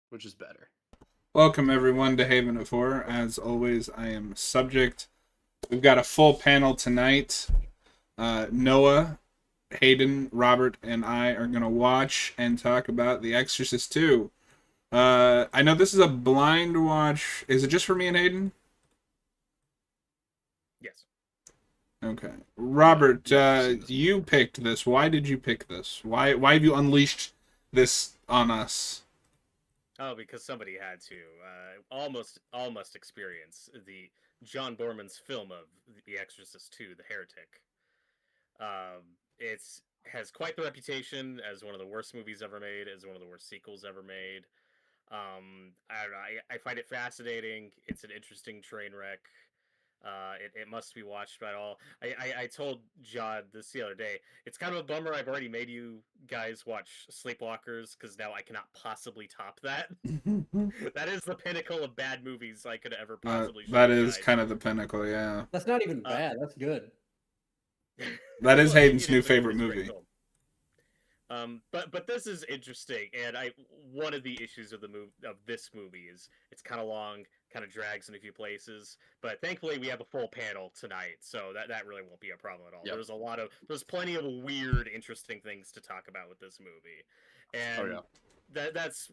Which is better? Welcome everyone to Haven of Horror. As always, I am Subject. We've got a full panel tonight. Noah, Hayden, Robert, and I are going to watch and talk about The Exorcist II. I know this is a blind watch. Is it just for me and Hayden? Yes. Okay. Robert, you picked this. Why did you pick this? Why have you unleashed this on us? Oh, because somebody had to. Almost experience the John Borman's film of The Exorcist II, The Heretic. It's has quite the reputation as one of the worst movies ever made, as one of the worst sequels ever made. I don't know. I find it fascinating. It's an interesting train wreck. It must be watched by all. I told John this the other day. It's kind of a bummer I've already made you guys watch Sleepwalkers because now I cannot possibly top that. That is the pinnacle of bad movies I could ever possibly show that you is guys. kind of the pinnacle, yeah. That's not even bad. That's good. That is Well, Hayden's it new is favorite it's a great movie. film. But this is interesting, and one of the issues of this movie is it's kind of long, kind of drags in a few places. But thankfully, we have a full panel tonight, so that really won't be a problem at all. Yep. There's plenty of weird, interesting things to talk about with this movie, and that's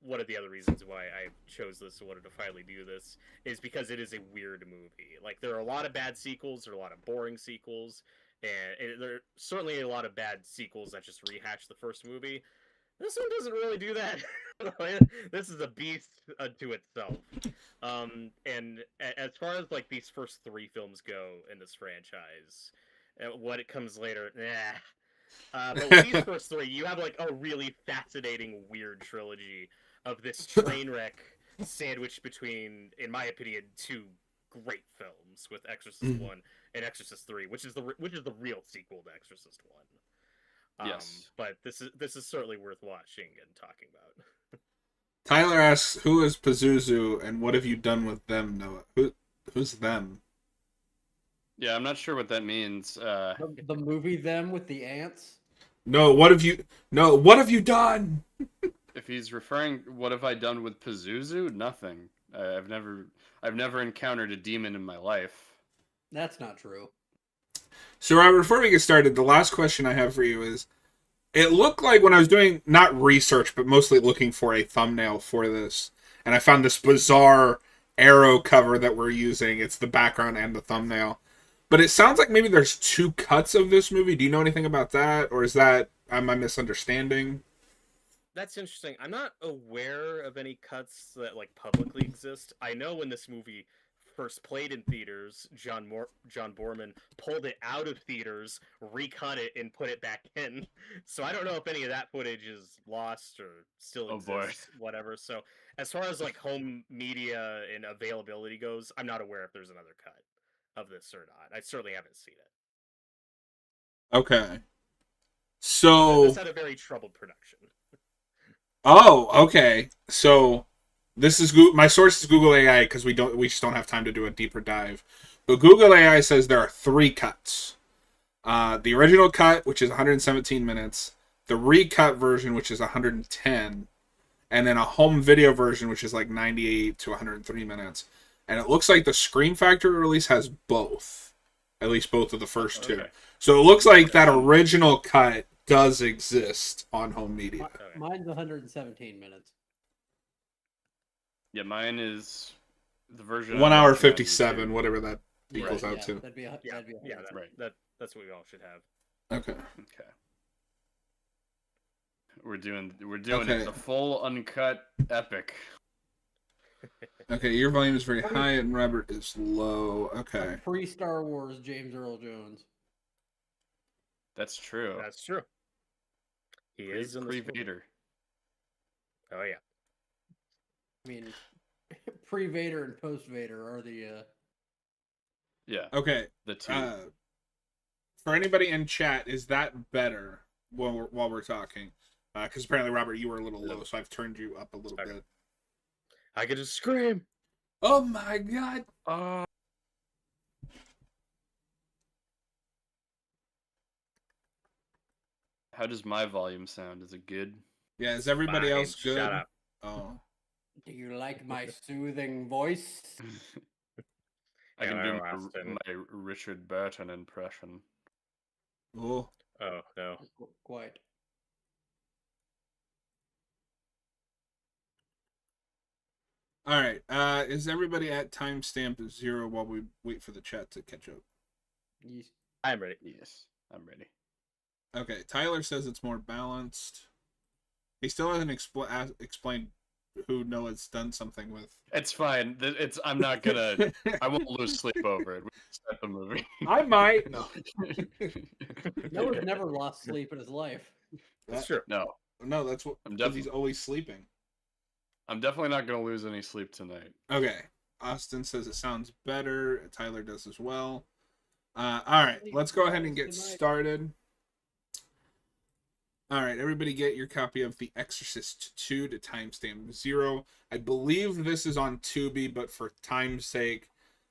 one of the other reasons why I chose this and wanted to finally do this is because it is a weird movie. Like there are a lot of bad sequels, there are a lot of boring sequels. And there are certainly a lot of bad sequels that just rehash the first movie. This one doesn't really do that. This is a beast unto itself. And as far as like these first three films go in this franchise, what it comes later, but with these first three, you have like a really fascinating, weird trilogy of this train wreck sandwiched between, in my opinion, two great films with Exorcist 1 and Exorcist 3, which is the real sequel to Exorcist 1. Yes. But this is certainly worth watching and talking about. Tyler asks, who is Pazuzu and what have you done with them, Noah? Who's them? Yeah, I'm not sure what that means. The movie Them with the ants? No, what have you done? If he's referring, what have I done with Pazuzu? Nothing. I've never encountered a demon in my life. That's not true. So, Robert, before we get started, the last question I have for you is, it looked like when I was doing, not research, but mostly looking for a thumbnail for this, and I found this bizarre arrow cover that we're using. It's the background and the thumbnail. But it sounds like maybe there's two cuts of this movie. Do you know anything about that? Or am I misunderstanding? That's interesting. I'm not aware of any cuts that like publicly exist. I know when this movie first played in theaters, John Borman pulled it out of theaters, recut it, and put it back in. So I don't know if any of that footage is lost or still exists, whatever. So as far as like home media and availability goes, I'm not aware if there's another cut of this or not. I certainly haven't seen it. Okay. So this had a very troubled production. Oh, okay. So this is my source is Google AI because we just don't have time to do a deeper dive. But Google AI says there are three cuts. The original cut, which is 117 minutes, the recut version, which is 110, and then a home video version, which is like 98 to 103 minutes. And it looks like the Scream Factory release has both. at least both of the first two. Okay. So it looks like that original cut does exist on home media. Mine's 117 minutes. Yeah, mine is the version. 1 I'm hour watching on 57, YouTube. whatever that equals out yeah, to. That'd be Yeah, that'd be yeah, 100. Right. that's what we all should have. Okay. Okay. We're doing Okay. it, the full uncut epic. Okay, your volume is very high and Robert is low. Okay. Pre-Star Wars James Earl Jones. That's true. That's true. He is in this movie. Pre-Vader. Oh yeah. I mean, pre-Vader and post-Vader are the. Yeah. Okay. The two. For anybody in chat, is that better while we're talking? Because apparently, Robert, you were a little low, so I've turned you up a little bit. I could just scream. Oh my god! How does my volume sound? Is it good? Yeah, is everybody Fine, else good? Shut up. Oh. Do you like my soothing voice? I can Yeah, do Austin. my Richard Burton impression. Oh. Oh no. Quite. All right. Is everybody at timestamp 0 while we wait for the chat to catch up? Yes. I'm ready. Yes, I'm ready. Okay. Tyler says it's more balanced. He still hasn't explained who Noah's done something with. It's fine. I'm not gonna. I won't lose sleep over it. We can start the movie. I might. No. Noah's never lost sleep in his life. That's true. No, No, that's what. Because he's always sleeping. I'm definitely not gonna lose any sleep tonight. Okay. Austin says it sounds better. Tyler does as well. All right. Let's go ahead and get started. All right. Everybody get your copy of The Exorcist II to timestamp 0. I believe this is on Tubi, but for time's sake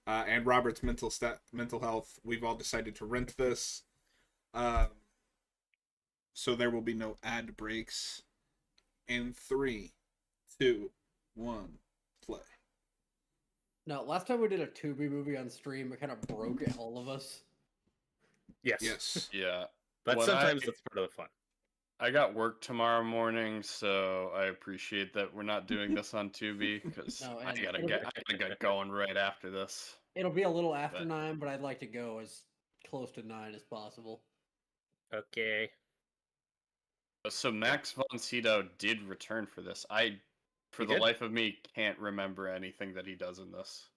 and Robert's mental health, we've all decided to rent this. So there will be no ad breaks. In 3, 2, 1, play. No, last time we did a Tubi movie on stream, it kind of broke all of us. Yes. Yes. Yeah, But When sometimes I- that's part of the fun. I got work tomorrow morning, so I appreciate that we're not doing this on Tubi because No, I and gotta it'll get going right after this. It'll be a little after But- 9, but I'd like to go as close to 9 as possible. Okay. So Max von Sydow did return for this. For He the did? life of me, can't remember anything that he does in this.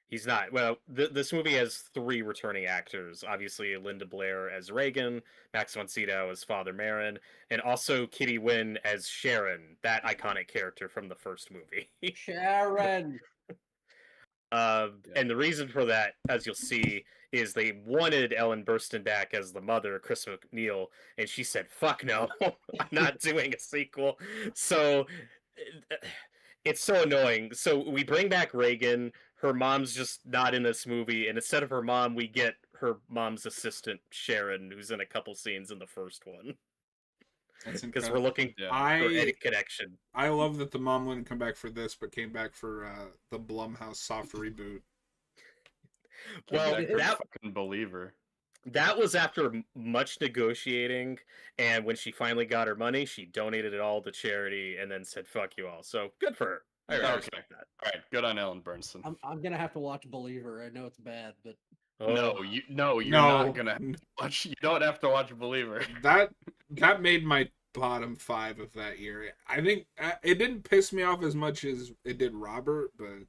He's not. Well, this movie has 3 returning actors. Obviously, Linda Blair as Reagan, Max von Sydow as Father Merrin, and also Kitty Wynn as Sharon, that iconic character from the first movie. Sharon! And the reason for that, as you'll see, is they wanted Ellen Burstyn back as the mother, Chris McNeil, and she said, "Fuck no, I'm not doing a sequel." So it's so annoying. So we bring back Reagan. Her mom's just not in this movie, and instead of her mom, we get her mom's assistant, Sharon, who's in a couple scenes in the first one. That's Because we're incredible. looking Yeah. for any connection. I love that the mom wouldn't come back for this, but came back for the Blumhouse soft reboot. Well, Back for that fucking Believer. that was after much negotiating, and when she finally got her money, she donated it all to charity, and then said "fuck you all." So good for her. I Okay. respect that. All right, good on Ellen Bernstein. I'm gonna have to watch Believer. I know it's bad, but No, Oh, you're No. not gonna watch. You don't have to watch Believer. That made my bottom 5 of that year. I think it didn't piss me off as much as it did Robert, but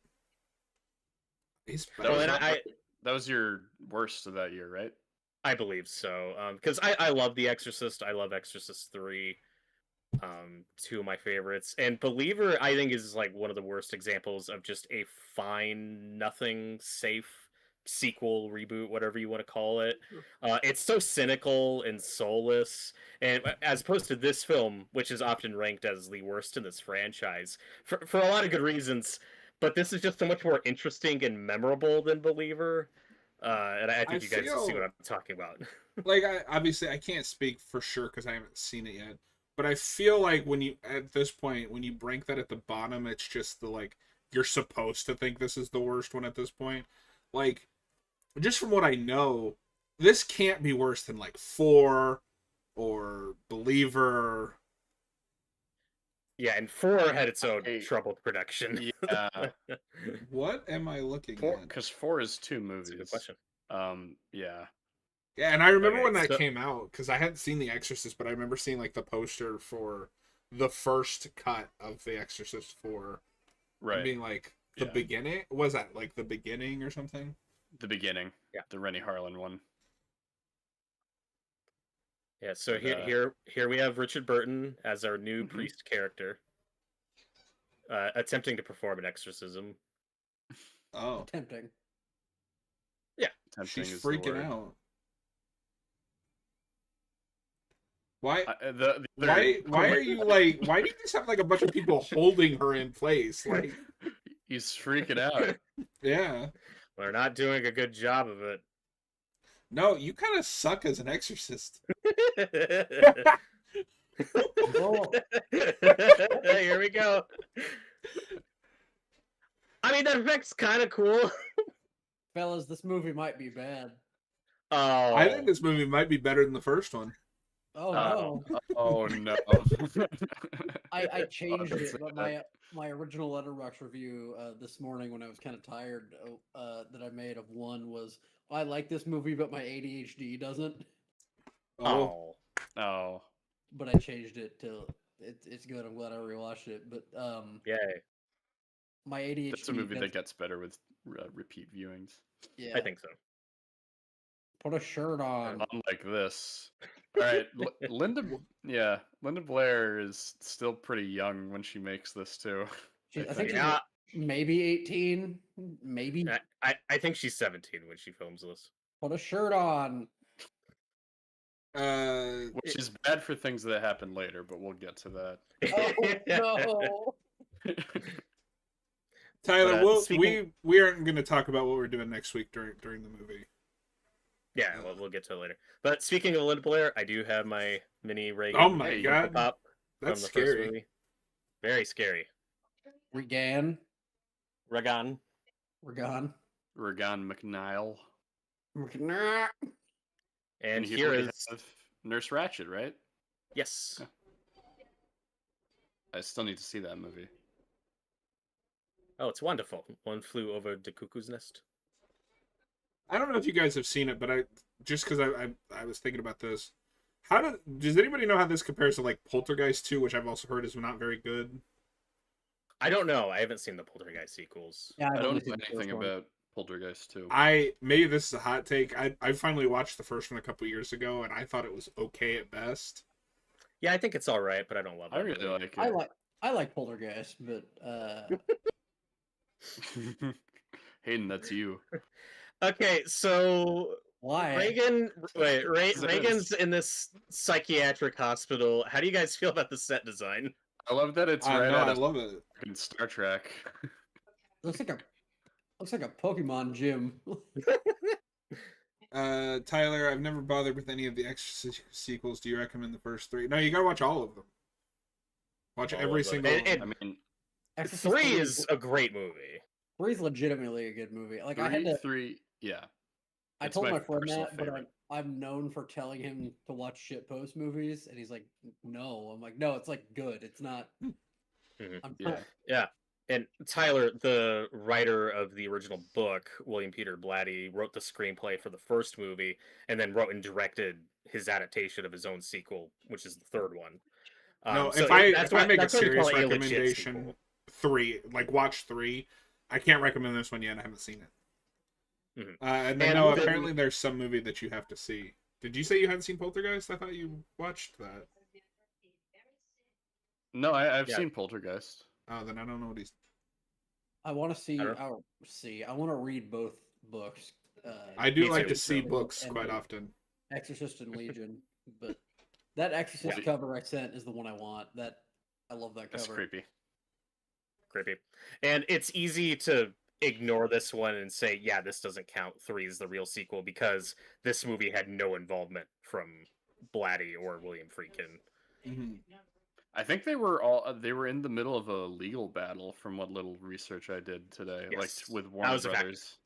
he's That Well, was, and that was your worst of that year, right? I believe so. Because I love The Exorcist. I love Exorcist 3. 2 of my favorites. And Believer, I think, is like one of the worst examples of just a fine, nothing, safe sequel, reboot, whatever you want to call it. It's so cynical and soulless. And as opposed to this film, which is often ranked as the worst in this franchise, for a lot of good reasons. But this is just so much more interesting and memorable than Believer. And I think you guys see what I'm talking about. like obviously I can't speak for sure because I haven't seen it yet. But I feel like when you rank that at the bottom, it's just you're supposed to think this is the worst one at this point. Like, just from what I know, this can't be worse than like 4 or Believer. Yeah, and 4 had its own troubled production. Yeah. What am I looking at? Because 4 is 2 movies. That's a good question. Yeah. Yeah, and I remember Okay, when that came out, because I hadn't seen The Exorcist, but I remember seeing like the poster for the first cut of The Exorcist 4. Right. Being like the beginning. Was that like the beginning or something? The beginning. Yeah. The Rennie Harlan one. Yeah, so here we have Richard Burton as our new priest character, attempting to perform an exorcism. Oh, Tempting. Yeah, Tempting she's is the freaking word. out. Why? Why are you like? Why do you just have like a bunch of people holding her in place? Like, he's freaking out. yeah. They're not doing a good job of it. No, you kind of suck as an exorcist. Oh, Here we go. I mean, that effect's kind of cool. fellas, this movie might be bad. Oh, I think this movie might be better than the first one. Oh no. Oh no. I changed that's it, but my original Letterboxd review this morning when I was kind of tired that I made of 1 was I like this movie, but my ADHD doesn't. oh. But I changed it to it's good. I'm glad I rewatched it. But Yay. my ADHD. That's a movie that gets better with repeat viewings. Yeah, I think so. Put a shirt on. Unlike this. All right, Linda Blair is still pretty young when she makes this too. I think she's Yeah. maybe 18, maybe. I think she's 17 when she films this. Put a shirt on. Which is bad for things that happen later, but we'll get to that. Oh no. Tyler, But, we aren't going to talk about what we're doing next week during the movie. Yeah, we'll get to it later. But speaking of Linda Blair, I do have my mini Reagan. Oh my god, pop that's from the scary. first movie. Very scary. Regan Regan. McNeil. And here here we is have Nurse Ratched, right? yes. I still need to see that movie. Oh, it's wonderful. One Flew Over the Cuckoo's Nest. I don't know if you guys have seen it, but I was thinking about this. Does anybody know how this compares to like Poltergeist 2, which I've also heard is not very good? I don't know. I haven't seen the Poltergeist sequels. Yeah, I don't know anything about Poltergeist 2. Maybe this is a hot take. I finally watched the first one a couple years ago, and I thought it was okay at best. Yeah, I think it's all right, but I don't love it. I really like it. I like Poltergeist, but Hayden, that's you. Okay, so why? Reagan's in this psychiatric hospital. How do you guys feel about the set design? I love that it's right I out of love it. Star Trek. Looks like a Pokemon gym. Tyler, I've never bothered with any of the Exorcist sequels. Do you recommend the first 3? No, you gotta watch all of them. Watch every single one. I mean, Exorcist 3 is a great movie. 3 is legitimately a good movie. Like I It's told my my friend personal that, but favorite. I'm known for telling him to watch shitpost movies, and he's like, "No." I'm like, "No, it's like good. It's not." Mhm. I'm Yeah. Yeah. And Tyler, the writer of the original book, William Peter Blatty, wrote the screenplay for the first movie and then wrote and directed his adaptation of his own sequel, which is the third one. No, so if I make a that's why they serious call it a legit recommendation, sequel. 3, like watch 3. I can't recommend this one yet. I haven't seen it. Mhm. And then And apparently there's some movie that you have to see. Did you say you hadn't seen Poltergeist? I thought you watched that. No, I've seen Poltergeist. Oh, then I don't know what he's. I want to see. I want to read both books. I do Me like too. to see and- books and quite the often. Exorcist and Legion, but that Exorcist cover I sent is the one I want. I love that cover. That's creepy. And it's easy to ignore this one and say, yeah, this doesn't count. 3 is the real sequel because this movie had no involvement from Blatty or William Friedkin. Mm-hmm. I think they were in the middle of a legal battle from what little research I did today, like Yes. with That Warner was a fact. Brothers.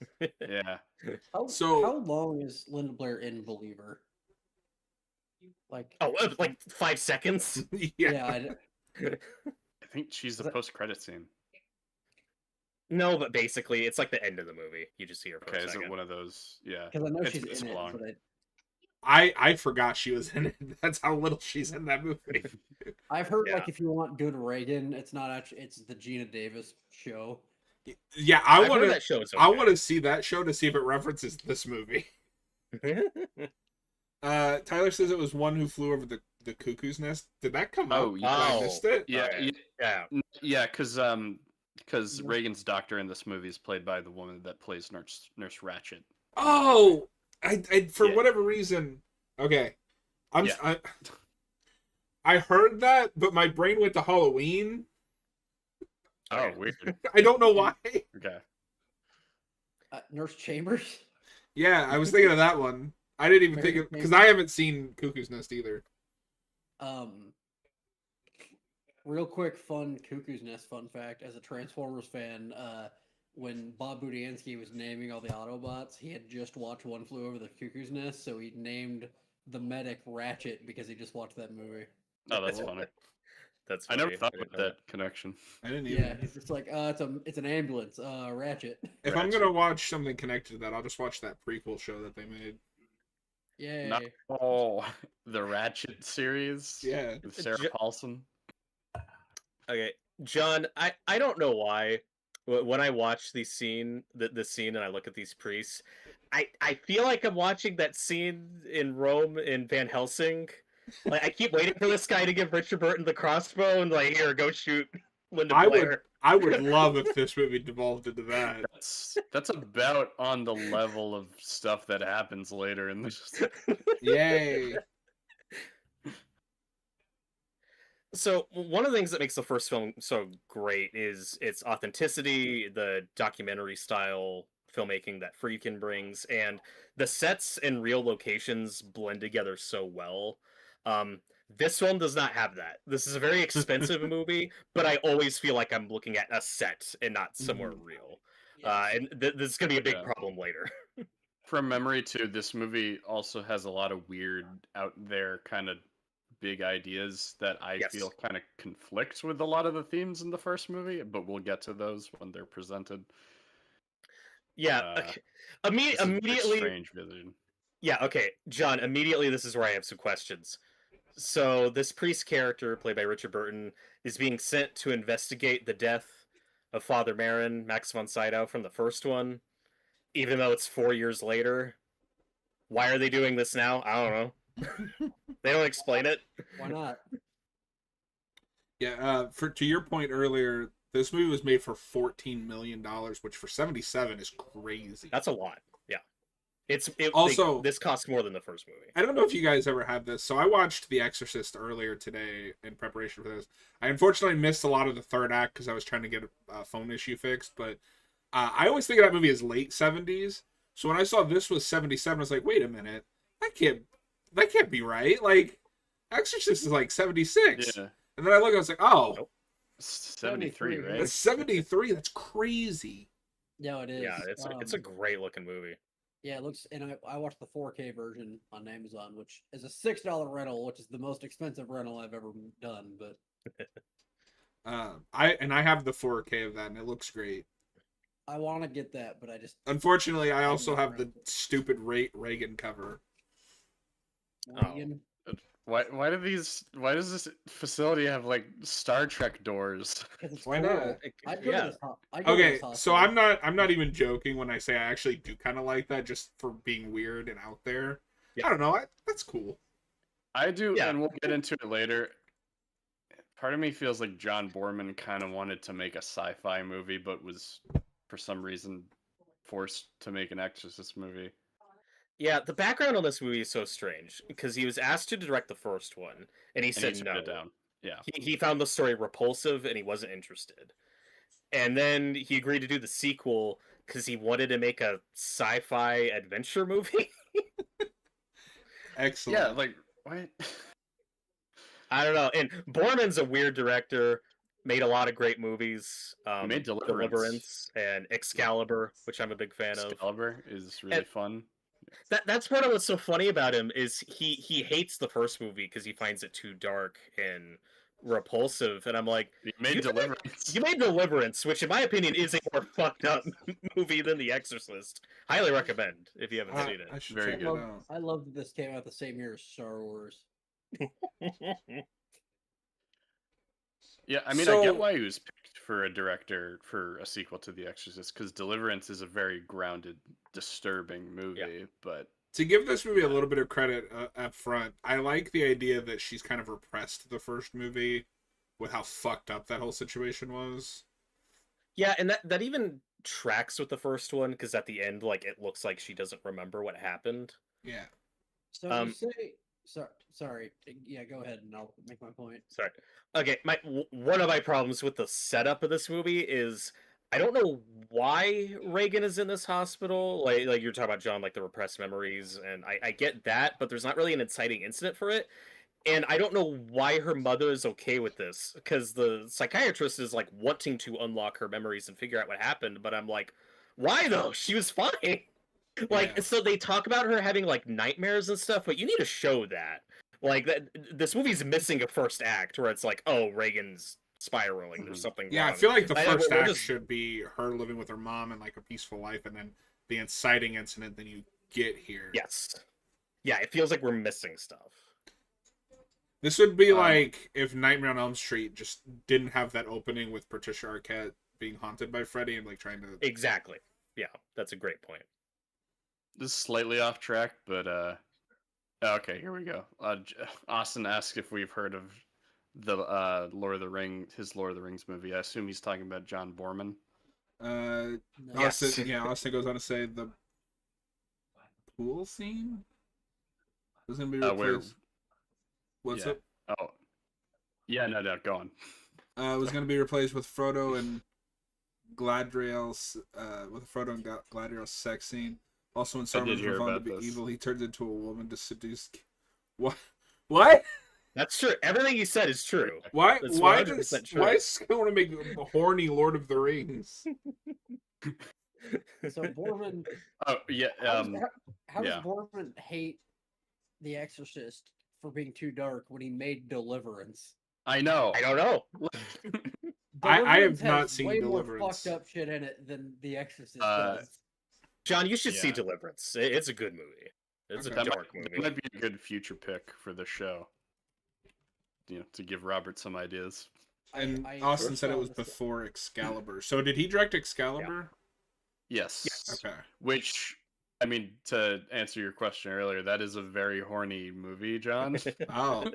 Yeah. So- how long is Linda Blair in Believer? Like, like 5 seconds. Yeah. I think she's the Is that- post-credit scene. No, but basically, it's like the end of the movie. You just see her for Okay, a is second. it one of those? Yeah. because I know It's she's been in so it, long. but I forgot she was in it. That's how little she's in that movie. I've heard Yeah. like if you want good Reagan, it's not actually it's the Gina Davis show. Yeah, I've I heard want to. that show is I okay. want to see that show to see if it references this movie. Tyler says it was One Who Flew Over the Cuckoo's Nest. Did that come Oh, up? yeah. I Oh. missed it. Yeah, Okay. yeah, Yeah. because Reagan's doctor in this movie is played by the woman that plays Nurse Ratchet. Oh, I for Yeah. whatever reason. Okay, Yeah. I heard that, but my brain went to Halloween. Oh, Okay. weird. I don't know why. Okay. Nurse Chambers. Yeah, I was thinking of that one. I didn't even Very think of good because name. I haven't seen Cuckoo's Nest either. Real quick, fun Cuckoo's Nest fun fact. As a Transformers fan, when Bob Budiansky was naming all the Autobots, he had just watched One Flew Over the Cuckoo's Nest, so he named the medic Ratchet because he just watched that movie. Oh, that's funny. That's I never funny. thought didn't about know that connection. I didn't Yeah, even. he's just like, it's an ambulance, Ratchet. If I'm gonna watch something connected to that, I'll just watch that prequel show that they made. Yay. Not, oh, the Ratchet series. Yeah. With Sarah Paulson. Okay, John, I don't know why when I watch the scene and I look at these priests, I feel like I'm watching that scene in Rome in Van Helsing. Like I keep waiting for this guy to give Richard Burton the crossbow and like, here, go shoot Linda Blair. I would love if this movie devolved into that. That's about on the level of stuff that happens later in this. Yay. So one of the things that makes the first film so great is its authenticity, the documentary style filmmaking that Friedkin brings, and the sets and real locations blend together so well. This film does not have that. This is a very expensive movie, but I always feel like I'm looking at a set and not somewhere real. And this is going to be a big problem later. From memory, too, this movie also has a lot of weird, out there kind of big ideas that I feel kind of conflicts with a lot of the themes in the first movie, but we'll get to those when they're presented. Yeah, okay. Immediately. Strange vision. Yeah, okay, John. Immediately, this is where I have some questions. So this priest character, played by Richard Burton, is being sent to investigate the death of Father Marin, Max von Sydow, from the first one, even though it's 4 years later. Why are they doing this now? I don't know. They don't explain it. Why not? Yeah, to your point earlier, this movie was made for $14 million, which for 77 is crazy. That's a lot. Yeah. This costs more than the first movie. I don't know if you guys ever had this. So I watched The Exorcist earlier today in preparation for this. I unfortunately missed a lot of the third act because I was trying to get a phone issue fixed. But I always think of that movie as late 70s. So when I saw this was 77, I was like, wait a minute, that can't be right. Like, Exorcist is like 76. Yeah. And then I look, I was like, oh, Nope. 73, right? that's 73. That's crazy. Yeah, it is. Yeah, it's a great looking movie. Yeah, it looks, and I watched the 4K version on Amazon, which is a $6 rental, which is the most expensive rental I've ever done. But I have the 4K of that, and it looks great. I want to get that, but I just Unfortunately, I also have the stupid Reagan cover. Reagan. Why does this facility have like Star Trek doors? Why not? Okay, so I'm not even joking when I say I actually do kind of like that, just for being weird and out there. Yeah. I don't know. That's cool. I do, and we'll get into it later. Part of me feels like John Borman kind of wanted to make a sci-fi movie, but was for some reason forced to make an Exorcist movie. Yeah, the background on this movie is so strange because he was asked to direct the first one, and he said no. It down. Yeah, he found the story repulsive and he wasn't interested. And then he agreed to do the sequel because he wanted to make a sci-fi adventure movie. Excellent. Yeah, like what? I don't know. And Borman's a weird director. Made a lot of great movies. He made Deliverance and Excalibur, which I'm a big fan of. Excalibur is really fun. That's what was so funny about him is he hates the first movie because he finds it too dark and repulsive, and I'm like, you made Deliverance, which in my opinion is a more fucked up movie than The Exorcist. Highly recommend if you haven't seen it. I should Very check good. it out. I love that this came out the same year as Star Wars. Yeah, I mean, I get why he was picked for a director for a sequel to The Exorcist, because Deliverance is a very grounded, disturbing movie, but... To give this movie a little bit of credit up front, I like the idea that she's kind of repressed the first movie with how fucked up that whole situation was. Yeah, and that even tracks with the first one, because at the end, like, it looks like she doesn't remember what happened. Yeah. So you say... Sorry. Yeah, go ahead and I'll make my point. Sorry. Okay, one of my problems with the setup of this movie is I don't know why Reagan is in this hospital. Like you're talking about, John, like the repressed memories, and I get that, but there's not really an inciting incident for it. And I don't know why her mother is okay with this, because the psychiatrist is like wanting to unlock her memories and figure out what happened, but I'm like, why though? She was fine. Like, yeah. So they talk about her having like nightmares and stuff, but you need to show that. Like, this movie's missing a first act where it's like, oh, Reagan's spiraling. There's something wrong. Yeah, I feel like the first act should be her living with her mom and like a peaceful life, and then the inciting incident then you get here. Yes. Yeah, it feels like we're missing stuff. This would be like if Nightmare on Elm Street just didn't have that opening with Patricia Arquette being haunted by Freddy and like trying to... Exactly. Yeah, that's a great point. This is slightly off track, but okay, here we go. Austin asked if we've heard of the Lord of the Rings movie. I assume he's talking about John Borman. Yes. Austin goes on to say the pool scene is going to be replaced. What's up? Oh, yeah, no, go on. It was going to be replaced with Frodo and Galadriel's sex scene. Also, when Saruman's revealed to be evil, he turns into a woman to seduce. What? What? That's true. Everything you said is true. Why does want to make a horny Lord of the Rings? So Borman. Oh yeah. How does Borman hate The Exorcist for being too dark when he made Deliverance? I know. I don't know. I have not seen way Deliverance. More fucked up shit in it than The Exorcist does. John, you should see Deliverance. It's a good movie. It's a dark movie. It might be a good future pick for the show. To give Robert some ideas. And Austin said it was before Excalibur. So did he direct Excalibur? Yeah. Yes. Okay. Which, I mean, to answer your question earlier, that is a very horny movie, John. Oh.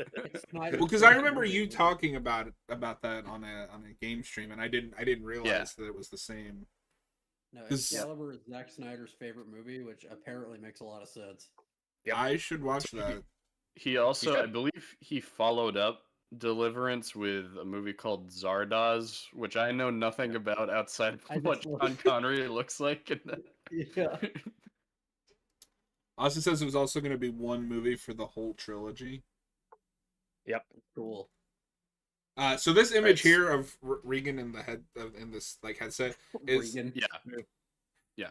Well, because I remember you talking about that on a game stream, and I didn't realize that it was the same. No, Excalibur is Zack Snyder's favorite movie, which apparently makes a lot of sense. Yeah, I should watch that. He also, I believe, he followed up Deliverance with a movie called Zardoz, which I know nothing about outside of what Sean Connery looks like. Yeah. Austin says it was also going to be one movie for the whole trilogy. Yep. Cool. So this image here of Regan in the head in this like headset is Regan. Yeah.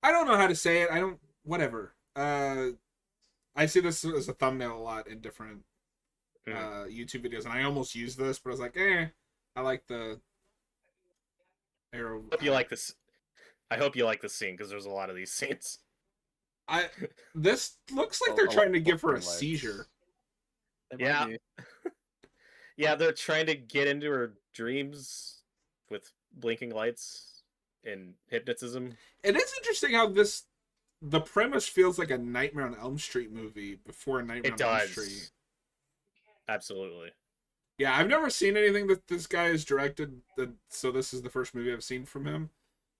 I don't know how to say it. I don't. Whatever. I see this as a thumbnail a lot in different YouTube videos, and I almost used this, but I was like, I like the arrow. I hope you like this. I hope you like this scene because there's a lot of these scenes. This looks like they're trying to give her a seizure. Yeah. Yeah, they're trying to get into her dreams with blinking lights and hypnotism. It is interesting how the premise feels like a Nightmare on Elm Street movie before Nightmare on Elm Street. Absolutely. Yeah, I've never seen anything that this guy has directed, so this is the first movie I've seen from him.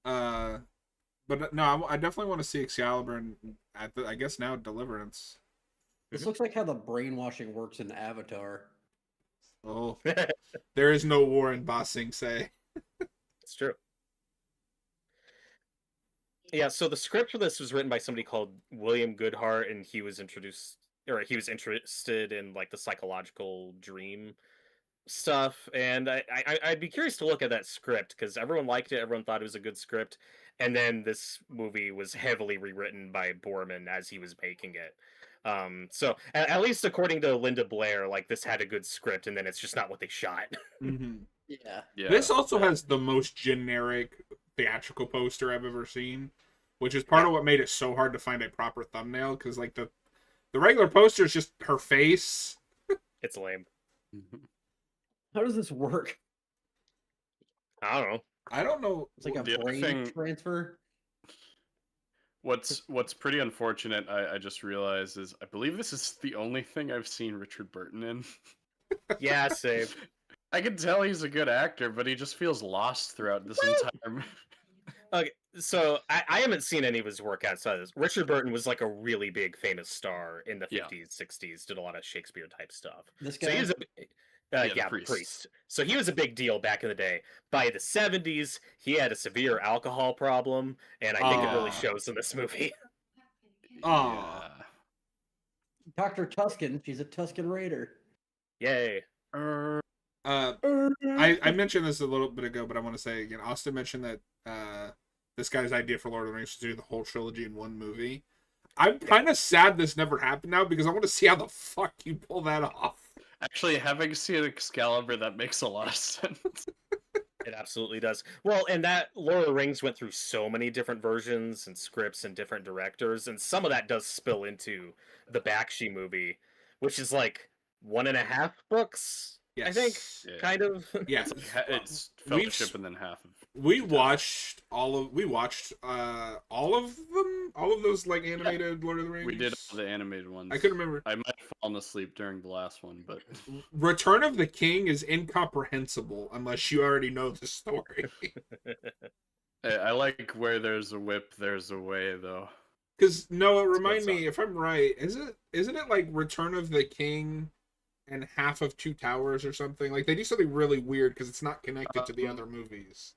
But no, I definitely want to see Excalibur and I guess now Deliverance. This looks like how the brainwashing works in Avatar. Oh, there is no war in Ba Sing Se. It's true. Yeah, so the script for this was written by somebody called William Goodhart, and he was introduced or he was interested in like the psychological dream stuff, and I'd be curious to look at that script because everyone liked it, everyone thought it was a good script, and then this movie was heavily rewritten by Borman as he was making it. So at least according to Linda Blair, like this had a good script, and then it's just not what they shot. Mm-hmm. Yeah. This also has the most generic theatrical poster I've ever seen, which is part of what made it so hard to find a proper thumbnail, because like the regular poster is just her face. It's lame. How does this work? I don't know. I don't know. It's like a The other brain thing- transfer. What's pretty unfortunate, I just realized, is I believe this is the only thing I've seen Richard Burton in. Yeah, same. I can tell he's a good actor, but he just feels lost throughout this entire. Okay, so I haven't seen any of his work outside of this. Richard Burton was like a really big famous star in the 50s, 60s, did a lot of Shakespeare type stuff. This So guy. he was the priest. priest. So he was a big deal back in the day. By the 70s, he had a severe alcohol problem, and I think it really shows in this movie. Aw. Dr. Tuscan. She's a Tuscan Raider. Yay. I mentioned this a little bit ago, but I want to say again. Austin mentioned that this guy's idea for Lord of the Rings was to do the whole trilogy in one movie. I'm kind of sad this never happened now, because I want to see how the fuck you pull that off. Actually, having seen Excalibur, that makes a lot of sense. It absolutely does. Well, and that Lord of the Rings went through so many different versions and scripts and different directors, and some of that does spill into the Bakshi movie, which is like 1.5 books, Yes. I think, Yeah. kind of. Yeah, It's Fellowship and then half of. we watched all of them, all of those like animated Lord of the Rings. We did all the animated ones. I couldn't remember. I might have fallen asleep during the last one, but Return of the King is incomprehensible unless you already know the story. I like where there's a whip, there's a way, though. Because Noah, remind It's me if I'm right. Isn't it like Return of the King and half of Two Towers or something? Like they do something really weird because it's not connected to the other movies.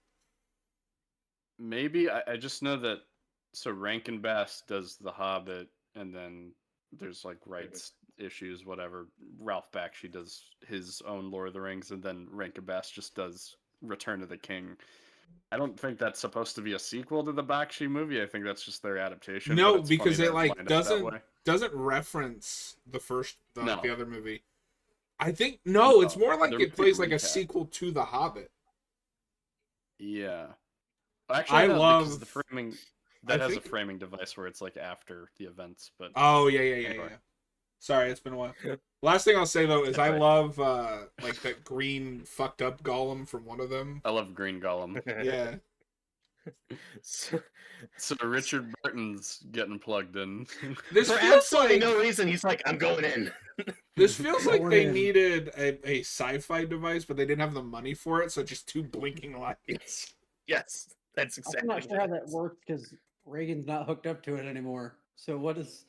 Maybe I just know that. So Rankin Bass does The Hobbit, and then there's like rights issues, whatever. Ralph Bakshi does his own Lord of the Rings, and then Rankin Bass just does Return of the King. I don't think that's supposed to be a sequel to the Bakshi movie. I think that's just their adaptation. No, but it's because funny it to like line up that way. doesn't reference the No. other movie. I think no, it's more like They're it plays like a recap. sequel to The Hobbit. Yeah. Actually, I no, love because the framing I that has think- a framing device where it's like after the events, but Oh yeah. Anyway. Sorry, it's been a while. Last thing I'll say though is I Right. love like that green fucked up golem from one of them. I love Green Gollum. Yeah. So, So Richard Burton's getting plugged in. This for feels absolutely like no reason, he's like, I'm going in. this feels like Going they in. needed a sci-fi device, but they didn't have the money for it, so just two blinking lights. Yes, that's exactly. I'm not sure how it that is. works because Reagan's not hooked up to it anymore. So what is?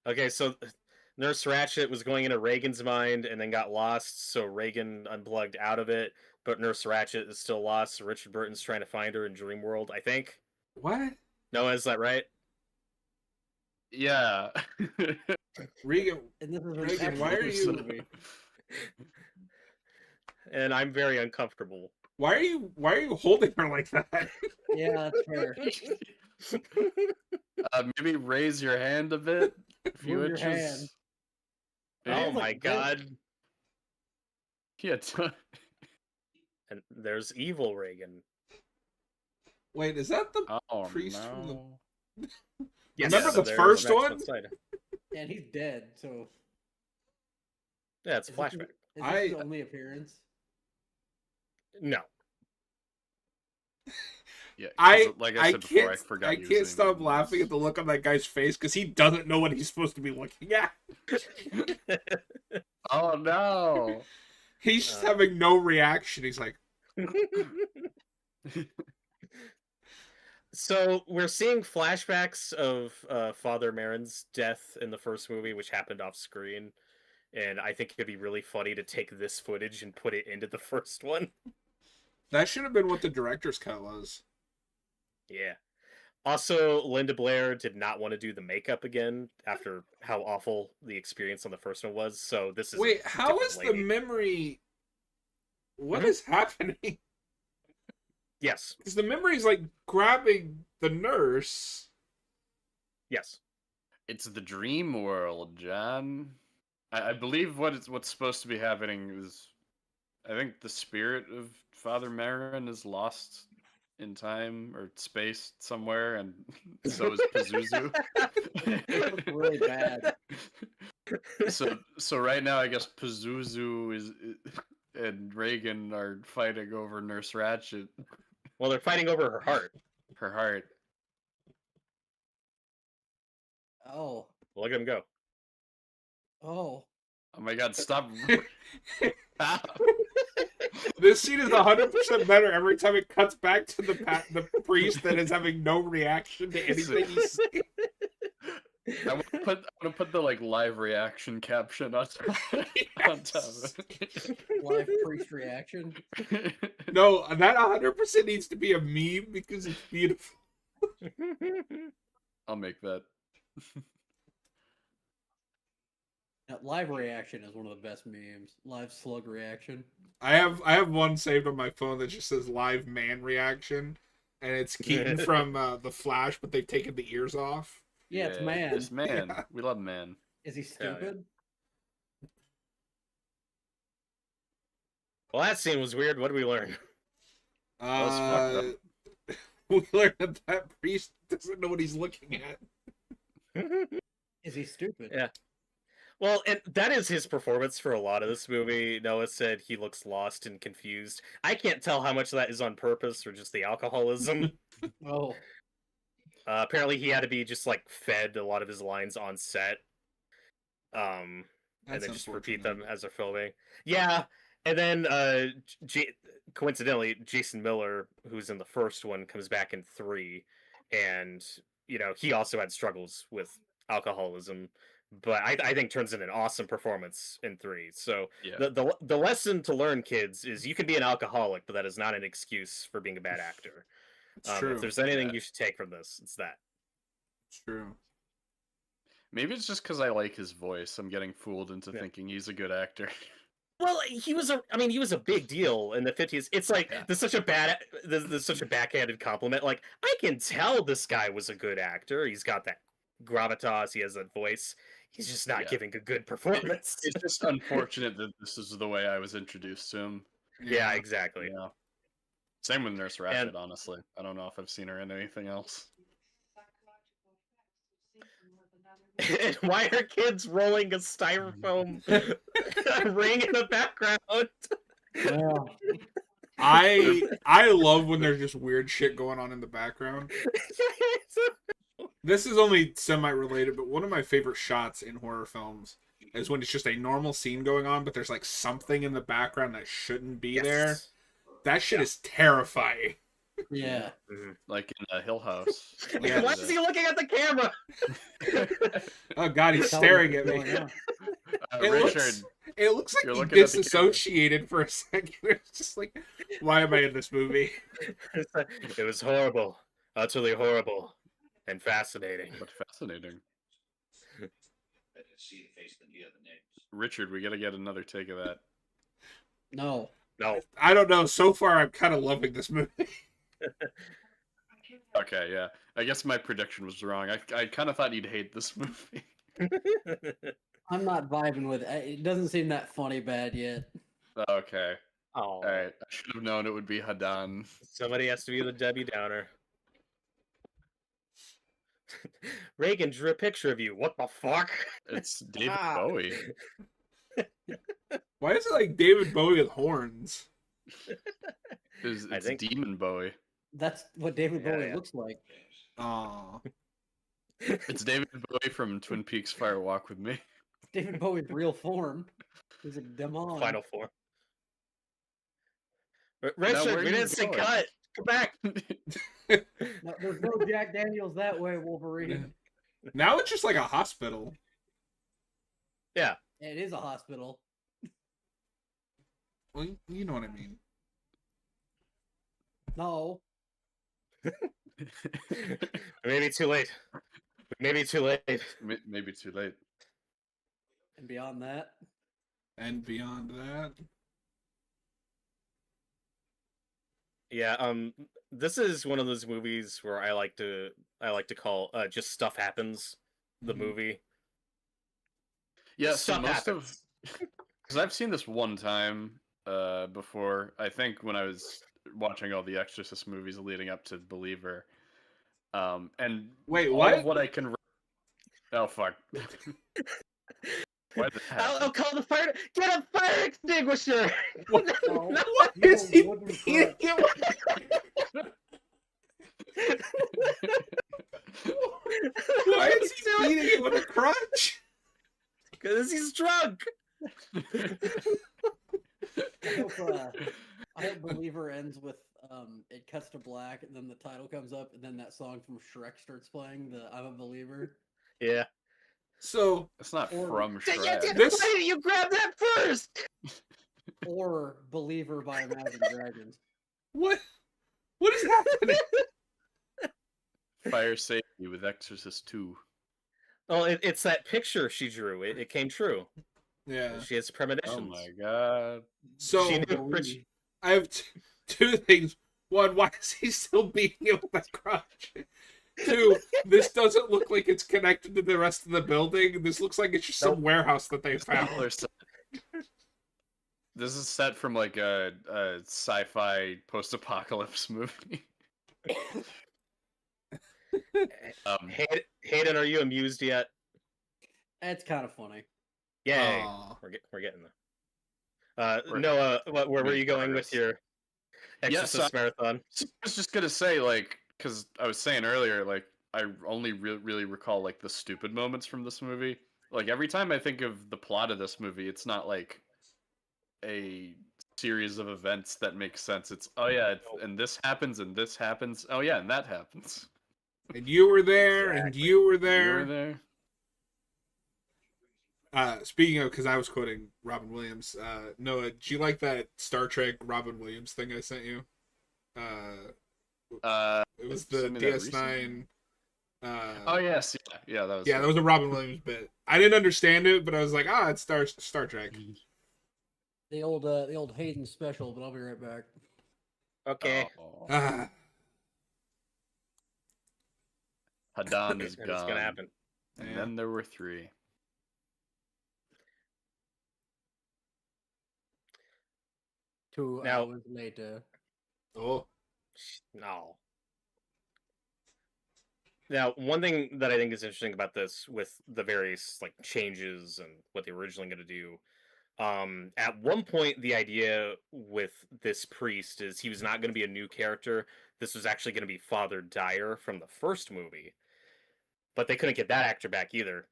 Okay, so Nurse Ratched was going into Reagan's mind and then got lost, so Reagan unplugged out of it, but Nurse Ratched is still lost, so Richard Burton's trying to find her in Dream World, I think. What? No, is that right? Yeah. Regan, And this is an Reagan, action why are you- movie. And I'm very uncomfortable. why are you holding her like that? Yeah, that's fair. Maybe raise your hand a bit. A few Move your inches. hand. Oh Sounds my like god. Yeah. And there's evil Reagan. Wait, is that the Oh Priest from the- no. Yes, Remember the there's first Max one? outside. And he's dead. So Yeah, it's a is this- flashback. Is this I- his only appearance? No. Yeah. 'cause I like I I said before, I can't forgot. I he was can't in stop it. laughing at the look on that guy's face because he doesn't know what he's supposed to be looking at. Oh no. He's just Uh. having no reaction. He's like, So we're seeing flashbacks of Father Marin's death in the first movie, which happened off screen, and I think it'd be really funny to take this footage and put it into the first one. that should have been what the director's cut was. Yeah. Also, Linda Blair did not want to do the makeup again after how awful the experience on the first one was. So this is Wait, a how different is the lady. memory? What Mhm. is happening? Yes. Because the memory's like grabbing the nurse. Yes. It's the dream world, John. I believe what's supposed to be happening is, I think the spirit of Father Marin is lost in time or space somewhere, and so is Pazuzu. It looks really bad. So right now, I guess Pazuzu is and Reagan are fighting over Nurse Ratched, Well, they're fighting over her heart. her heart. Oh. Look at him go. Oh. Oh my God! Stop! This scene is 100% better every time it cuts back to the priest that is having no reaction to anything he's saying. I want to put the like live reaction caption on on top of it. Live priest reaction. No, that 100% needs to be a meme because it's beautiful. I'll make that. Now, live reaction is one of the best memes. Live slug reaction. I have one saved on my phone that just says live man reaction, and it's Keaton from The Flash, but they've taken the ears off. Yeah, it's man. It's man. Yeah. We love man. Is he stupid? Well, that scene was weird. What did we learn? We learned that priest doesn't know what he's looking at. Is he stupid? Yeah. Well, and that is his performance for a lot of this movie. Noah said he looks lost and confused. I can't tell how much of that is on purpose or just the alcoholism. Oh. Apparently, he had to be just like fed a lot of his lines on set, and then just repeat them as they're filming. Yeah, and then coincidentally, Jason Miller, who's in the first one, comes back in 3, and he also had struggles with alcoholism, but I think turns in an awesome performance in 3. So Yeah. the lesson to learn, kids, is you can be an alcoholic, but that is not an excuse for being a bad actor. It's true. If there's anything you should take from this, it's that. It's true. Maybe it's just because I like his voice. I'm getting fooled into thinking he's a good actor. Well, he was a big deal in the 50s. It's like there's such a backhanded compliment. Like, I can tell this guy was a good actor. He's got that gravitas. He has that voice. He's just not giving a good performance. It's just unfortunate that this is the way I was introduced to him. Yeah, exactly. Yeah. Same with Nurse Ratched, honestly. I don't know if I've seen her in anything else. And why are kids rolling a styrofoam ring in the background? Yeah. I love when there's just weird shit going on in the background. This is only semi-related, but one of my favorite shots in horror films is when it's just a normal scene going on, but there's like something in the background that shouldn't be there. That shit is terrifying. Yeah. Mm-hmm. Like in a Hill House. Yeah. Why is he looking at the camera? Oh God, he's staring at me. It looks like he disassociated for a second. It's just like, why am I in this movie? It was horrible, utterly horrible, and fascinating. But fascinating. Richard, we gotta get another take of that. No. I don't know. So far, I'm kind of loving this movie. Okay, yeah. I guess my prediction was wrong. I kind of thought you'd hate this movie. I'm not vibing with it. It doesn't seem that funny bad yet. Okay. Oh. All right. I should have known it would be Hadan. Somebody has to be the Debbie Downer. Reagan drew a picture of you. What the fuck? It's David Bowie. Why is it like David Bowie with horns? It's Demon Bowie. That's what David Bowie looks like. Aww. It's David Bowie from Twin Peaks Fire Walk with Me. David Bowie's real form. He's a demon. Final form. Richard, we didn't say cut. Come back. No, there's no Jack Daniels that way, Wolverine. Now it's just like a hospital. Yeah. It is a hospital. Well, you know what I mean. No. Maybe too late. Maybe too late. Maybe too late. And beyond that. And beyond that. Yeah, this is one of those movies where I like to call just stuff happens the movie. Yeah, stuff so most happens. because I've seen this one time before. I think when I was watching all the Exorcist movies leading up to Believer. And wait, all what? of what I can. Oh fuck! Why did that happen? I'll call the fire. Get a fire extinguisher. What, No, what you is he wouldn't beating him? Why is he beating him with a crutch? Because he's drunk. I hope Believer ends with it cuts to black, and then the title comes up, and then that song from Shrek starts playing. The I'm a Believer. Yeah. So It's not Or- from Yeah, Shrek. This- why didn't you grab that first? Or Believer by Imagine Dragons. what is happening? Fire Safety with Exorcist II. Oh, it's that picture she drew. It came true. Yeah. She has Oh premonitions. my god. So She knew Rich- I have two things. One, why is he still beating him with that crutch? Two, this doesn't look like it's connected to the rest of the building. This looks like it's just some warehouse that they found. Similar set. This is set from like a sci-fi post-apocalypse movie. Hayden, are you amused yet? It's kind of funny. Yay. Aw. We're getting there. Noah, where were you going with your Exorcist marathon? I was just gonna say, like, because I was saying earlier, like, I only really recall like the stupid moments from this movie. Like every time I think of the plot of this movie, it's not like a series of events that make sense. It's and this happens and this happens. Oh yeah, and that happens. And you were there, and you were there. You were there. Speaking of, because I was quoting Robin Williams, Noah, do you like that Star Trek Robin Williams thing I sent you? It was the DS9. Oh yes, yeah, that was. Yeah, that was a Robin Williams bit. I didn't understand it, but I was like, it's Star Trek. The old Hayden special, but I'll be right back. Okay. Ah, Hadan is And gone. it's gonna happen. And Yeah. then there were 3. 2 Now- hours later. oh, No. Now, one thing that I think is interesting about this, with the various like changes and what they were originally going to do, at one point the idea with this priest is he was not going to be a new character. This was actually going to be Father Dyer from the first movie, but they couldn't get that actor back either,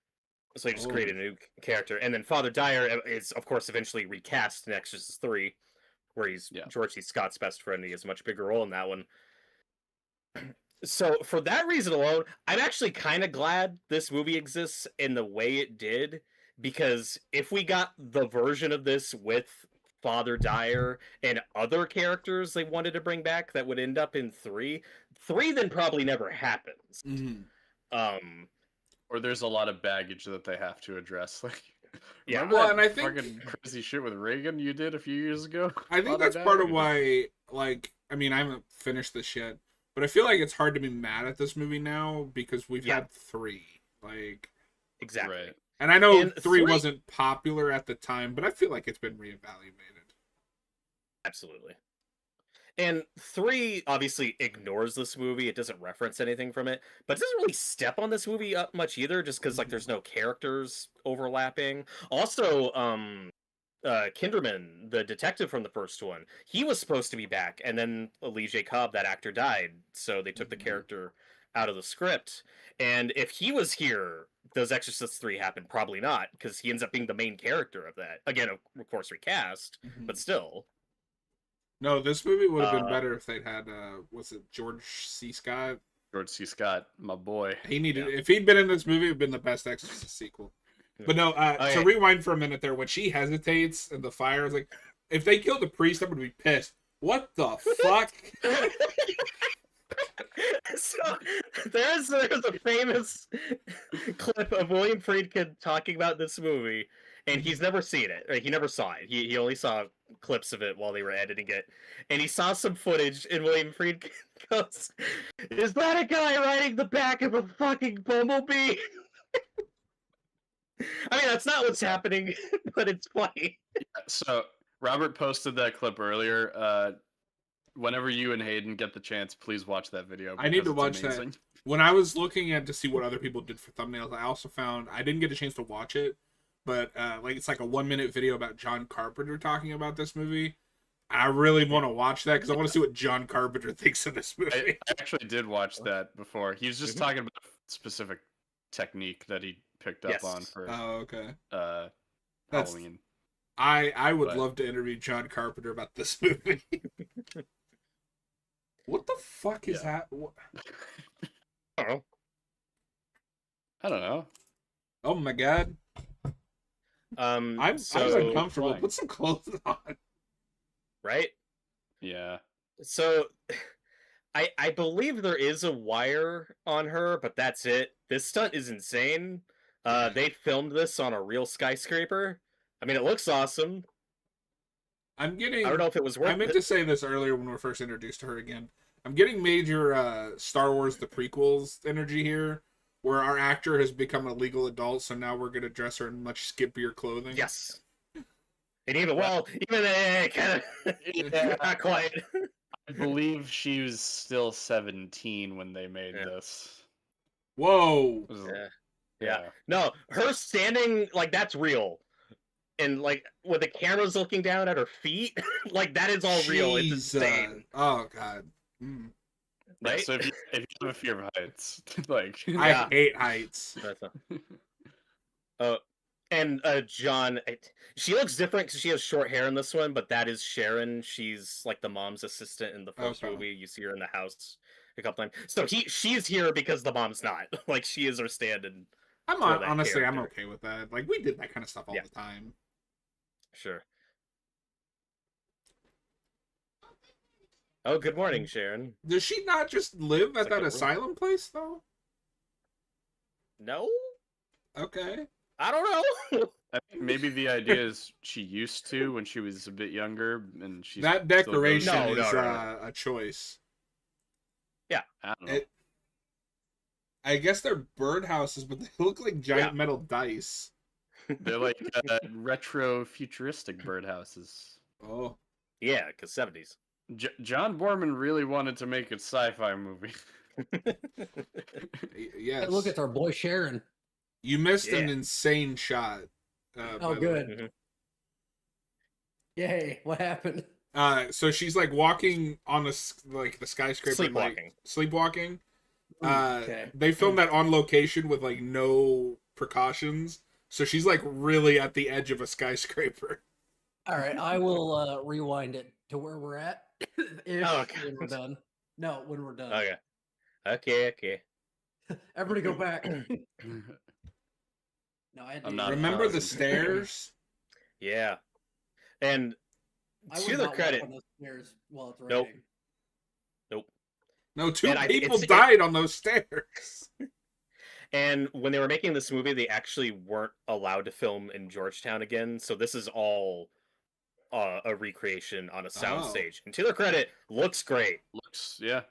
so they just created a new character. And then Father Dyer is, of course, eventually recast in Exorcist III, where he's George C. Scott's best friend. He has a much bigger role in that one. So for that reason alone, I'm actually kind of glad this movie exists in the way it did, because if we got the version of this with Father Dyer and other characters they wanted to bring back that would end up in 3 then probably never happens. mm-hmm. Or there's a lot of baggage that they have to address. Like, Yeah. remember Well, that and I think- fucking crazy shit with Reagan you did a few years ago? I think Father that's part of Dyer? why, like, I mean, I haven't finished this yet, but I feel like it's hard to be mad at this movie now because we've had 3. Like, Exactly. Right. and I know And 3 3 wasn't popular at the time, but I feel like it's been reevaluated. Absolutely. And 3 obviously ignores this movie. It doesn't reference anything from it, but it doesn't really step on this movie up much either, just because like there's no characters overlapping. Also, Kinderman, the detective from the first one, he was supposed to be back, and then Lee J. Cobb, that actor, died, so they took the character out of the script. And if he was here, does Exorcist 3 happen? Probably not, because he ends up being the main character of that. Again, of course, recast, but still. No, this movie would have been better if they'd had, was it George C. Scott? George C. Scott, my boy. He needed, if he'd been in this movie, it would have been the best Exorcist sequel. But no, to rewind for a minute there, when she hesitates in the fire, it's like, if they killed the priest, I'm going to be pissed. What the fuck? there's a famous clip of William Friedkin talking about this movie, and he's never seen it. Or he never saw it. He only saw clips of it while they were editing it, and he saw some footage, and William Friedkin goes, "Is that a guy riding the back of a fucking bumblebee?" I mean, that's not what's happening, but it's funny. So Robert posted that clip earlier. Whenever you and Hayden get the chance, please watch that video. I need to it's watch amazing. that. When I was looking at to see what other people did for thumbnails, I also found I didn't get a chance to watch it, but it's like a 1-minute video about John Carpenter talking about this movie. I really want to watch that because I want to see what John Carpenter thinks of this movie. I actually did watch that before. He was just talking about a specific technique that he picked up on for Halloween. I would love to interview John Carpenter about this movie. What the fuck is that? I don't know. Oh my god. I'm uncomfortable. flying. Put some clothes on. Right? Yeah. So, I believe there is a wire on her, but that's it. This stunt is insane. They filmed this on a real skyscraper. I mean, it looks awesome. I don't know if it was worth it. I meant to say this earlier when we were first introduced to her again. I'm getting major Star Wars The Prequels energy here, where our actor has become a legal adult, so now we're going to dress her in much skimpier clothing. Yes. And even kind of not quite. I believe she was still 17 when they made this. Whoa. Yeah. No, her standing, like, that's real. And, like, with the cameras looking down at her feet, like, that is all real. It's insane. Oh, God. Mm. Right? So if you have a fear of heights, like... I hate heights. And John, she looks different because she has short hair in this one, but that is Sharon. She's like the mom's assistant in the first movie. You see her in the house a couple times. So she's here because the mom's not. Like, she is her stand-in. Honestly, I'm okay with that. Like, we did that kind of stuff all the time. Sure. Oh, good morning, Sharon. Does she not just live at that asylum place, though? No? Okay. I don't know. I think maybe the idea is she used to when she was a bit younger, and she's that decoration is a choice. Yeah, I don't know. I guess they're birdhouses, but they look like giant metal dice. They're like retro futuristic birdhouses. Oh, yeah, because 70s. John Borman really wanted to make a sci-fi movie. Yes. Hey, look, it's our boy Sharon. You missed an insane shot. Oh, good. Mm-hmm. Yay! What happened? So she's like walking on the skyscraper, sleepwalking. Okay. They filmed that on location with like no precautions, so she's like really at the edge of a skyscraper. All right, I will rewind it to where we're at. When we're done. No, when we're done. Okay. Everybody go back. No, remember the stairs? Yeah, and to their credit, on those stairs while it's raining. Nope. No, two people died on those stairs. And when they were making this movie, they actually weren't allowed to film in Georgetown again. So this is all a recreation on a soundstage. And to their credit, looks great. Yeah.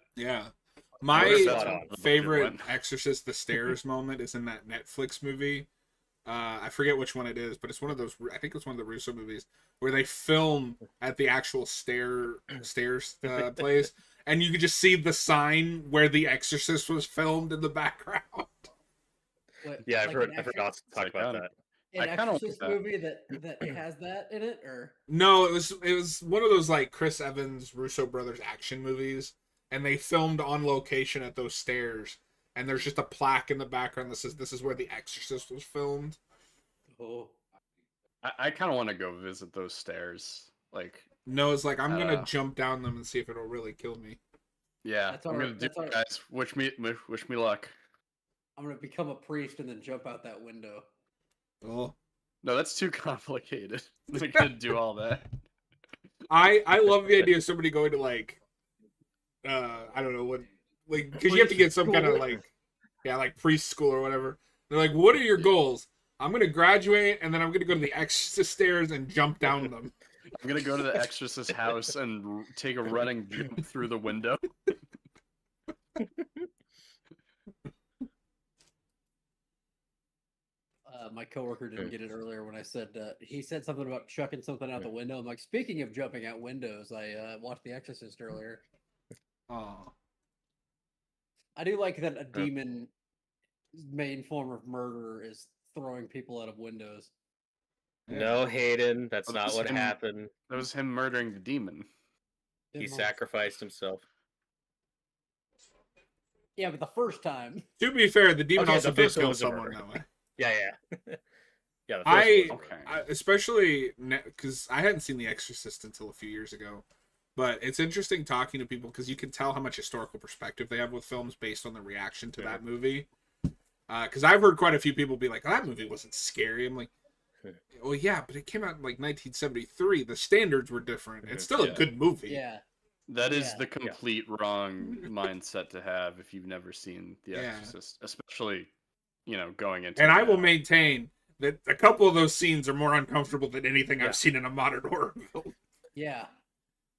My favorite Exorcist the Stairs moment is in that Netflix movie. I forget which one it is, but it's one of those. I think it's one of the Russo movies where they film at the actual stairs place, and you can just see the sign where The Exorcist was filmed in the background. Yeah, I've heard Austin talk about that. An Exorcist movie that has that in it, or no? It was one of those like Chris Evans Russo brothers action movies, and they filmed on location at those stairs. And there's just a plaque in the background that says this is where The Exorcist was filmed. Oh, I kind of want to go visit those stairs. Like, no, it's like I'm gonna jump down them and see if it'll really kill me. Yeah, I'm gonna do it, guys. Wish me luck. I'm gonna become a priest and then jump out that window. Oh no, that's too complicated. I'm gonna do all that. I love the idea of somebody going to like I don't know what like because you have to get some kind of like preschool or whatever. They're like, what are your goals? I'm gonna graduate and then I'm gonna go to the Exorcist stairs and jump down them. I'm gonna go to the Exorcist house and take a running jump through the window. My coworker didn't get it earlier when I said he said something about chucking something out the window. I'm like, speaking of jumping out windows, I watched The Exorcist earlier. Oh, I do like that a demon main form of murder is throwing people out of windows. No, Hayden, that's not what happened. That was him murdering the demon. He sacrificed himself. Yeah, but the first time. To be fair, the demon also did kill was someone that way. Yeah. Yeah, the first I okay. Especially because I hadn't seen The Exorcist until a few years ago, but it's interesting talking to people because you can tell how much historical perspective they have with films based on the reaction to that movie. Because I've heard quite a few people be like, oh, that movie wasn't scary. I'm like, well, yeah, but it came out in like 1973. The standards were different. It's still a good movie. Yeah. That is the complete wrong mindset to have if you've never seen The Exorcist, especially, going into. And I will maintain that a couple of those scenes are more uncomfortable than anything I've seen in a modern horror film. Yeah.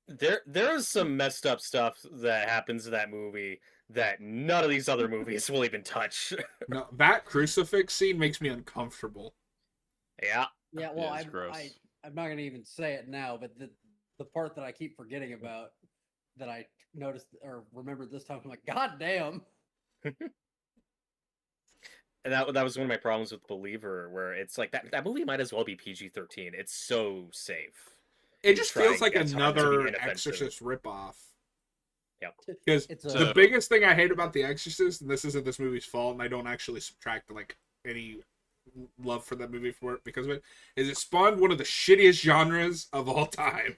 There is some messed up stuff that happens in that movie that none of these other movies will even touch. No, that crucifix scene makes me uncomfortable. Yeah. Yeah, well, I'm not going to even say it now, but the part that I keep forgetting about that I noticed or remembered this time, I'm like, God damn. And that was one of my problems with Believer, where it's like that movie might as well be PG-13. It's so safe. It just feels like another Exorcist ripoff. Yep. Because the biggest thing I hate about The Exorcist, and this isn't this movie's fault, and I don't actually subtract like any love for that movie for it because of it, is it spawned one of the shittiest genres of all time.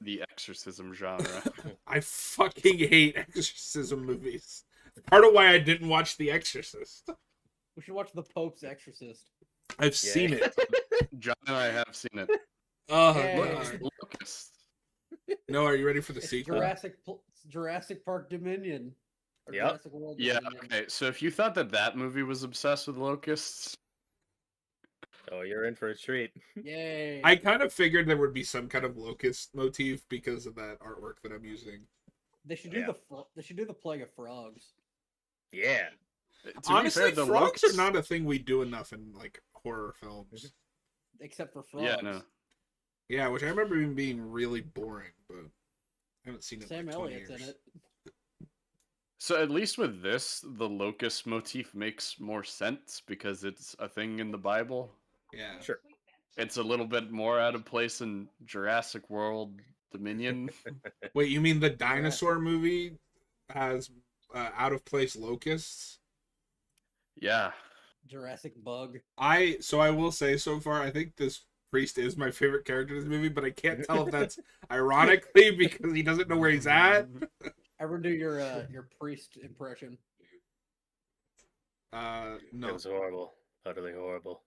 The exorcism genre. I fucking hate exorcism movies. Part of why I didn't watch The Exorcist. We should watch The Pope's Exorcist. I've seen it. John and I have seen it. Oh, Locust. No, are you ready for the sequel? Jurassic Park Dominion. Yeah. Yeah, okay. So if you thought that movie was obsessed with locusts... Oh, you're in for a treat. Yay. I kind of figured there would be some kind of locust motif because of that artwork that I'm using. They should do the Plague of Frogs. Yeah. Honestly, frogs are not a thing we do enough in like horror films. Except for frogs. Yeah, no. Yeah, which I remember even being really boring, but I haven't seen it. Sam in like 20 Elliott's years. in it. So at least with this, the locust motif makes more sense because it's a thing in the Bible. Yeah, sure. It's a little bit more out of place in Jurassic World Dominion. Wait, you mean the dinosaur movie has out of place locusts? Yeah. Jurassic Bug. I will say so far, I think this priest is my favorite character in this movie, but I can't tell if that's ironically because he doesn't know where he's at. Ever do your priest impression? No. It was horrible. Utterly horrible.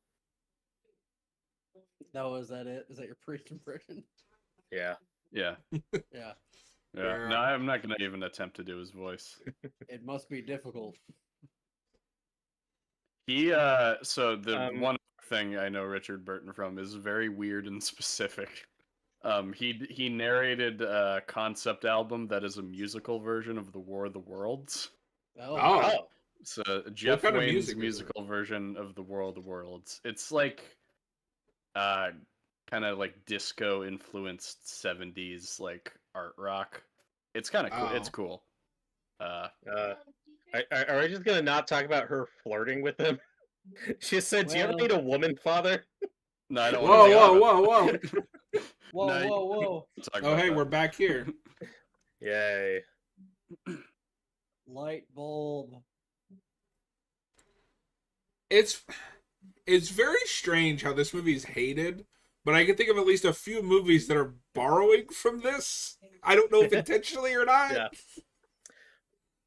No, is that it? Is that your priest impression? Yeah. Yeah. Yeah. Yeah. No, I'm not gonna even attempt to do his voice. It must be difficult. He so the one thing I know Richard Burton from is very weird and specific. He narrated a concept album that is a musical version of The War of the Worlds. Oh. So Jeff Wayne's musical version of The War of the Worlds. It's like kind of like disco influenced 70s like art rock. It's kind of cool. It's cool. Are we just gonna not talk about her flirting with him? She said, "Do you ever need a woman, father?" No, I don't. Whoa! Whoa! Oh, hey, we're back here. Yay! Light bulb. It's very strange how this movie is hated, but I can think of at least a few movies that are borrowing from this. I don't know if intentionally or not. Yeah.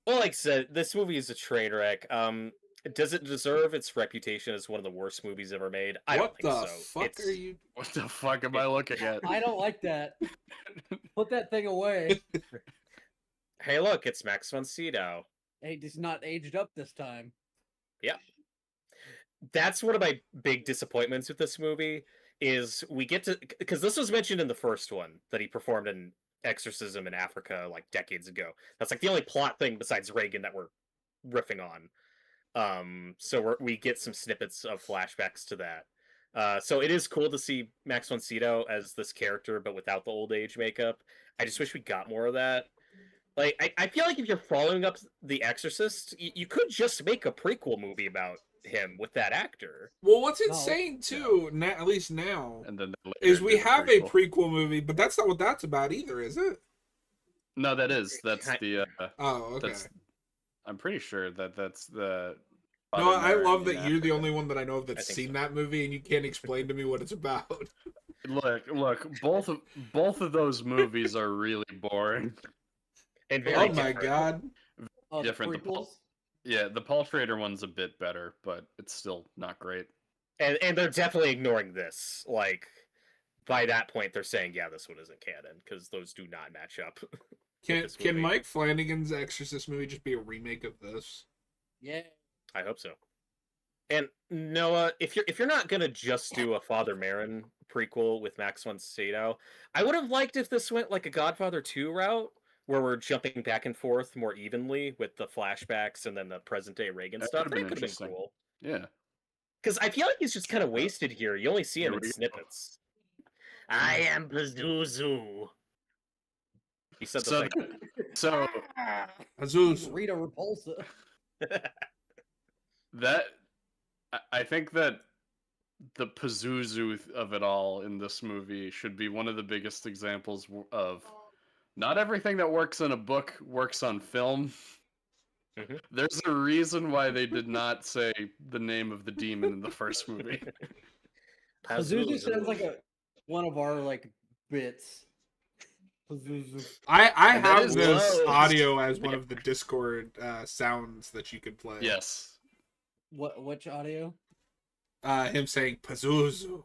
Well, like I said, this movie is a train wreck. Does it deserve its reputation as one of the worst movies ever made? I don't think so. What the fuck am I looking at? I don't like that. Put that thing away. Hey, look, it's Max von Sydow. Hey, he's not aged up this time. Yeah. That's one of my big disappointments with this movie is we get to, because this was mentioned in the first one that he performed in Exorcism in Africa like decades ago. That's like the only plot thing besides Reagan that we're riffing on. So we get some snippets of flashbacks to that. So it is cool to see Max von Sydow as this character, but without the old age makeup. I just wish we got more of that. Like, I feel like if you're following up The Exorcist, you could just make a prequel movie about him with that actor. Well, what's insane too, at least now, And then is we have a prequel movie, but that's not what that's about either, is it? No, that is. That's the. Oh, okay. I'm pretty sure that's the. No, I love that you're the only one that I know of that's seen that movie, and you can't explain to me what it's about. Look, both of those movies are really boring. And oh my god! Different. The Paul Schrader one's a bit better, but it's still not great. And they're definitely ignoring this. Like, by that point, they're saying, yeah, this one isn't canon, because those do not match up. Can Mike Flanagan's Exorcist movie just be a remake of this? Yeah. I hope so. And Noah, if you're not gonna just do a Father Merrin prequel with Max von Sydow, I would have liked if this went like a Godfather 2 route, where we're jumping back and forth more evenly with the flashbacks and then the present day Reagan stuff. That could have been cool. Yeah. Because I feel like he's just kind of wasted here. You only see him in snippets. I am Pazuzu. He said the thing. So Pazuzu. Rita Repulsa. That I think that the Pazuzu of it all in this movie should be one of the biggest examples of not everything that works in a book works on film. Mm-hmm. There's a reason why they did not say the name of the demon in the first movie. Pazuzu sounds like one of our like bits. Pazuzu. I have this audio as one of the Discord sounds that you could play. Yes. Which audio? Him saying Pazuzu.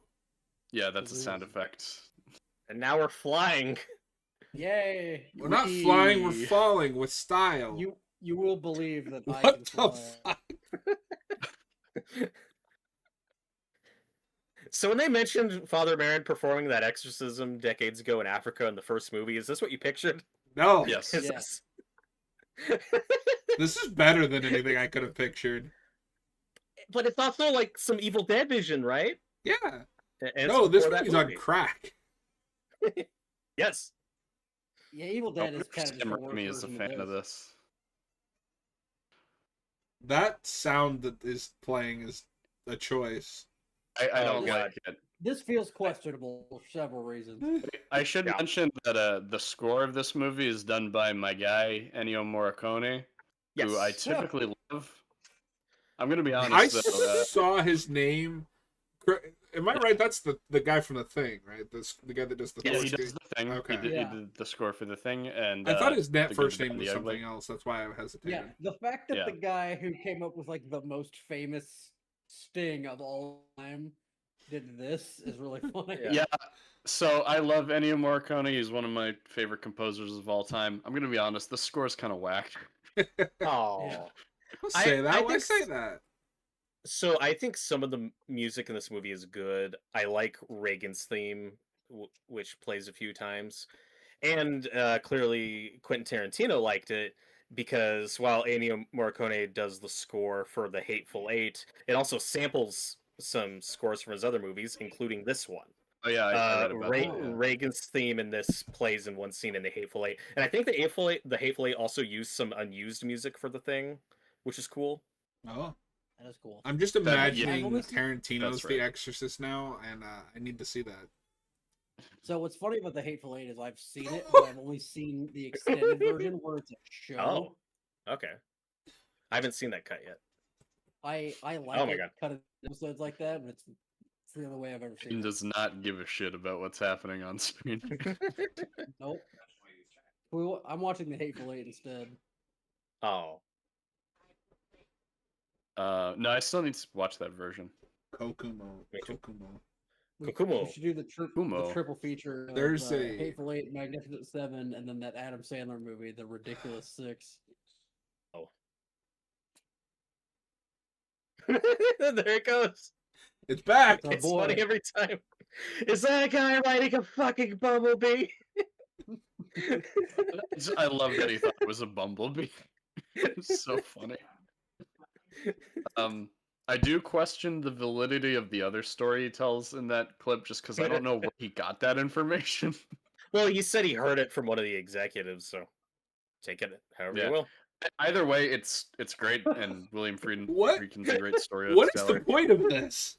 Yeah, that's a sound effect. And now we're flying. Yay! We're not flying, we're falling with style. You will believe that I what can the fly. fuck? So when they mentioned Father Merrin performing that exorcism decades ago in Africa in the first movie, is this what you pictured? No. Yes. Yes. This is better than anything I could have pictured. But it's also like some Evil Dead vision, right? Yeah. And no, this movie's on crack. Yes. Yeah, Evil Dead is kind of Sam Raimi is a fan of this. That sound that is playing is a choice. I don't like it. This feels questionable for several reasons. I should mention that the score of this movie is done by my guy Ennio Morricone, who I typically love. I'm gonna be honest. I saw his name. Am I right? That's the guy from The Thing, right? The guy that does the. Yeah, he does The Thing. Okay. He did the score for The Thing, and I thought his first name was something else. That's why I hesitated. Yeah, the fact that the guy who came up with like the most famous sting of all time did this is really funny. Yeah. So I love Ennio Morricone. He's one of my favorite composers of all time. I'm gonna be honest. The score's kind of whack. Oh. Yeah. Why say that? So I think some of the music in this movie is good. I like Reagan's theme, which plays a few times. And clearly Quentin Tarantino liked it because while Ennio Morricone does the score for The Hateful Eight, it also samples some scores from his other movies, including this one. Oh yeah, I read about that. Reagan's theme in this plays in one scene in The Hateful Eight. And I think The Hateful Eight also used some unused music for the thing, which is cool. Oh. That is cool. I'm just imagining Tarantino's The Exorcist now, and I need to see that. So what's funny about The Hateful Eight is I've seen it, but I've only seen the extended version where it's a show. Oh, okay. I haven't seen that cut yet. I like cut episodes like that, but it's the only way I've ever seen it. He does not give a shit about what's happening on screen. Nope. I'm watching The Hateful Eight instead. Oh. No, I still need to watch that version. Kokumo. Kokumo. We should do the triple feature of There's a Hateful Eight, Magnificent Seven, and then that Adam Sandler movie, The Ridiculous Six. Oh. There it goes. It's back. It's It's funny every time. Is that a guy riding a fucking bumblebee? I love that he thought it was a bumblebee. It's so funny. I do question the validity of the other story he tells in that clip, just because I don't know where he got that information. Well, he said he heard it from one of the executives, so take it however you will. Either way, it's great, and William Friedkin's a great storyteller. What is the point of this?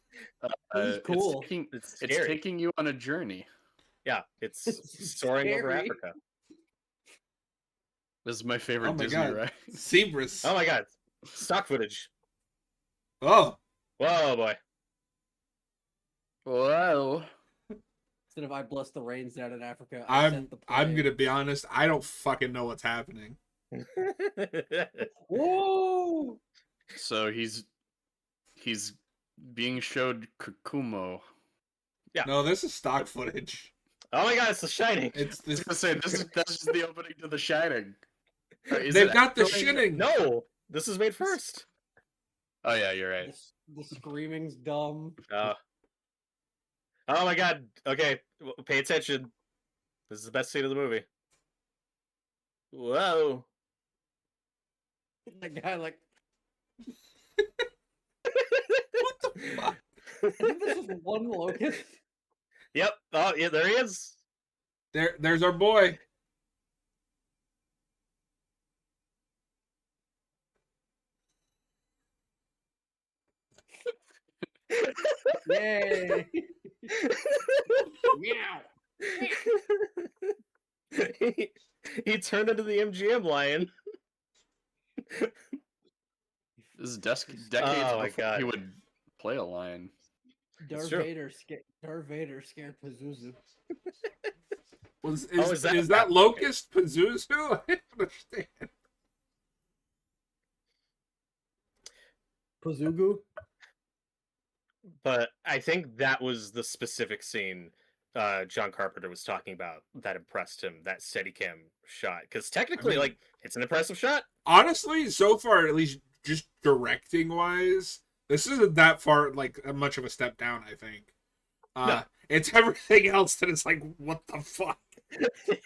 This is cool. It's taking you on a journey. Yeah, it's soaring over scary. Africa. This is my favorite Disney ride. Zebras. Oh my god. Stock footage. Oh. Whoa, boy. Whoa. Instead of I bless the rains down in Africa, I'm gonna be honest, I don't fucking know what's happening. Whoa! So he's being showed Kokumo. Yeah. No, this is stock footage. Oh my god, it's The Shining. It's I was gonna say that's just the opening to The Shining. They've got the shitting. No, this is made first. Oh yeah, you're right. The screaming's dumb. Oh my god. Okay, pay attention. This is the best scene of the movie. Whoa. That guy, like, What the fuck? I think this is one locust. Yep. Oh yeah, there he is. There's our boy. Yay! Meow. he turned into the MGM lion. This is decades Oh my before God. he would play a lion. Darth true. Vader scared Pazuzu. Is that Locust Pazuzu? I don't understand. Pazuzu? But I think that was the specific scene John Carpenter was talking about that impressed him, that Steadicam shot. Because technically, like, it's an impressive shot. Honestly, so far, at least just directing wise, this isn't that far, like, much of a step down, I think. No. It's everything else that is like, what the fuck?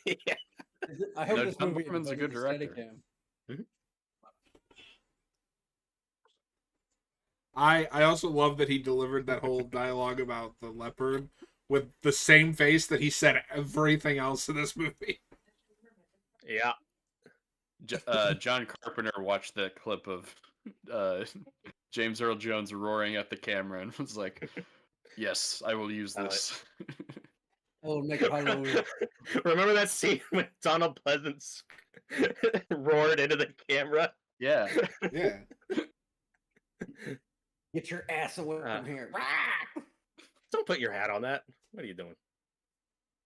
Yeah. I hope No, this John movie Boorman's a good embodies director. Steadicam. I also love that he delivered that whole dialogue about the leopard with the same face that he said everything else in this movie. Yeah. John Carpenter watched that clip of James Earl Jones roaring at the camera and was like, "Yes, I will use this." Oh, make it Halloween. Remember that scene when Donald Pleasance roared into the camera? Yeah. Yeah. Get your ass away from here. Don't put your hat on that. What are you doing?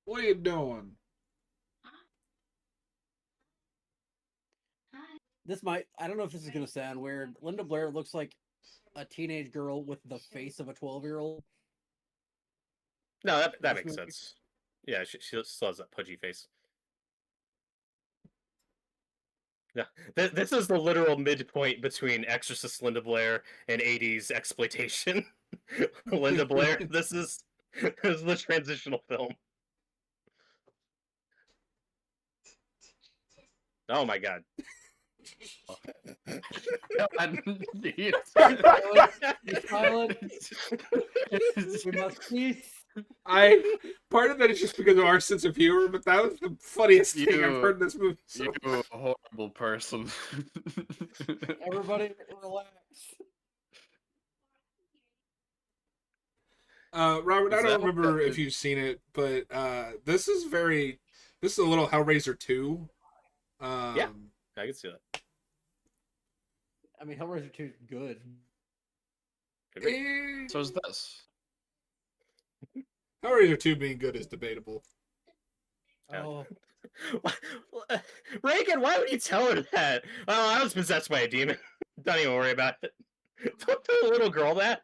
What are you doing? I don't know if this is going to sound weird. Linda Blair looks like a teenage girl with the face of a 12-year-old. No, that makes sense. Yeah, she still has that pudgy face. Yeah, this is the literal midpoint between Exorcist Linda Blair and 80s exploitation Linda Blair. This is the transitional film. Oh my god. Silence. We must cease. Part of that is just because of our sense of humor, but that was the funniest thing I've heard in this movie. You horrible person. Everybody relax. Robert, I don't remember if you've seen it, but this is a little Hellraiser 2. Yeah, I can see that. I mean, Hellraiser 2 is good. So is this. Hellraiser 2 being good is debatable. Oh, Reagan, why would you tell her that? Oh, I was possessed by a demon. Don't even worry about it. Don't tell a little girl that.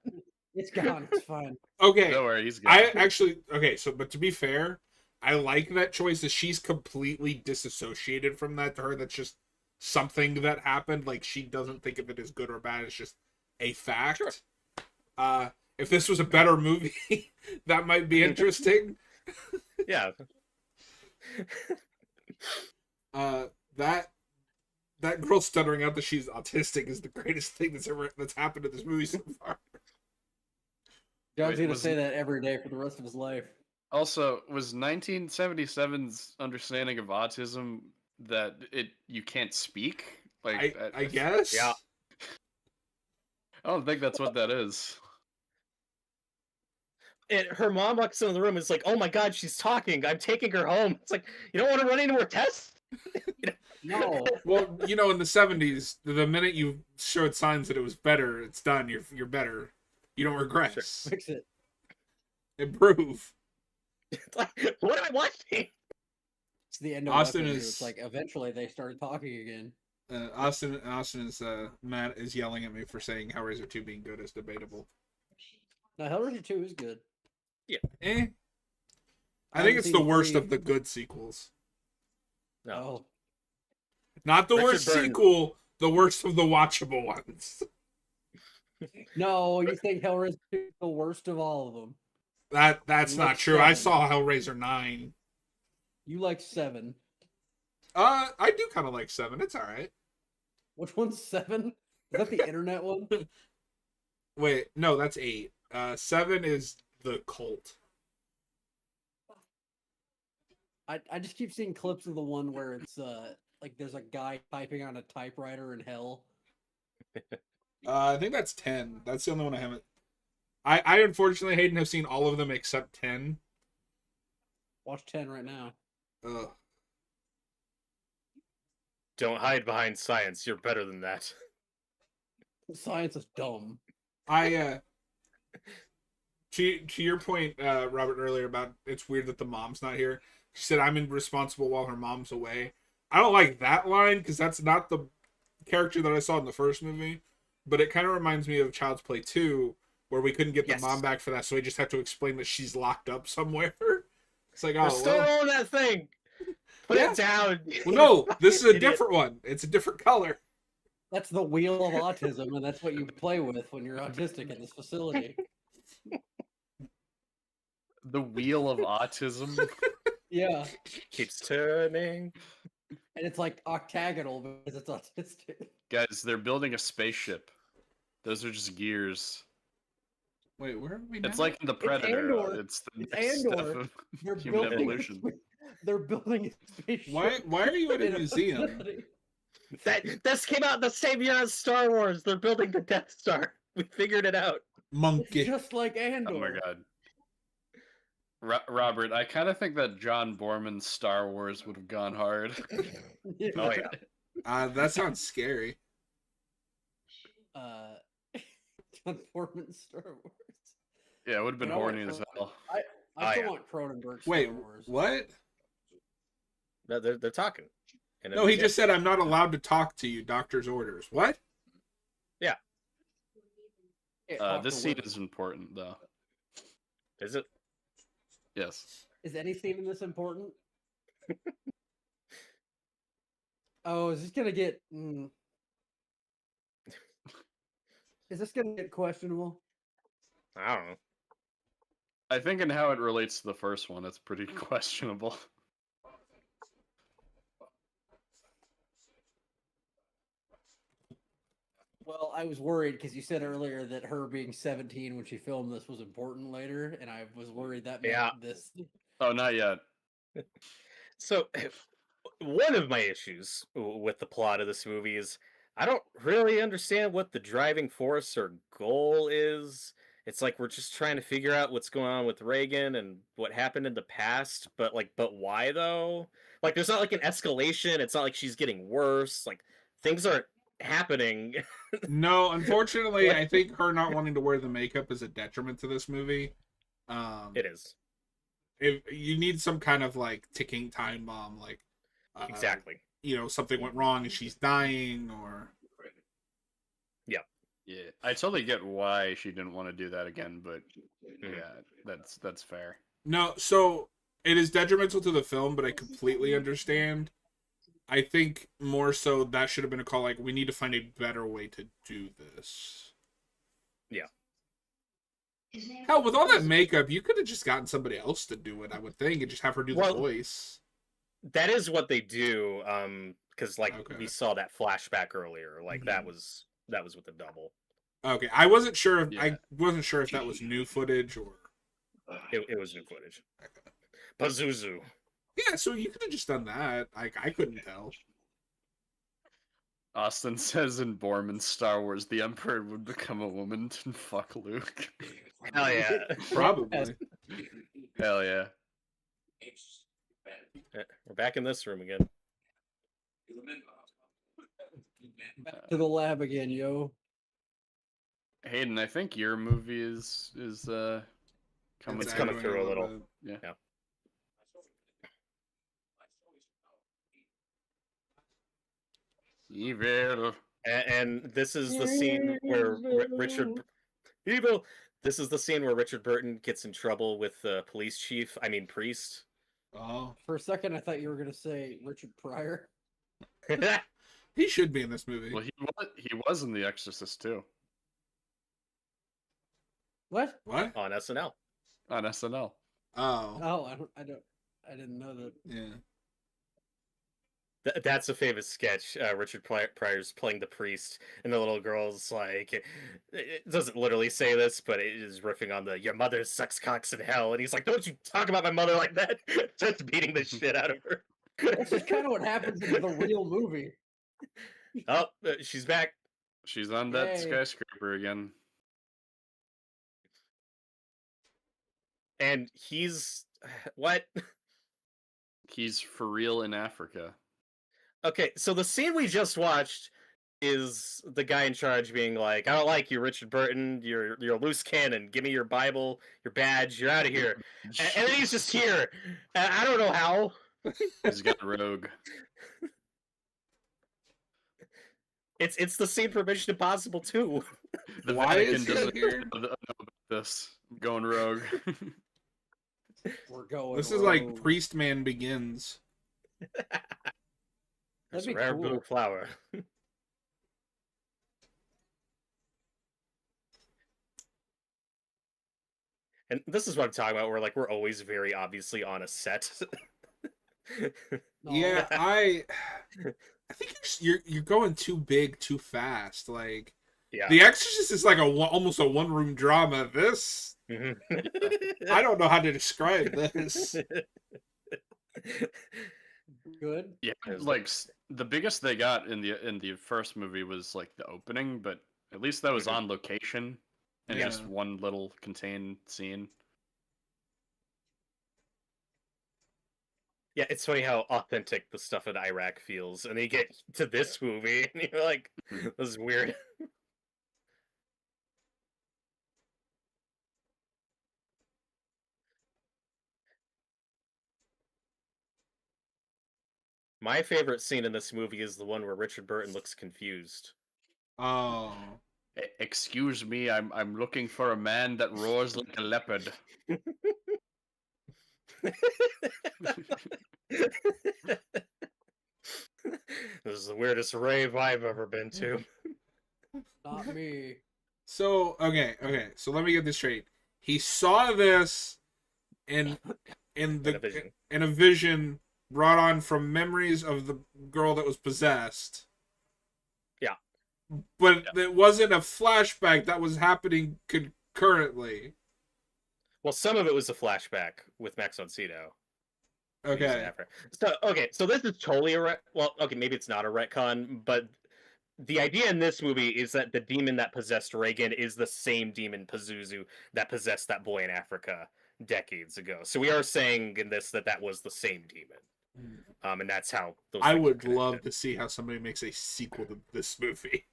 It's gone. It's fine. Okay. Don't worry, he's good. But to be fair, I like that choice that she's completely disassociated from that. To her, that's just something that happened. Like, she doesn't think of it as good or bad. It's just a fact. Sure. If this was a better movie, that might be interesting. Yeah. That girl stuttering out that she's autistic is the greatest thing that's happened to this movie so far. John's gonna say that every day for the rest of his life. Also, was 1977's understanding of autism that you can't speak? Like, I guess. Yeah. I don't think that's what that is. And her mom walks into the room and is like, "Oh my god, she's talking. I'm taking her home." It's like, you don't want to run any more tests? No. Well, in the 70s, the minute you showed signs that it was better, it's done. You're better. You don't regress. Sure. Fix it. Improve. Like, what am I watching? It's the end of Austin Weapons. is- It's like eventually they started talking again. Austin is Matt is yelling at me for saying Hellraiser 2 being good is debatable. Now Hellraiser 2 is good. I think it's the worst of the good sequels. No. Oh. Not the Richard worst Burton. sequel, the worst of the watchable ones. No, you think Hellraiser 2 is the worst of all of them. That's You not like true. I 7. saw Hellraiser 9. You like 7. I do kind of like 7. It's all right. Which one's 7? Is that the internet one? Wait, no, that's 8. 7 is the cult. I just keep seeing clips of the one where it's like there's a guy typing on a typewriter in hell. I think that's 10. That's the only one I haven't. I unfortunately, Hayden, have seen all of them except 10. Watch 10 right now. Ugh. Don't hide behind science. You're better than that. Science is dumb. To your point, Robert, earlier about it's weird that the mom's not here. She said, "I'm irresponsible while her mom's away." I don't like that line because that's not the character that I saw in the first movie. But it kind of reminds me of Child's Play 2, where we couldn't get the mom back for that, so we just have to explain that she's locked up somewhere. It's like, We're still on that thing. Put it down. Well, no, this is a different one. It's a different color. That's the wheel of autism, and that's what you play with when you're autistic in this facility. The wheel of autism. Yeah. Keeps turning. And it's like octagonal because it's autistic. Guys, they're building a spaceship. Those are just gears. Wait, where are we now? It's like in the Predator. Andor. It's the It's next step Andor. of They're human building evolution. They're building a spaceship. Why are you at a in museum? facility. This came out the same year as Star Wars. They're building the Death Star. We figured it out. Monkey. Just like Andor. Oh my god. Robert, I kind of think that John Borman's Star Wars would have gone hard. Yeah. Oh yeah. That sounds scary. John Borman's Star Wars. Yeah, it would have been You know what, horny as hell. I still yeah. want Cronenberg's Wait, Star Wars. what? No, they're talking. And No, he just said, "I'm not allowed to talk to you. Doctor's orders." What? Yeah. Can't talk This to scene women. is important, though. Is it? Yes. Is any scene in this important? Oh, is this gonna get? Is this gonna get questionable? I don't know. I think in how it relates to the first one, it's pretty questionable. Well, I was worried because you said earlier that her being 17 when she filmed this was important later, and I was worried that meant Yeah. this. Oh, not yet. So, one of my issues with the plot of this movie is I don't really understand what the driving force or goal is. It's like we're just trying to figure out what's going on with Reagan and what happened in the past, but why though? Like, there's not like an escalation. It's not like she's getting worse. Like, things aren't happening. No, unfortunately, I think her not wanting to wear the makeup is a detriment to this movie. It is. If you need some kind of like ticking time bomb, like Exactly. something went wrong and she's dying, or Yeah, I totally get why she didn't want to do that again, but yeah, that's fair. No, so it is detrimental to the film, but I completely understand. I think more so that should have been a call like, we need to find a better way to do this. Yeah. Hell, with all that makeup, you could have just gotten somebody else to do it, I would think, and just have her do the voice. That is what they do, because like Okay. we saw that flashback earlier. Like that was with the double. Okay, I wasn't sure if that was new footage or It was new footage. Okay. Pazuzu. Yeah, so you could have just done that. I couldn't tell. Austin says in Borman's Star Wars, the Emperor would become a woman and fuck Luke. Hell yeah. Probably. Hell yeah. We're back in this room again. Back to the lab again, yo. Hayden, I think your movie is coming. It's coming through a little. Yeah. Evil. And this is the scene where Richard Evil. This is the scene where Richard Burton gets in trouble with the police chief. I mean priest. Oh. For a second, I thought you were gonna say Richard Pryor. He should be in this movie. Well, he was in The Exorcist II. What? What? On SNL. On SNL. Oh. Oh, I didn't know that. Yeah. That's a famous sketch. Richard Pryor's playing the priest, and the little girl's like, it doesn't literally say this, but it is riffing on the "your mother sucks cocks in hell," and he's like, "Don't you talk about my mother like that!" Just beating the shit out of her. That's just kind of what happens in the real movie. Oh, she's back. She's on that skyscraper again. And he's what? He's for real in Africa. Okay, so the scene we just watched is the guy in charge being like, "I don't like you, Richard Burton. You're a loose cannon. Give me your Bible, your badge. You're out of here." And then he's just here. I don't know how. He's got rogue. It's the scene from Mission Impossible 2. The Why Vatican is he doesn't here? know about this. I'm going rogue. We're going. This is like Priest Man Begins. There's That'd a be rare cool. blue flower. And this is what I'm talking about. We're always very obviously on a set. No. Yeah, I think you're going too big too fast. Like, Yeah. The Exorcist is like almost a one-room drama. This I don't know how to describe this. Good. Yeah, like the biggest they got in the first movie was like the opening, but at least that was on location and just one little contained scene. Yeah, it's funny how authentic the stuff in Iraq feels, and you get to this movie, and you're like, "This is weird." My favorite scene in this movie is the one where Richard Burton looks confused. Oh. Excuse me, I'm looking for a man that roars like a leopard. This is the weirdest rave I've ever been to. Not me. So okay. So let me get this straight. He saw this in a vision brought on from memories of the girl that was possessed. Yeah. But it wasn't a flashback that was happening concurrently. Well, some of it was a flashback with Max von Sydow. Okay. So this is totally maybe it's not a retcon, but the idea in this movie is that the demon that possessed Reagan is the same demon Pazuzu that possessed that boy in Africa decades ago. So we are saying in this that was the same demon. And that's how those I would love to see how somebody makes a sequel to this movie.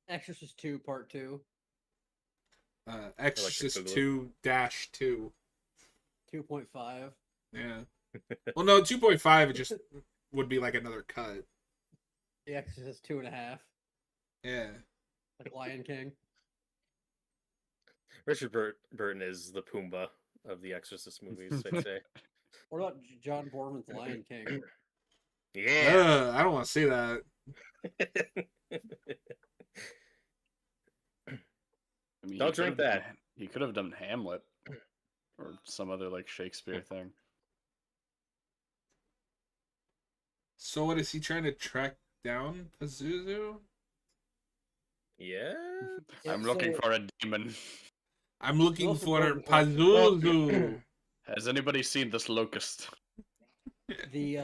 Exorcist 2 Part 2. Exorcist 2-2. 2.5. Yeah. Well, no, 2.5 it just would be like another cut. The Exorcist 2.5. Yeah. Like Lion King. Richard Burton is the Pumbaa of the Exorcist movies, I'd say. What about John Borman's Lion King? Yeah. I don't want to see that. I mean, Don't drink that. He could have done Hamlet or some other like Shakespeare thing. So what is he trying to track down? Pazuzu? Yeah. I'm looking for a demon. I'm looking Also for Burton Pazuzu. Has anybody seen this locust? The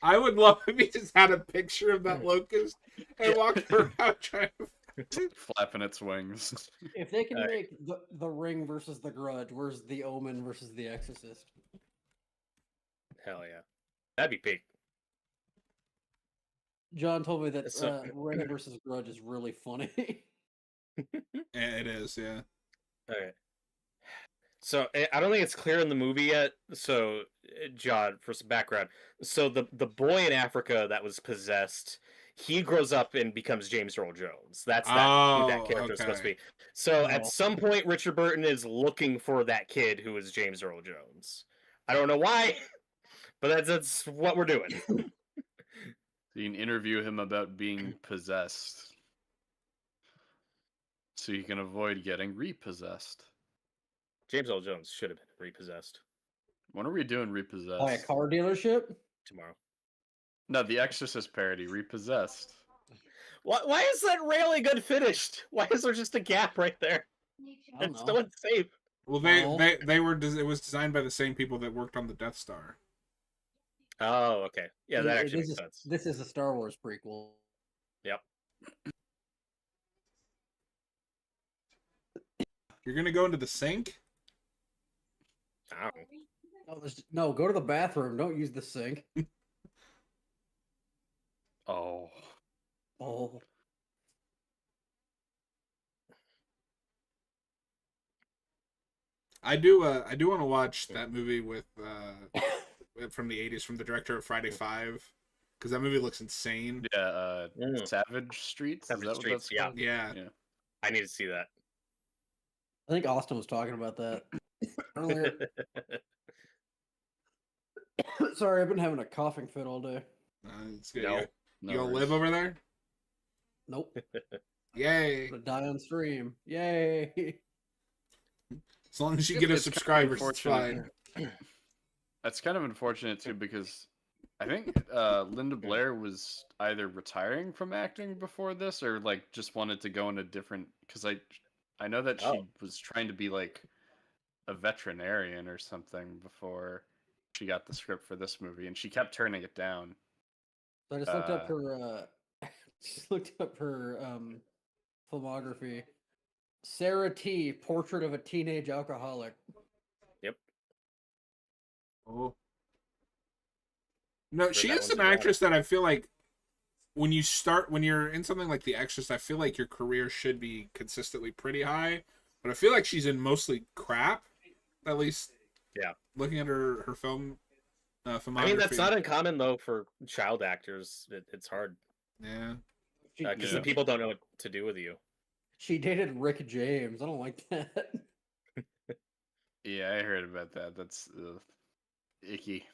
I would love if he just had a picture of that locust and walked around trying to... Flapping its wings. if they can make the Ring versus the Grudge, where's the Omen versus the Exorcist? Hell yeah. That'd be big. John told me that Ring versus Grudge is really funny. Yeah, it is, yeah. Okay. So I don't think it's clear in the movie yet. So, John, for some background, so the boy in Africa that was possessed, he grows up and becomes James Earl Jones. That's who that character is supposed to be. So at some point, Richard Burton is looking for that kid who is James Earl Jones. I don't know why, but that's what we're doing. You can interview him about being possessed, so you can avoid getting repossessed. James Earl Jones should have been repossessed. When are we doing repossessed? By a car dealership? Tomorrow. No, the Exorcist parody, repossessed. Why is that railing unfinished? Why is there just a gap right there? It's still unsafe. Well, they were. It was designed by the same people that worked on the Death Star. Oh, okay. Yeah, that actually makes sense. This is a Star Wars prequel. Yep. You're gonna go into the sink? No, go to the bathroom. Don't use the sink. Oh. I do want to watch that movie with from the 80s from the director of Friday 5 because that movie looks insane. Yeah, Savage Streets. Savage Streets. Yeah. Yeah. I need to see that. I think Austin was talking about that earlier. Sorry, I've been having a coughing fit all day. It's good. You gonna live over there? Nope. Yay! I'm gonna die on stream. Yay! As long as you get a subscriber, it's fine. That's kind of unfortunate too, because I think Linda Blair was either retiring from acting before this, or like just wanted to go in a different. Because I know that she was trying to be like a veterinarian or something before she got the script for this movie, and she kept turning it down. So I just looked up her. Just looked up her filmography. Sarah T. Portrait of a Teenage Alcoholic. Yep. Oh. No, she is an actress that I feel like when you're in something like The Exorcist, I feel like your career should be consistently pretty high. But I feel like she's in mostly crap. At least, yeah. Looking at her film filmography. I mean, that's not uncommon though for child actors. It's hard. Yeah. Because the people don't know what to do with you. She dated Rick James. I don't like that. Yeah, I heard about that. That's icky.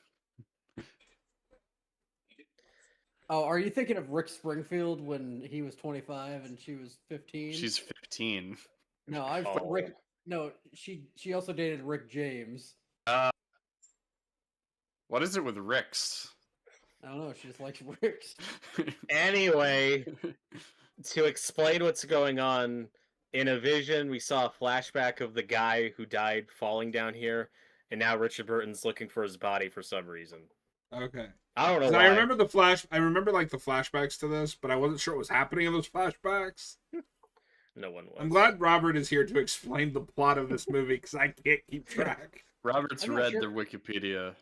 Oh, are you thinking of Rick Springfield when he was 25 and she was 15? She's 15. No, Rick. No, she also dated Rick James. What is it with Ricks? I don't know. She just likes Ricks. Anyway, to explain what's going on, in a vision, we saw a flashback of the guy who died falling down here, and now Richard Burton's looking for his body for some reason. Okay. I don't know why. I remember I remember like the flashbacks to this, but I wasn't sure what was happening in those flashbacks. No one was. I'm glad Robert is here to explain the plot of this movie because I can't keep track. Robert's read the Wikipedia.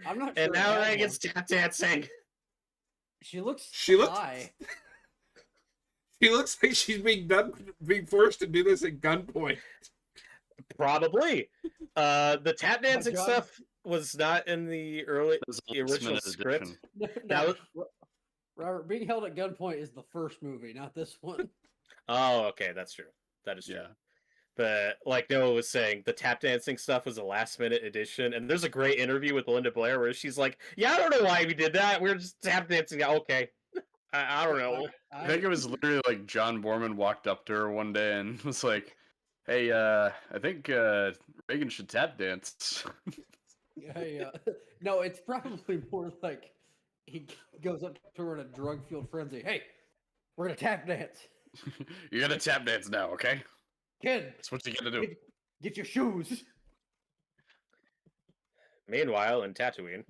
I'm not sure. And now I get tap dancing. She looks high. She looks like she's being forced to do this at gunpoint. Probably. The tap dancing stuff was not in the original script. Robert, being held at gunpoint is the first movie, not this one. Oh, okay, that's true. That is true. Yeah. But like Noah was saying, the tap dancing stuff was a last minute addition, and there's a great interview with Linda Blair where she's like, "Yeah, I don't know why we did that. We are just tap dancing." Yeah, okay, I don't know. I think it was literally like John Borman walked up to her one day and was like, "Hey, I think Reagan should tap dance." Yeah. No, it's probably more like he goes up to her in a drug-fueled frenzy. Hey, we're gonna tap dance. You're gonna tap dance now, okay? Kid, That's what you gotta do. get your shoes. Meanwhile, in Tatooine,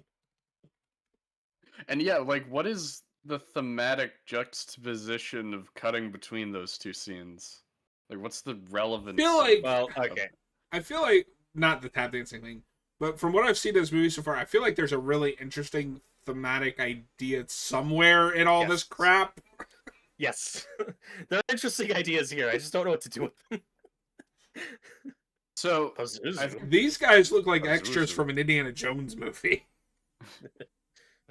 And yeah, like, what is the thematic juxtaposition of cutting between those two scenes? Like, what's the relevance? I feel like, well, okay, I feel like not the tap dancing thing, but from what I've seen of this movie so far, I feel like there's a really interesting thematic idea somewhere in all this crap. yes, there are interesting ideas here. I just don't know what to do with them. So these guys look like extras from an Indiana Jones movie.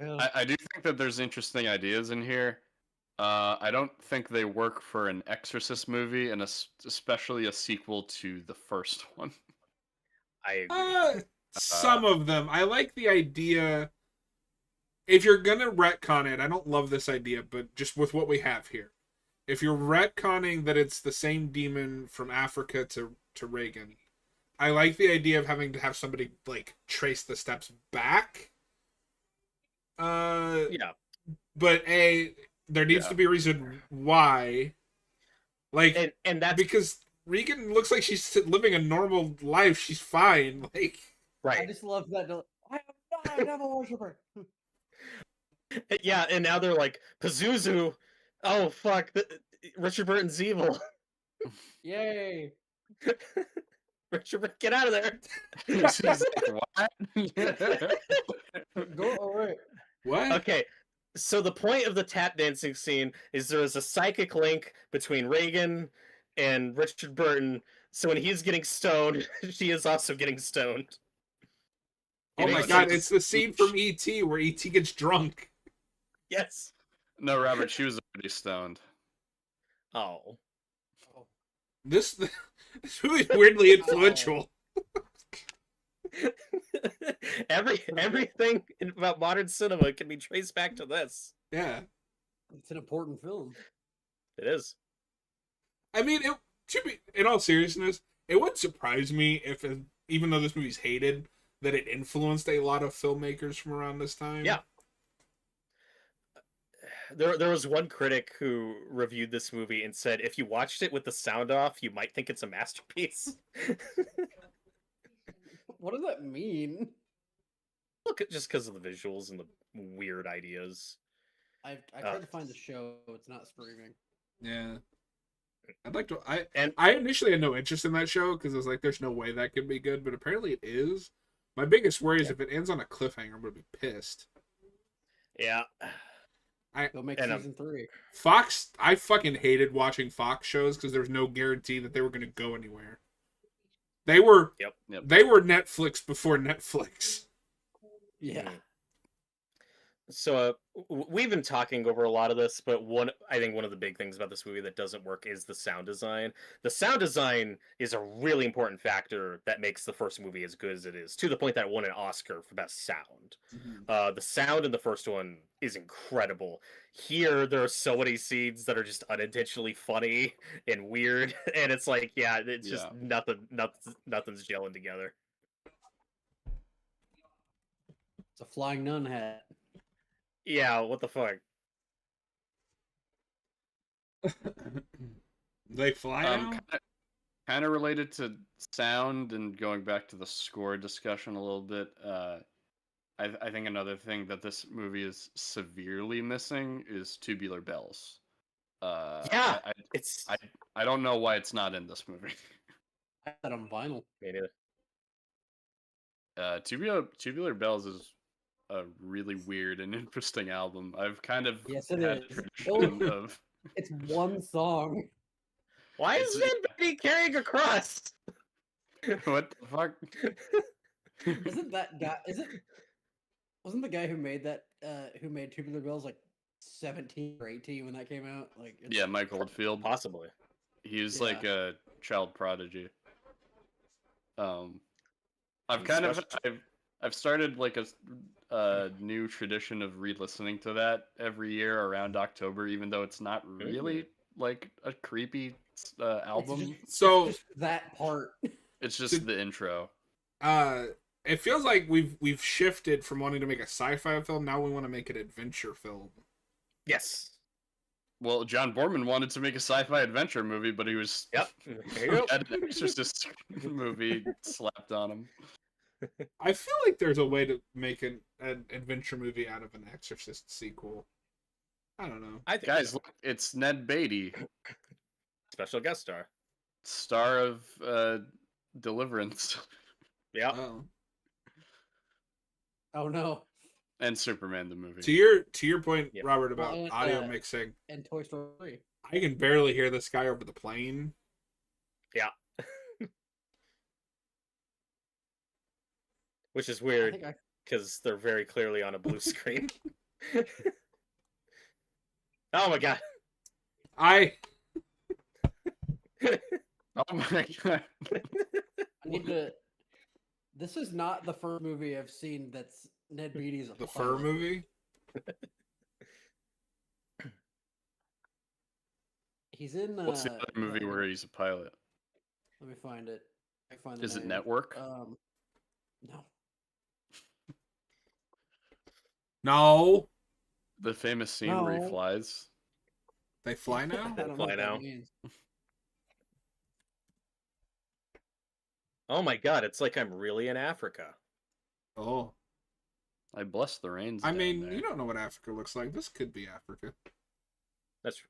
I do think that there's interesting ideas in here. I don't think they work for an Exorcist movie, and especially a sequel to the first one. I agree. Some of them. I like the idea. If you're gonna retcon it, I don't love this idea, but just with what we have here. If you're retconning that it's the same demon from Africa to Reagan, I like the idea of having to have somebody like trace the steps back. Yeah. But there needs to be a reason why. Like, and that's because Regan looks like she's living a normal life. She's fine. Like, I just love that. I am not a devil worshiper. Yeah, and now they're like, Pazuzu. Oh fuck, Richard Burton's evil. Yay! Richard, get out of there. She's like, what? Go away. What? Okay, so the point of the tap dancing scene is there is a psychic link between Reagan and Richard Burton. So when he's getting stoned, she is also getting stoned. Oh my god, it's the scene from E.T. where E.T. gets drunk. Yes. No, Robert, she was already stoned. Oh. This movie is weirdly influential. Everything about modern cinema can be traced back to this. Yeah. It's an important film. It is. I mean, in all seriousness, it wouldn't surprise me if, even though this movie's hated, that it influenced a lot of filmmakers from around this time. Yeah. There was one critic who reviewed this movie and said, if you watched it with the sound off, you might think it's a masterpiece. What does that mean? Look, just because of the visuals and the weird ideas. I tried to find the show. It's not streaming. Yeah. I'd like to. I initially had no interest in that show because I was like, "There's no way that could be good," but apparently it is. My biggest worry is if it ends on a cliffhanger, I'm gonna be pissed. Yeah. They'll make season 3. Fox. I fucking hated watching Fox shows because there was no guarantee that they were gonna go anywhere. They were. Yep. They were Netflix before Netflix. Yeah. So we've been talking over a lot of this, but I think one of the big things about this movie that doesn't work is the sound design. The sound design is a really important factor that makes the first movie as good as it is, to the point that it won an Oscar for best sound. Mm-hmm. The sound in the first one is incredible. Here, there are so many scenes that are just unintentionally funny and weird, and it's like, it's just nothing's gelling together. It's a flying nun hat. Yeah, what the fuck? They fly now? Kind of related to sound and going back to the score discussion a little bit. I think another thing that this movie is severely missing is Tubular Bells. I don't know why it's not in this movie. I had on vinyl. Me neither. Tubular Bells is a really weird and interesting album. I've kind of had a tradition of. It's one song. Why is Van Betty carrying a cross? What the fuck? Isn't that guy? Wasn't the guy who made that? Who made Tubular Bells like 17 or 18 when that came out. Like, Yeah, Mike Oldfield. Possibly. He was Yeah. like a child prodigy. I've And kind of special- I've started like a new tradition of re-listening to that every year around October, even though it's not really like a creepy album. So it's just that part. It's just the intro. it feels like we've shifted from wanting to make a sci-fi film. Now we want to make an adventure film. Yes. Well, John Borman wanted to make a sci-fi adventure movie, but he was Yep. There you go. had an Exorcist movie slapped on him. I feel like there's a way to make an adventure movie out of an Exorcist sequel. I don't know. I think Guys, so. look, it's Ned Beatty, Special guest star. star of Deliverance Yeah. Oh. Oh no. and Superman the movie. To your point, Yeah. Robert, about Well, and, audio mixing, And Toy Story 3. I can barely hear this guy over the plane. Yeah. Which is I weird think I because they're very clearly on a blue screen. Oh my god. I Oh my god! need to. This is not the first movie I've seen that's Ned Beatty's a the Fur pilot. movie. He's in. What's the other movie where he's a pilot? Let me find it. I can find the Is it name. Network? No. No, The famous scene where he No. flies. they fly now. I don't know Fly what now. that means. Oh my god, it's like I'm really in Africa. Oh, I bless the rains. I down mean, there. you don't know what Africa looks like. This could be Africa. That's true.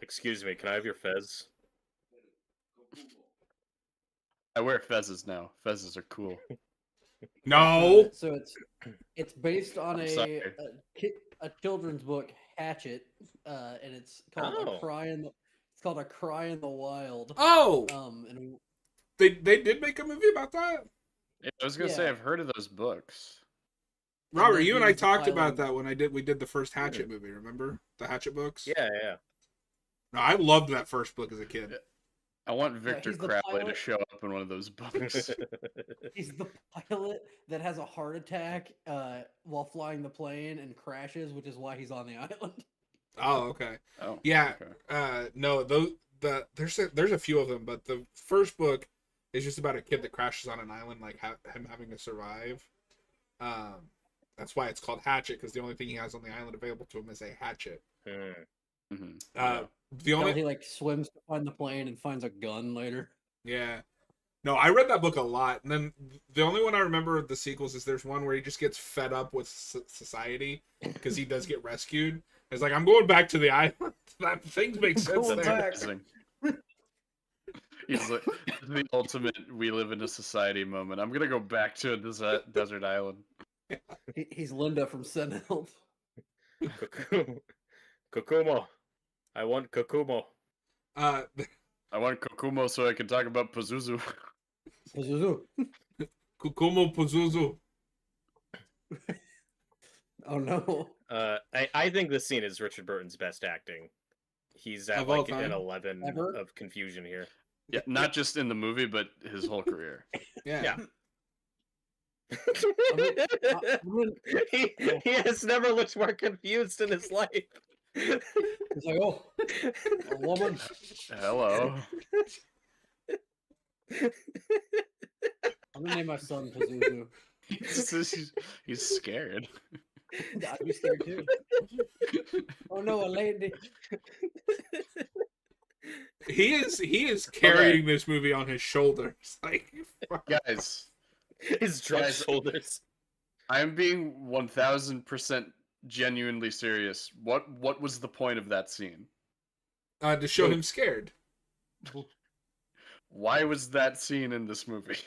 Excuse me, can I have your fez? I wear fezzes now. Fezzes are cool. No, So it's based on I'm a sorry. a children's book, Hatchet, and it's called Oh. A Cry in the. It's called A Cry in the Wild. oh, And they did make a movie about that. Yeah, I was gonna say Yeah. I've heard of those books. Robert, then you and he I was the talked pilot about of- that when we did the first Hatchet movie. Remember the Hatchet books? Yeah. No, I loved that first book as a kid. I want Victor he's the Crowley to pilot. show up in one of those books. he's the pilot that has a heart attack while flying the plane and crashes, which is why he's on the island. Oh, okay. Oh, Yeah. okay. No, there's a few of them, but the first book is just about a kid that crashes on an island, like him having to survive. That's why it's called Hatchet, because the only thing he has on the island available to him is a hatchet. Mhm. The Until only he like swims to find the plane and finds a gun later. Yeah. No, I read that book a lot, and then the only one I remember of the sequels is there's one where he just gets fed up with society because he does get rescued. It's like, I'm going back to the island. That things make sense Going there. back. Amazing. He's like the ultimate "we live in a society" moment. I'm gonna go back to a desert island. He's Linda from Sentinel. Kokumo. I want Kokumo. Uh, I want Kokumo so I can talk about Pazuzu. Kukumo Pazuzu. Oh no. I think this scene is Richard Burton's best acting. He's at Of all like an time? 11 Ever? of confusion here. Yeah, not just in the movie, but his whole career. Yeah. he has never looked more confused in his life. He's like, oh, a woman. Hello. I'm gonna name my son Pazuzu. He's scared. I'd be scared too. Oh no, a lady. He is carrying this movie on his shoulders. Like, Guys, His drunk Guys, shoulders. I'm being 1000% genuinely serious. What was the point of that scene? to show him scared. Why was that scene in this movie?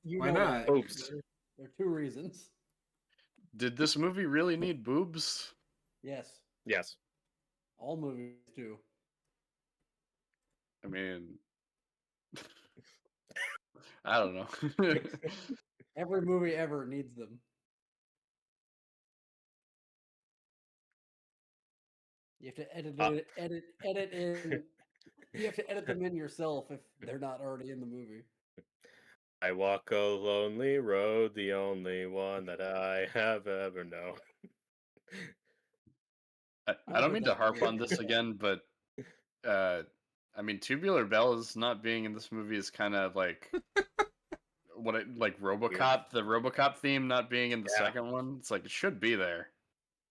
You Why know not? why. Oops. There are two reasons. Did this movie really need boobs? Yes, Yes. all movies do. I mean, I don't know. Every movie ever needs them. You have to edit in. You have to edit them in yourself if they're not already in the movie. I walk a lonely road, the only one that I have ever known. I don't mean to harp on this again, but I mean, Tubular Bells not being in this movie is kind of like like RoboCop, the RoboCop theme not being in the second one. It's like it should be there.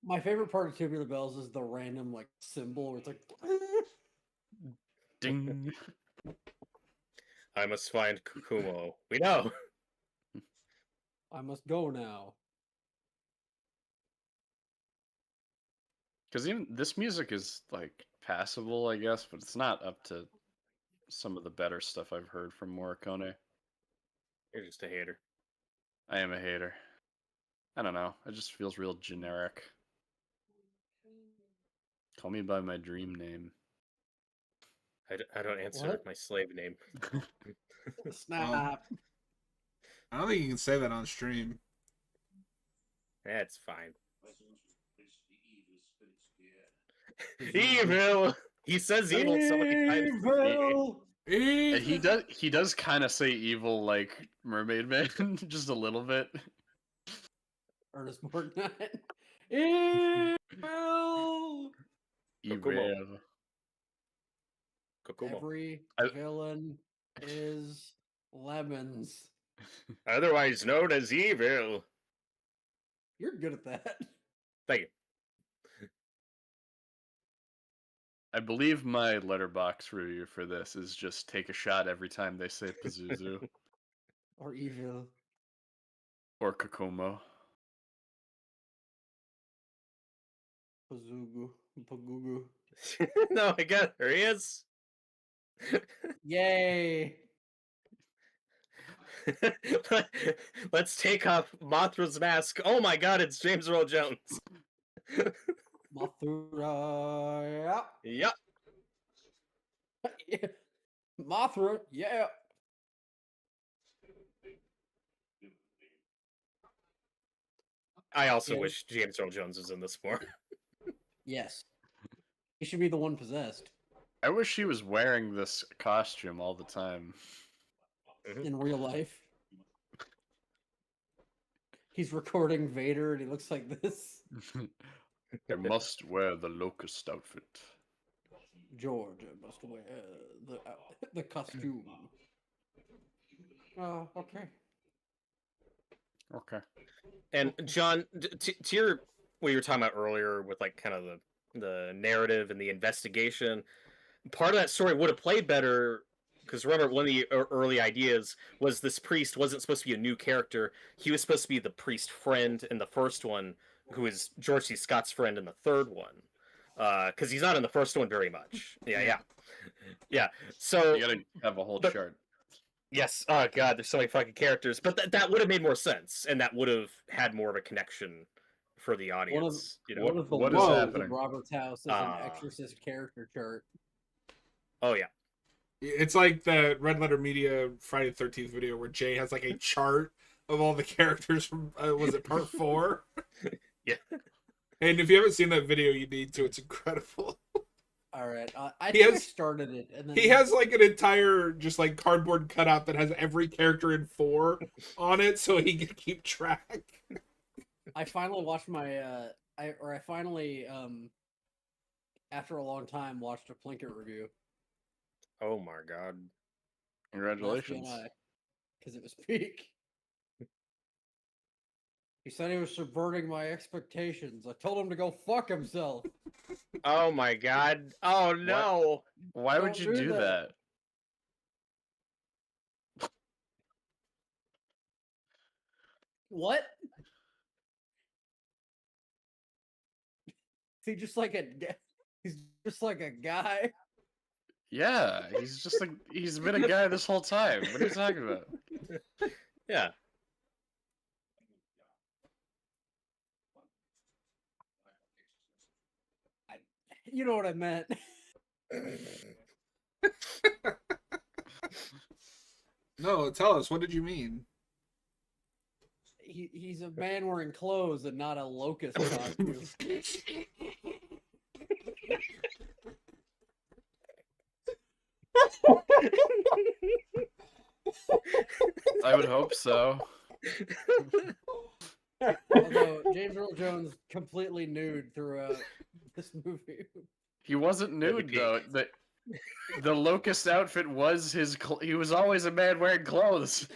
My favorite part of Tubular Bells is the random like symbol where it's like ding. I must find Kukumo. We know. I must go now. Because even this music is like passable, I guess, but it's not up to some of the better stuff I've heard from Morricone. You're just a hater. I am a hater. I don't know. It just feels real generic. Call me by my dream name. I don't answer my slave name. Snap. I don't think you can say that on stream. That's fine. Evil. He says evil so many times. Evil. And he does kind of say evil like Mermaid Man, just a little bit. Ernest Borgnine. Evil. Kokumo. Every villain is lemons. Otherwise known as evil. You're good at that. Thank you. I believe my letterbox review for this is just take a shot every time they say Pazuzu. Or evil. Or Kokomo. Pagugu. No, I got it. There he is. Yay. Let's take off Mothra's mask. Oh my god, it's James Earl Jones. Mothra. Yep. Yeah. Mothra. Yeah. I also wish James Earl Jones was in this more. Yes. He should be the one possessed. I wish he was wearing this costume all the time. In real life. He's recording Vader and he looks like this. I must wear the locust outfit. George must wear the costume. Okay. Okay. And John, to your what you were talking about earlier with like kind of the narrative and the investigation, part of that story would have played better because remember one of the early ideas was this priest wasn't supposed to be a new character. He was supposed to be the priest friend in the first one, who is George C. Scott's friend in the third one. Because he's not in the first one very much. Yeah. So you gotta have a whole chart. Yes. Oh god, there's so many fucking characters. But that would have made more sense, and that would have had more of a connection for the audience. What is happening? Robert's house is an Exorcist character chart. Oh yeah. It's like the Red Letter Media Friday the 13th video where Jay has like a chart of all the characters from was it part 4? Yeah. And if you haven't seen that video, you need to. It's incredible. All right, I started it, and then he has like an entire just like cardboard cutout that has every character in 4 on it, so he can keep track. I finally watched my I finally after a long time watched a Plinkett review. Oh my god! Congratulations! Because it was peak. He said he was subverting my expectations. I told him to go fuck himself. Oh my god! Oh no! Why would you do that? What? Is he just like he's just like a guy? Yeah, he's just like he's been a guy this whole time. What are you talking about? Yeah. You know what I meant. No, tell us. What did you mean? He's a man wearing clothes and not a locust costume. I would hope so. Although James Earl Jones completely nude throughout this movie. He wasn't nude though. The locust outfit was his. He was always a man wearing clothes.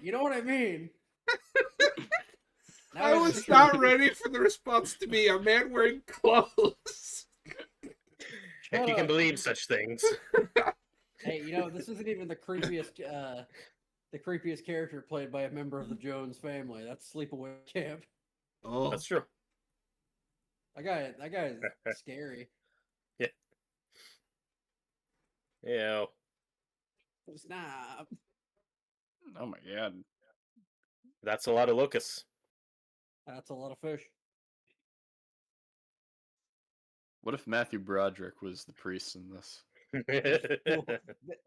You know what I mean? Now I it's was true. not ready for the response to be a man wearing clothes. If you can believe such things. Hey, you know, this isn't even the creepiest character played by a member of the Jones family. That's Sleepaway Camp. Oh, That's true. That guy is scary. Yeah. Snap. Oh my god. That's a lot of locusts. That's a lot of fish. What if Matthew Broderick was the priest in this? Well,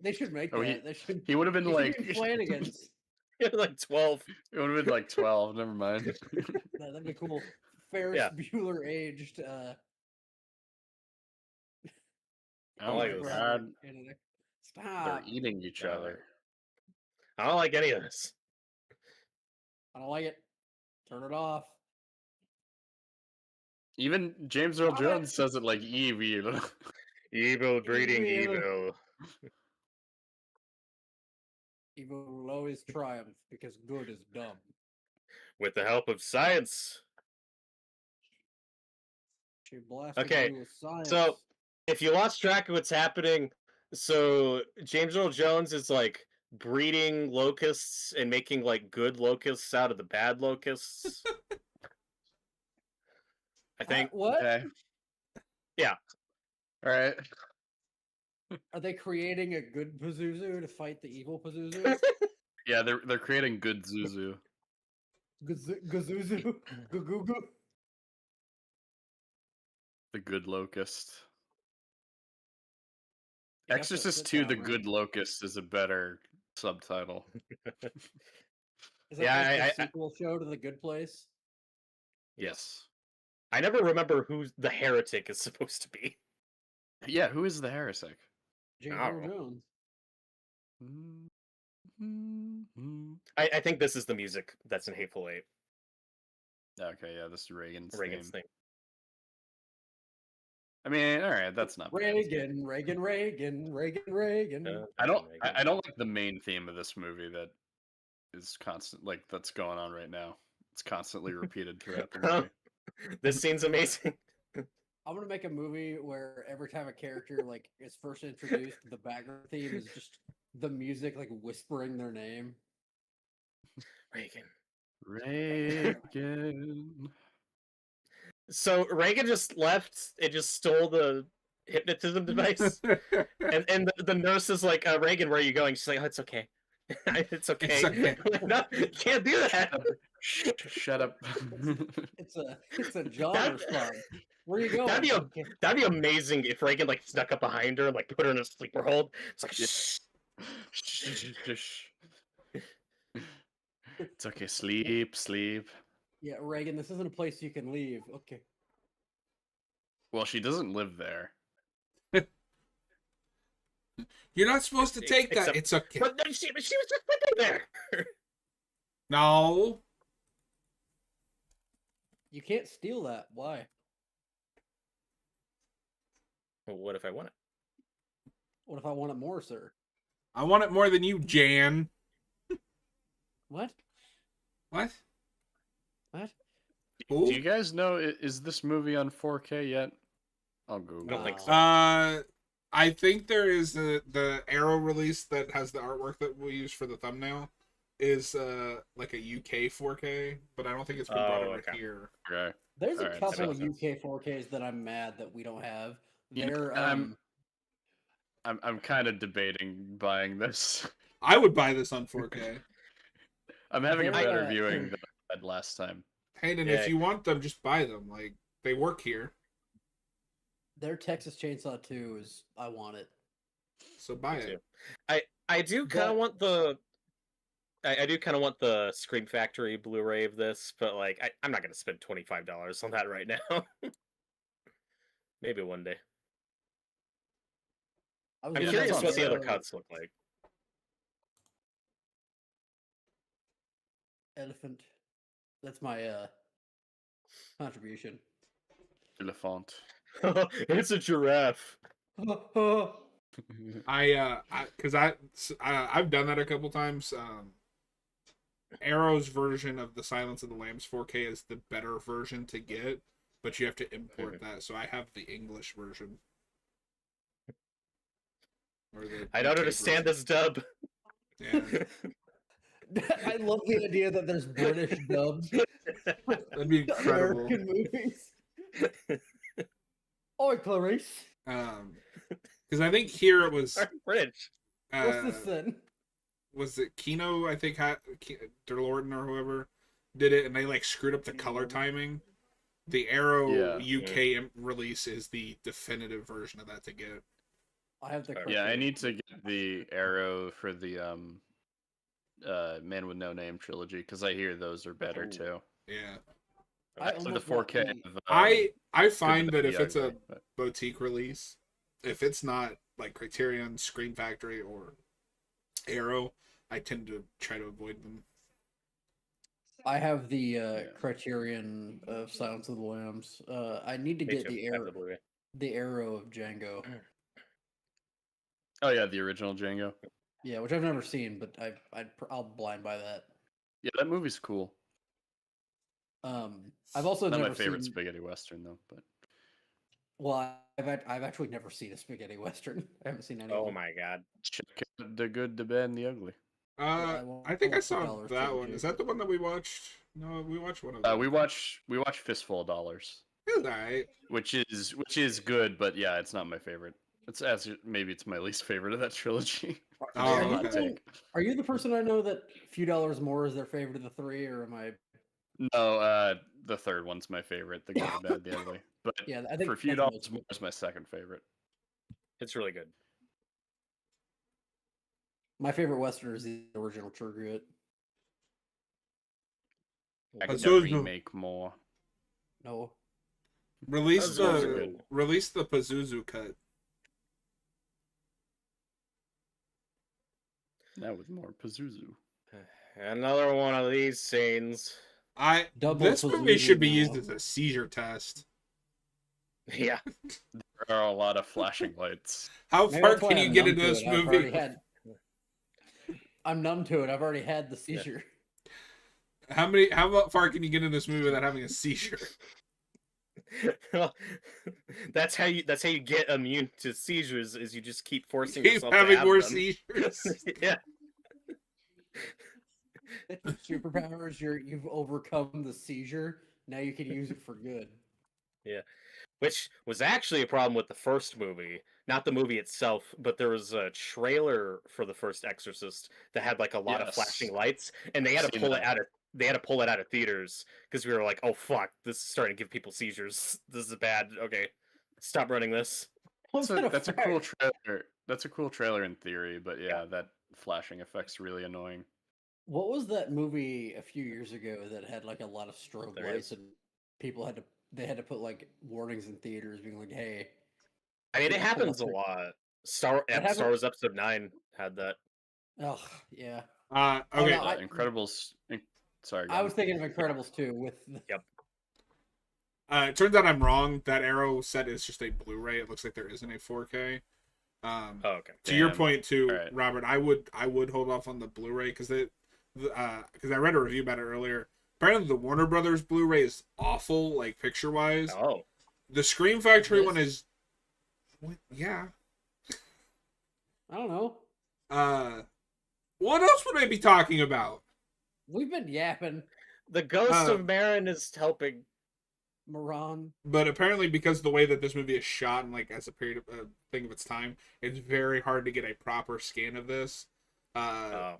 they should make Oh, that. he would have been They like should be Flanagans. Like 12. It would have been like 12. Never mind. That'd be cool. Ferris Yeah. Bueller aged. Oh like my this. god. They're They're eating each other. I don't like any of this. I don't like it. Turn it off. Even James Earl Stop it. Jones says it like evil. Evil breeding Evil. evil. Evil will always triumph because good is dumb. With the help of science. She blasted Okay, you with science. So, if you lost track of what's happening, so James Earl Jones is like breeding locusts and making like good locusts out of the bad locusts. I think. What? Okay. Yeah. All right. Are they creating a good Pazuzu to fight the evil Pazuzu? Yeah, they're creating good Zuzu. Gazuzu? Gugugu? The Good Locust. You have to Exorcist sit 2 down, The right? Good Locust is a better subtitle. Is that Yeah, like the sequel show to The Good Place? Yes. I never remember who the heretic is supposed to be. Yeah, who is the heretic? James I Earl don't know. Jones. I think this is the music that's in Hateful Eight. Okay, yeah, this is Reagan's Reagan's theme. thing. I mean, all right, that's not bad. Reagan. I don't like the main theme of this movie that is constant, like that's going on right now. It's constantly repeated throughout the movie. This scene's amazing. I'm gonna make a movie where every time a character like is first introduced, the background theme is just the music like whispering their name. Reagan. So Reagan just left and just stole the hypnotism device, and the nurse is like, "Reagan, where are you going?" She's like, "Oh, it's okay, it's okay." It's okay. Like, no, you can't do that. Shut up. It's a John response. Where are you going? That'd be amazing if Reagan like snuck up behind her and like put her in a sleeper hold. It's like, Shh. It's okay. Sleep. Yeah, Reagan, this isn't a place you can leave. Okay. Well, she doesn't live there. You're not supposed to take that. Except- It's okay. But she was just sitting there. No. You can't steal that. Why? Well, what if I want it? What if I want it more, sir? I want it more than you, Jan. What? What? What? Who? Do you guys know, is this movie on 4K yet? I'll Google. I don't think so. I think there is the Arrow release that has the artwork that we use for the thumbnail is like a UK 4K, but I don't think it's been brought over here. Okay. There's a Alright, couple of so- UK 4Ks that I'm mad that we don't have. You know, They're I'm kind of debating buying this. I would buy this on 4K. I'm having a They're, better viewing than I had last time. Hayden, Yeah. if you want them, just buy them. Like, they work here. their Texas Chainsaw 2 is I want it. So buy Me too. it. I do kind of want the I do kind of want the Scream Factory Blu-ray of this, but like I'm not gonna spend $25 on that right now. Maybe one day. I'm looking curious at what the other the cuts look like. elephant. That's my contribution. Elephant. It's a giraffe. I've done that a couple times. Arrow's version of the Silence of the Lambs 4K is the better version to get, but you have to import that. So I have the English version. I don't understand this dub. Yeah. I love the idea that there's British dubs. That'd be incredible. American movies. Oi, Clarice. Because I think here it was French. What's this then? Was it Kino? I think Derlorden or whoever did it, and they like screwed up the color timing. The Arrow UK release is the definitive version of that to get. I have the I need to get the Arrow for the Man with No Name trilogy because I hear those are better too. Yeah. Actually, the 4K. I find that if it's a but... boutique release, if it's not like Criterion, Screen Factory, or Arrow, I tend to try to avoid them. I have the Criterion of Silence of the Lambs. I need to get the Arrow of Django. Oh yeah, the original Django. Yeah, which I've never seen, but I'll blind buy that. Yeah, that movie's cool. I've also not never my favorite seen... spaghetti western though, but well, I've actually never seen a spaghetti western. I haven't seen any. Oh my god! Check out The Good, the Bad, and the Ugly. I think I saw that one. Is that the one that we watched? No, we watched one of them. We watched Fistful of Dollars. It was alright. Which is good, but yeah, it's not my favorite. Maybe it's my least favorite of that trilogy. Are you the person I know that Few Dollars More is their favorite of the three, or am I? No, the third one's my favorite. The Good, the Bad, the Ugly. But yeah, I think for Few Dollars More is my second favorite. It's really good. My favorite western is the original True Grit. I could remake more. No. Release the Pazuzu cut. Now with more Pazuzu. Another one of these scenes. This movie should be used as a seizure test. Yeah. There are a lot of flashing lights. How far can you get into this movie? I'm numb to it. I've already had the seizure. Yeah. How far can you get in this movie without having a seizure? Well, that's how you get immune to seizures. Is you just keep forcing yourself to have more them. seizures. Yeah. Superpowers. You've overcome the seizure. Now you can use it for good. Yeah. Which was actually a problem with the first movie. Not the movie itself, but there was a trailer for the first Exorcist that had like a lot of flashing lights, and they had to pull it out of theaters because we were like, oh fuck, this is starting to give people seizures. This is bad. Okay, stop running this. That's a cool trailer. That's a cool trailer in theory, but yeah, that flashing effect's really annoying. What was that movie a few years ago that had like a lot of strobe lights and people had to put like warnings in theaters being like, hey. I mean, it happens a lot. Star Wars Episode 9 had that. Oh, yeah. Okay. Incredibles. Sorry. I was thinking of Incredibles too. Yep. It turns out I'm wrong. That Arrow set is just a Blu-ray. It looks like there isn't a 4K. Okay. To your point too, Robert, I would hold off on the Blu-ray because I read a review about it earlier. Apparently, the Warner Brothers Blu-ray is awful, like picture-wise. Oh. The Scream Factory one is. Yeah. I don't know. What else would I be talking about? We've been yapping. The ghost of Marin is helping. Moran. But apparently, because of the way that this movie is shot and like as a period of thing of its time, it's very hard to get a proper scan of this.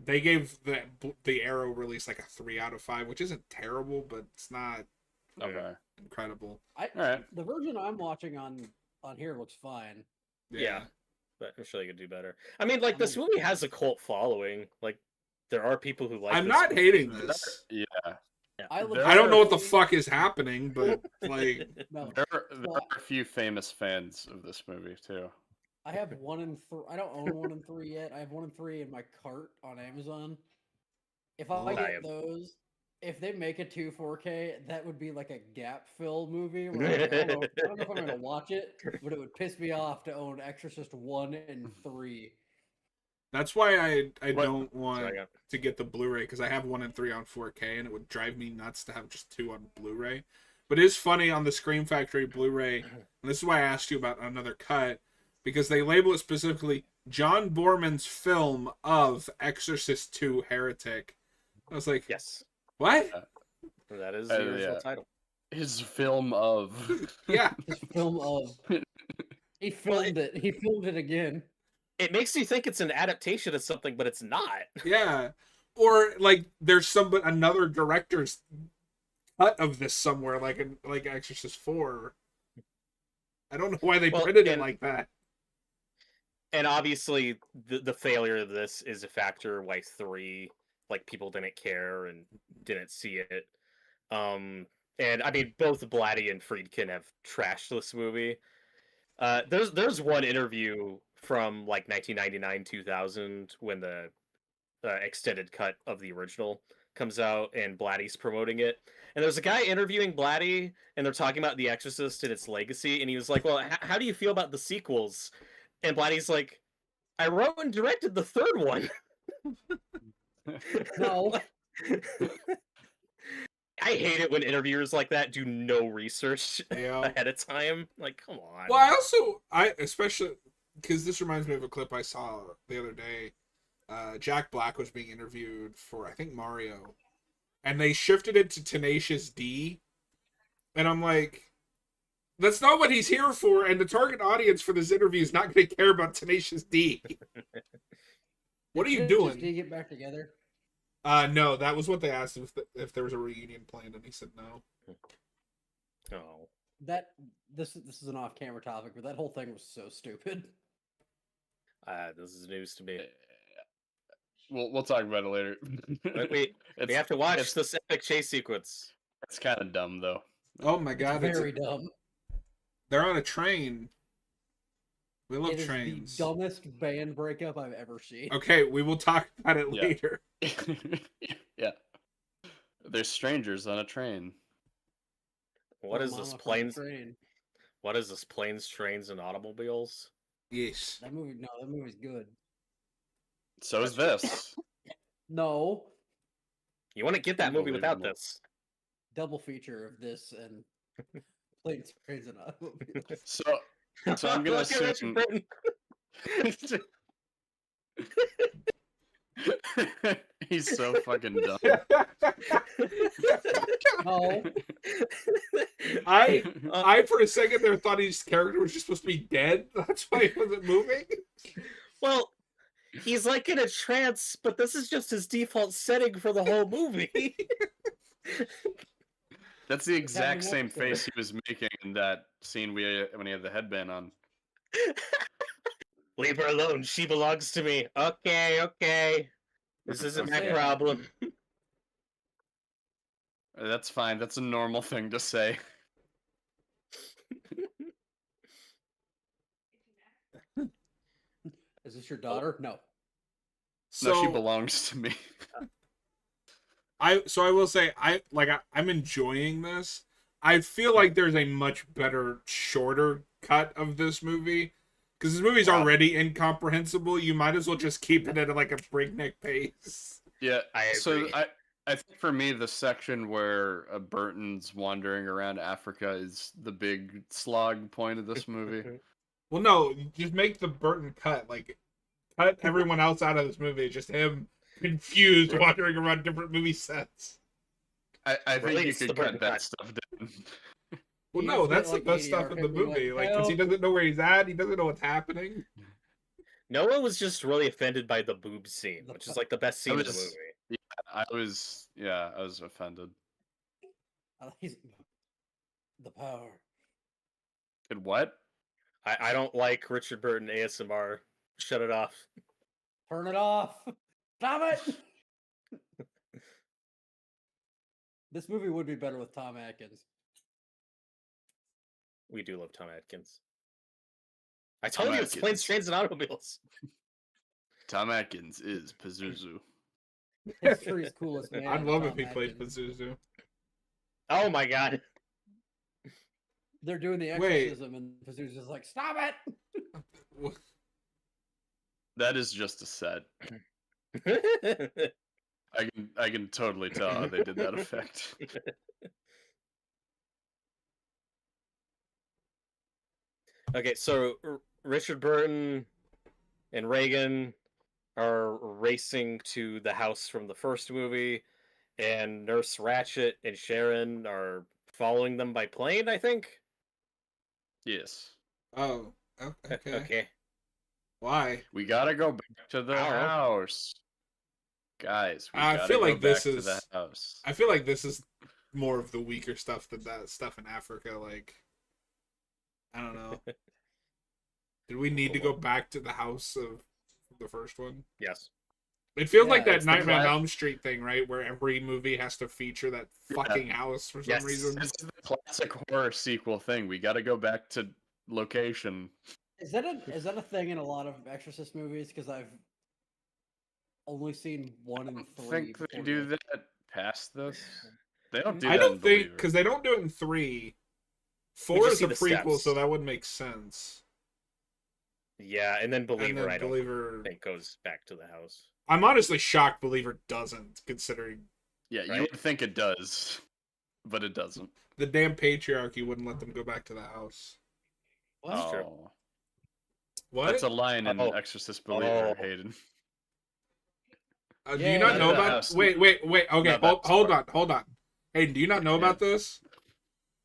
They gave the Arrow release like a 3 out of 5, which isn't terrible, but it's not incredible. The version I'm watching on here looks fine. Yeah. but I'm sure they could do better. I mean, like, this movie has a cult following. Like, there are people who like. I'm this not movie. hating this. Yeah. I don't know what the fuck is happening, but like, No, There are a few famous fans of this movie too. I have 1 and 3. I don't own 1 and 3 yet. I have 1 and 3 in my cart on Amazon. If I get those, if they make a 2 4K, that would be like a gap fill movie. Where like, I don't know if I'm gonna watch it, but it would piss me off to own Exorcist 1 and 3. that's why I don't want to get the Blu-ray, because I have 1 and 3 on 4K, and it would drive me nuts to have just 2 on Blu-ray. But it is funny on the Scream Factory Blu-ray, and this is why I asked you about another cut, because they label it specifically John Borman's film of Exorcist II Heretic. I was like, yes, what? That is the original title. His film of. Yeah. His film of. He filmed it. He filmed it again. It makes you think it's an adaptation of something, but it's not. Yeah. Or like there's another director's cut of this somewhere, like Exorcist 4. I don't know why they printed it like that. And obviously, the failure of this is a factor why 3, like, people didn't care and didn't see it. And I mean, both Blatty and Friedkin have trashed this movie. There's one interview from like 1999, 2000 when the extended cut of the original comes out and Blatty's promoting it. And there's a guy interviewing Blatty, and they're talking about The Exorcist and its legacy. And he was like, "Well, how do you feel about the sequels?" And Blatty's like, "I wrote and directed the third one." No. I hate it when interviewers like that do no research ahead of time. Like, come on. Well, especially because this reminds me of a clip I saw the other day. Jack Black was being interviewed for, I think, Mario, and they shifted it to Tenacious D, and I'm like, that's not what he's here for, and the target audience for this interview is not going to care about Tenacious D. What are you doing? Did he get back together? No, that was what they asked if there was a reunion planned, and he said no. Oh. This is an off-camera topic, but that whole thing was so stupid. This is news to me. We'll talk about it later. we have to watch this epic chase sequence. It's kind of dumb, though. Oh my god, it's very dumb. They're on a train. We love trains. It is the dumbest band breakup I've ever seen. Okay, we will talk about it later. Yeah. They're strangers on a train. What is this, planes? What is this, planes, trains, and automobiles? Yes. That movie's good. So is this. No. You want to get that movie without this. Double feature of this and planes, trains, and automobiles. So I'm gonna assume. He's so fucking dumb. No. I for a second there thought his character was just supposed to be dead. That's why he wasn't moving. Well, he's like in a trance, but this is just his default setting for the whole movie. That's the exact same face he was making in that scene when he had the headband on. Leave her alone. She belongs to me. Okay. This isn't my problem. That's fine. That's a normal thing to say. Is this your daughter? No. No, she belongs to me. I will say I'm enjoying this. I feel like there's a much better, shorter cut of this movie. Because this movie's already incomprehensible. You might as well just keep it at like a breakneck pace. Yeah, I agree. So I think for me, the section where Burton's wandering around Africa is the big slog point of this movie. Well, no, just make the Burton cut. Like, cut everyone else out of this movie. Just him confused, wandering around different movie sets. I think you could cut that stuff down. Well, no, that's the best stuff in the movie. Like, because he doesn't know where he's at, he doesn't know what's happening. Noah was just really offended by the boob scene, which is like the best scene in the movie. Yeah, I was offended. The power. And what? I don't like Richard Burton ASMR Shut it off. Turn it off. Stop it. This movie would be better with Tom Atkins. We do love Tom Atkins. I told you it's planes, trains, and automobiles. Tom Atkins is Pazuzu. History's coolest man. I'd love Tom if he played Atkins. Pazuzu. Oh my god. They're doing the exorcism, and Pazuzu's just like, stop it! That is just a set. I can totally tell how they did that effect. Okay, so Richard Burton and Reagan are racing to the house from the first movie, and Nurse Ratched and Sharon are following them by plane, I think? Yes. Oh, okay. Okay. Why? We gotta go back to the house. Guys, we gotta feel go like back this to is the house. I feel like this is more of the weaker stuff than that stuff in Africa. Like, I don't know. Did we need to go back to the house of the first one? Yes. It feels like that it's the Nightmare on class- Elm Street thing, right? Where every movie has to feature that fucking house for some Yes. reason. This is the classic horror sequel thing. We gotta go back to location. Is that a thing in a lot of Exorcist movies? Because I've only seen one and I three. think they do that past this. They don't do I that don't in think Believer. because they don't do it in 3. We 4 just is see a the prequel, steps. so that wouldn't make sense. Yeah, and then Believer, And then I don't Believer, think goes back to the house. I'm honestly shocked Believer doesn't, considering Yeah, Right? you would think it does, but it doesn't. the damn patriarchy wouldn't let them go back to the house. What? That's true. Oh, What? that's a line in Oh. Exorcist Believer, Oh. Hayden. Do Yeah, you not yeah, know the about? house. Wait. Okay, Not that hold part. on. Hayden, do you not know about this?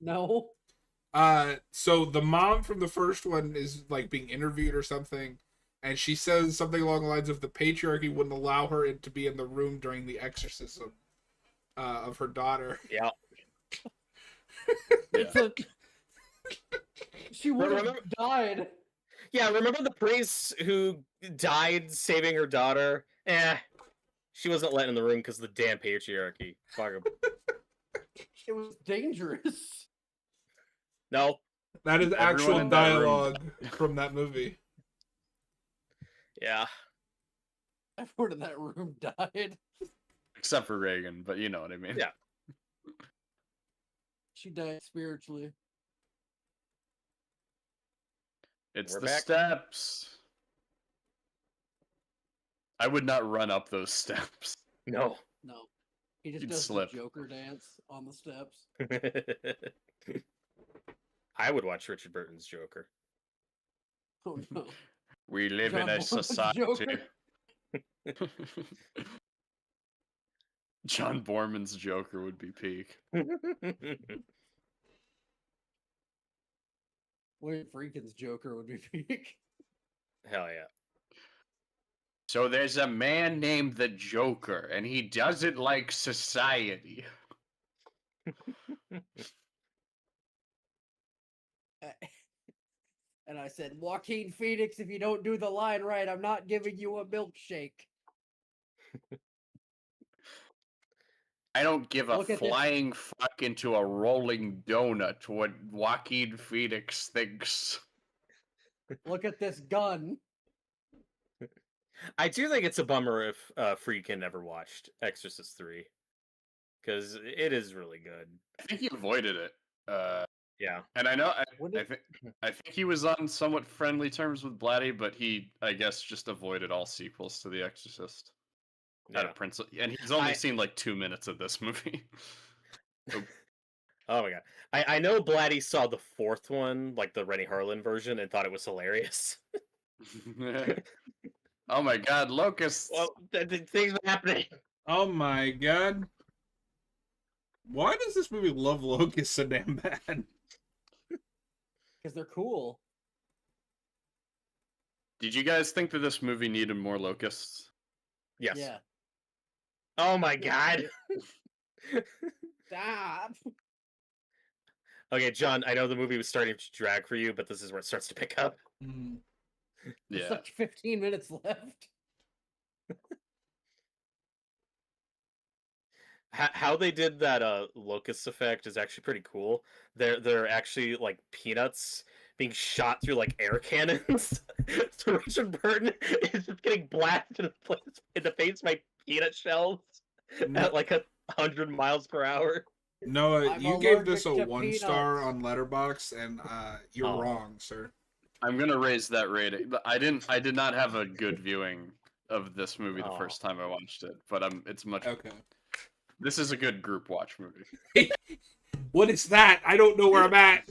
No. So the mom from the first one is like being interviewed or something, and she says something along the lines of the patriarchy wouldn't allow her to be in the room during the exorcism of her daughter. Yeah. It's a... She would have Remember- died. Yeah, remember the priest who died saving her daughter? She wasn't let in the room because of the damn patriarchy. Fuck 'em. It was dangerous. No. That is Everyone actual in that room dialogue from that movie. Yeah. Everyone in that room died. Except for Reagan, but you know what I mean. Yeah. She died spiritually. It's We're the back. steps. I would not run up those steps. No. No. He just You'd does slip. the Joker dance on the steps. I would watch Richard Burton's Joker. Oh no. We live John in a Boyle's society. Joker. John Borman's Joker would be peak. William Friedkin's Joker would be peak. Hell yeah. So there's a man named the Joker, and he doesn't like society. And I said, Joaquin Phoenix, if you don't do the line right, I'm not giving you a milkshake. I don't give a Look at this. flying fuck into a rolling donut what Joaquin Phoenix thinks. Look at this gun. I do think it's a bummer if Friedkin never watched Exorcist 3. Because it is really good. I think he avoided it. Yeah. And I know, What I think he was on somewhat friendly terms with Blatty, but he, I guess, just avoided all sequels to The Exorcist. Out Yeah. of principle, and he's only I- seen like 2 minutes of this movie. Oh my god. I know Blatty saw the fourth one, like the Rennie Harlan version, and thought it was hilarious. Oh my god, locusts! Well, things are happening. Oh my god. Why does this movie love locusts so damn bad? Because they're cool. Did you guys think that this movie needed more locusts? Yes. Yeah. Oh my god. Stop. Okay, John, I know the movie was starting to drag for you, but this is where it starts to pick up. There's Yeah. like 15 minutes left. How they did that locust effect is actually pretty cool. They're actually like peanuts being shot through like air cannons. So Richard Burton is just getting blasted in the face by peanut shells at like 100 miles per hour. Noah, I'm you gave this a allergic to 1 star peanuts. on Letterboxd, and you're wrong, sir. I'm gonna raise that rating. I did not have a good viewing of this movie the Oh. first time I watched it, but it's much. Okay. This is a good group watch movie. What is that? I don't know where I'm at.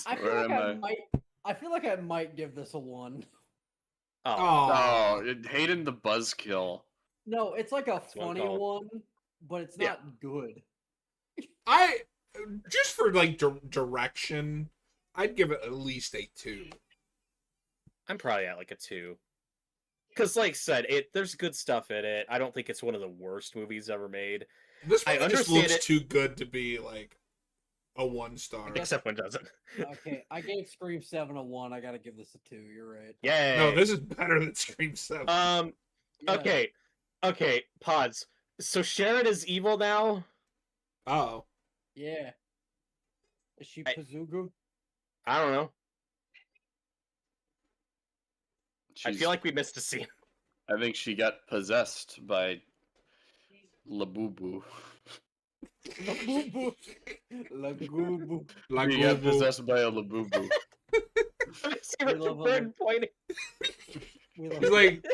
I feel Where like am I I? might. I feel like I might give this a 1. Oh, Oh, Hayden the Buzzkill. No, it's like a what I'm funny calling. one, but it's Yeah. not good. I just for like direction, I'd give it at least a 2. I'm probably at like a 2. Because, like I said, there's good stuff in it. I don't think it's one of the worst movies ever made. This I movie just understand looks it. too good to be like a 1 star. Except when it doesn't. Okay, I gave Scream 7 a 1. I gotta give this a 2. You're right. Yay! No, this is better than Scream 7. Yeah. Okay, pause. So Sharon is evil now? Oh. Yeah. Is she I- Pazuzu? I don't know. I She's- feel like we missed a scene. I think she got possessed by Labubu. Labubu. Labubu. Like She got Google. possessed by a Labubu. I see Richard love Burton him. pointing. We love He's like,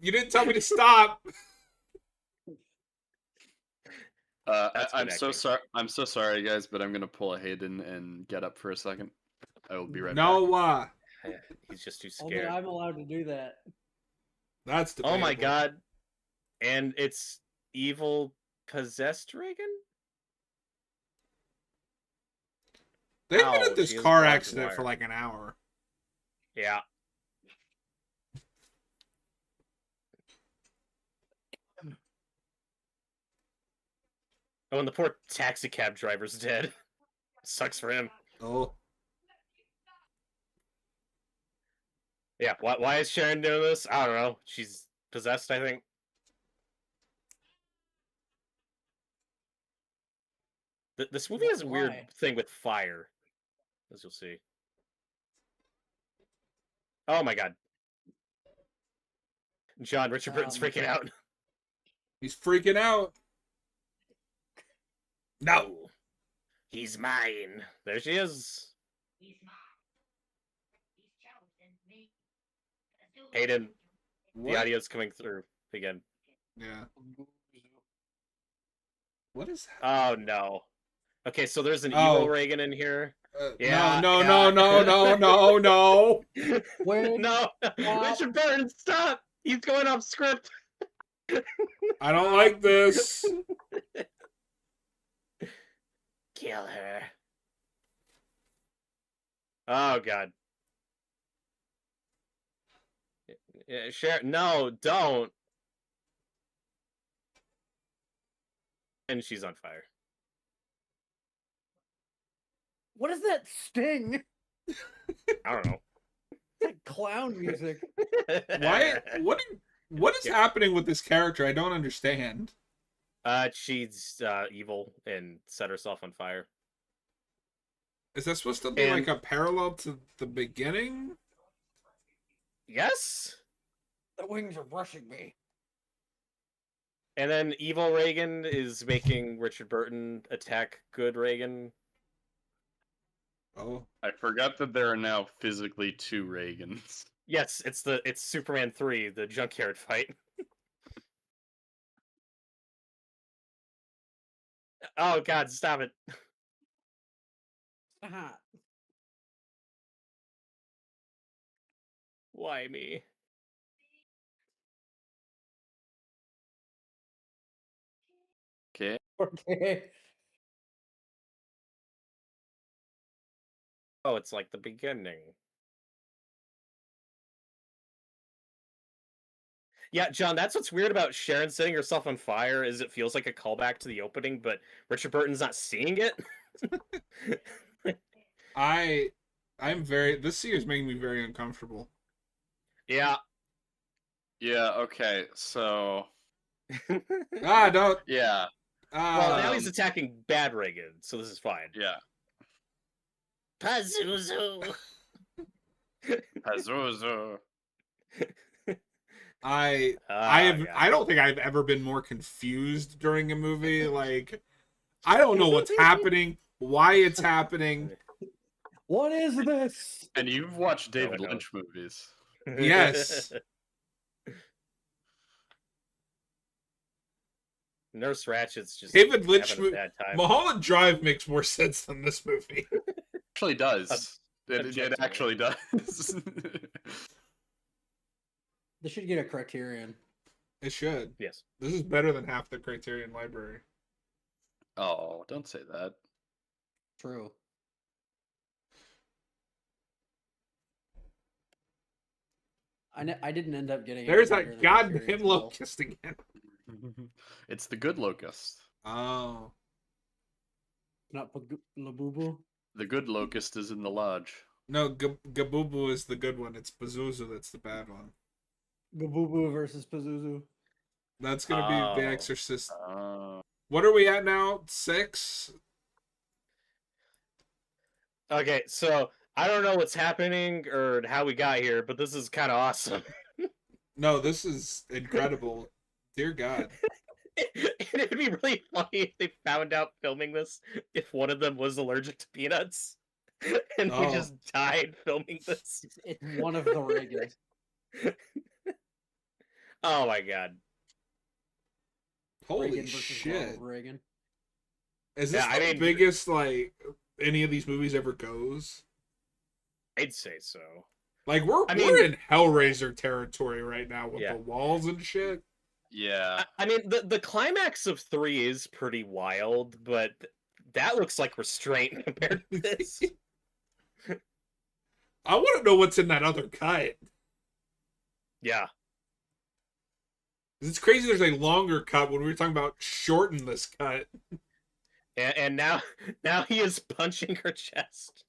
you didn't tell me to stop. That's I'm good so acting. sorry. I'm so sorry, guys, but I'm gonna pull a Hayden and get up for a second. I will be right back. No, He's just too Only scared. I'm allowed to do that. that's Oh my debatable. god. And it's evil possessed Reagan? They've been Ow, at this she is car barbed accident for wire. like an hour. Yeah. Oh, and the poor taxi cab driver's dead. Sucks for him. Oh. Yeah, why is Sharon doing this? I don't know. She's possessed, I think. This movie has a weird Why? thing with fire, as you'll see. Oh my god. John, Richard Burton's freaking out. He's freaking out. No. He's mine. There she is. Hayden, What? the audio's coming through again. Yeah. What is that? Oh no. Okay, so there's an Oh. evil Reagan in here. Yeah, Yeah, no. Where? No, Richard Burton, stop! He's going off script. I don't like this. Kill her. Oh god. Yeah, Sharon, no, don't. And she's on fire. What is that sting? I don't know. It's like clown music. Why? What is happening with this character? I don't understand. She's evil and set herself on fire. Is that supposed to be And- like a parallel to the beginning? Yes. The wings are brushing me. And then evil Reagan is making Richard Burton attack good Reagan. Oh. I forgot that there are now physically 2 Reagans. Yes, it's Superman 3, the junkyard fight. Oh god, stop it. Ah, Why me? Okay. okay. Oh, it's like the beginning. Yeah, John, that's what's weird about Sharon setting herself on fire is it feels like a callback to the opening, but Richard Burton's not seeing it. I'm very. This scene is making me very uncomfortable. Yeah. Yeah. Okay. So. Don't. Yeah. Well, now he's attacking Bad Reagan, so this is fine. Yeah. Pazuzu. Pazuzu. I don't think I've ever been more confused during a movie. Like, I don't know what's happening, why it's happening. What is this? And you've watched David Lynch movies. Yes. Nurse Ratchet's just David Lynch having a bad time. Mulholland Drive makes more sense than this movie. Actually does. It actually does. They should get a Criterion. It should. Yes. This is better than half the Criterion library. Oh, don't say that. True. I didn't end up getting. There's that goddamn locust again. It's the good locust. Oh. Not Labubu. The good locust is in the lodge. No, Gabubu is the good one. It's Pazuzu that's the bad one. Gabubu versus Pazuzu. That's gonna be The Exorcist. Oh. What are we at now? 6? Okay, so I don't know what's happening or how we got here, but this is kind of awesome. No, this is incredible. Dear God. It'd be really funny if they found out filming this if one of them was allergic to peanuts. And they just died filming this. It's one of the Reagans. Oh my God. Holy Reagan versus shit. Ronald Reagan. Is this the biggest, like, any of these movies ever goes? I'd say so. Like, we're in Hellraiser territory right now with the walls and shit. Yeah. I mean, the climax of 3 is pretty wild, but that looks like restraint compared to this. I want to know what's in that other cut. Yeah. It's crazy there's a longer cut when we were talking about shorten this cut. And now he is punching her chest.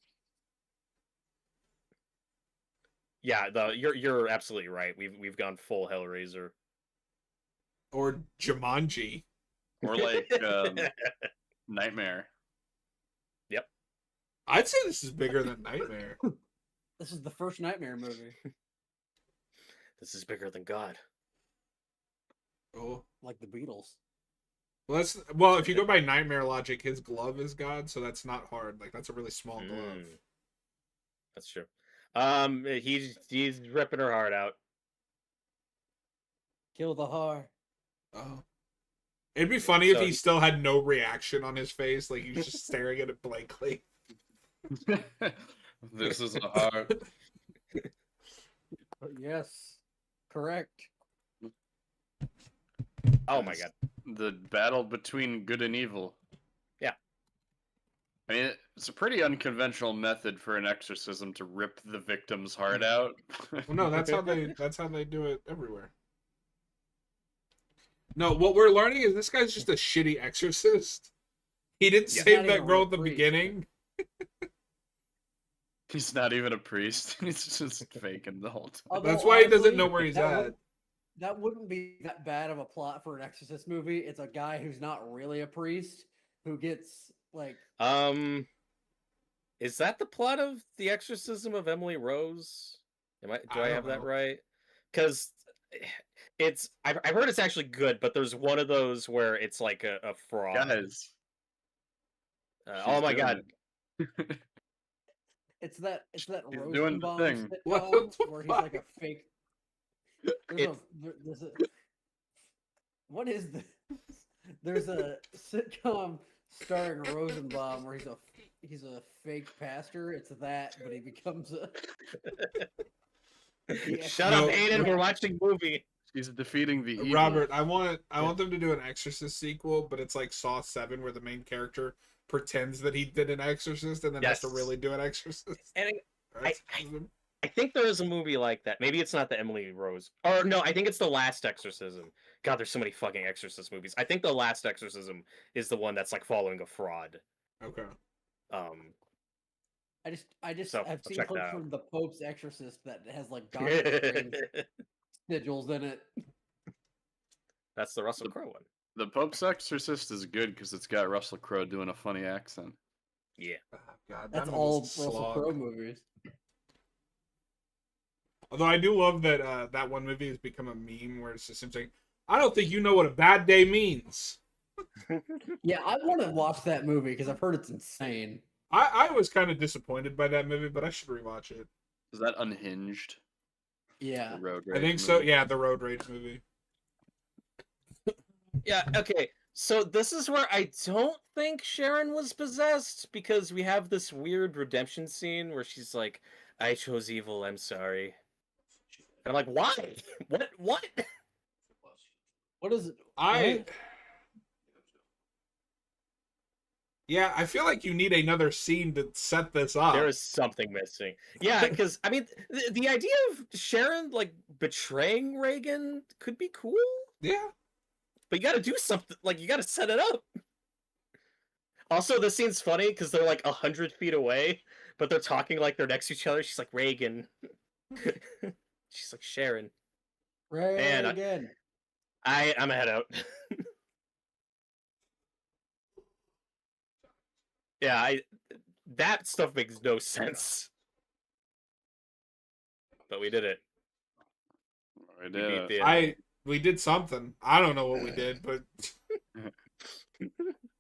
Yeah, you're absolutely right. We've gone full Hellraiser. Or Jumanji. Or like Nightmare. Yep. I'd say this is bigger than Nightmare. This is the first Nightmare movie. This is bigger than God. Oh. Like the Beatles. Well, if you go by Nightmare logic, his glove is God, so that's not hard. Like, that's a really small glove. That's true. He's ripping her heart out. Kill the heart. Oh. It'd be funny if he still had no reaction on his face, like he was just staring at it blankly. This is a heart. Yes. Correct. Oh my God. The battle between good and evil. Yeah. I mean, it's a pretty unconventional method for an exorcism to rip the victim's heart out. Well, no, that's how they do it everywhere. No, what we're learning is this guy's just a shitty exorcist. He didn't save that girl at the beginning. He's not even a priest. He's just faking the whole time. Although, that's why he doesn't know where he's at. That wouldn't be that bad of a plot for an Exorcist movie. It's a guy who's not really a priest who gets like. Is that the plot of The Exorcism of Emily Rose? Do I have that right? Because I've heard it's actually good, but there's one of those where it's like a fraud. Guys. Oh my God. It's that Rosenbaum sitcom where he's like a fake. What is this? There's a sitcom starring Rosenbaum where he's a fake pastor. It's that, but he becomes a. Shut up, Hayden. We're watching movie. He's defeating the evil. Robert, I want them to do an Exorcist sequel, but it's like Saw 7, where the main character pretends that he did an Exorcist and then has to really do an Exorcist. And I think there is a movie like that. Maybe it's not the Emily Rose. Or no, I think it's The Last Exorcism. God, there's so many fucking Exorcist movies. I think The Last Exorcism is the one that's like following a fraud. Okay. I just So, I've I'll seen check that clips out. from the Pope's Exorcist that has like Doctor Strange sigils in it. That's the Russell Crowe one. The Pope's Exorcist is good because it's got Russell Crowe doing a funny accent. Yeah. Oh, God, That's that all movie's a Russell slog. Crowe movies. Although I do love that that one movie has become a meme where it's just him saying, "I don't think you know what a bad day means." Yeah, I want to watch that movie because I've heard it's insane. I was kind of disappointed by that movie, but I should rewatch it. Is that Unhinged? Yeah. The road I rage think so. movie? Yeah, the road rage movie. Yeah, okay. So this is where I don't think Sharon was possessed, because we have this weird redemption scene where she's like, "I chose evil, I'm sorry." And I'm like, why? What? What is it? I What? Yeah, I feel like you need another scene to set this up. There is something missing. Yeah, because I mean, the idea of Sharon like betraying Reagan could be cool, Yeah. but you got to do something. Like, you got to set it up. Also, this scene's funny because they're like 100 feet away, but they're talking like they're next to each other. She's like, Reagan. She's like, Sharon. Man, Reagan. I'm a head out. Yeah, that stuff makes no sense. But we did it. I We did. beat the We did something. I don't know what we did, but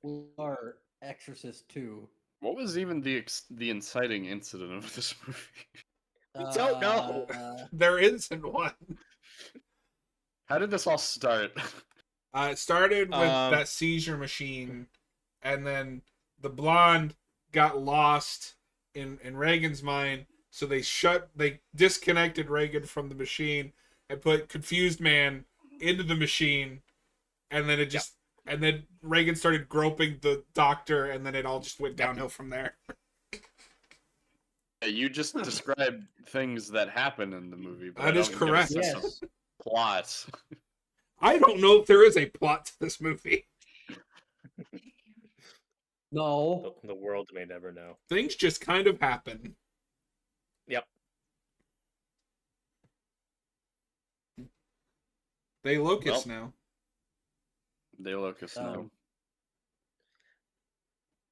We are Exorcist II. What was even the inciting incident of this movie? We don't know. there isn't one. How did this all start? It started with that seizure machine, and then the blonde got lost in Reagan's mind, so they disconnected Reagan from the machine and put Confused Man into the machine, and then and then Reagan started groping the doctor, and then it all just went downhill from there. You just described things that happen in the movie. But That is correct. Yes. Plots. I don't know if there is a plot to this movie. No. The world may never know. Things just kind of happen. Yep. They locust now. They locust now.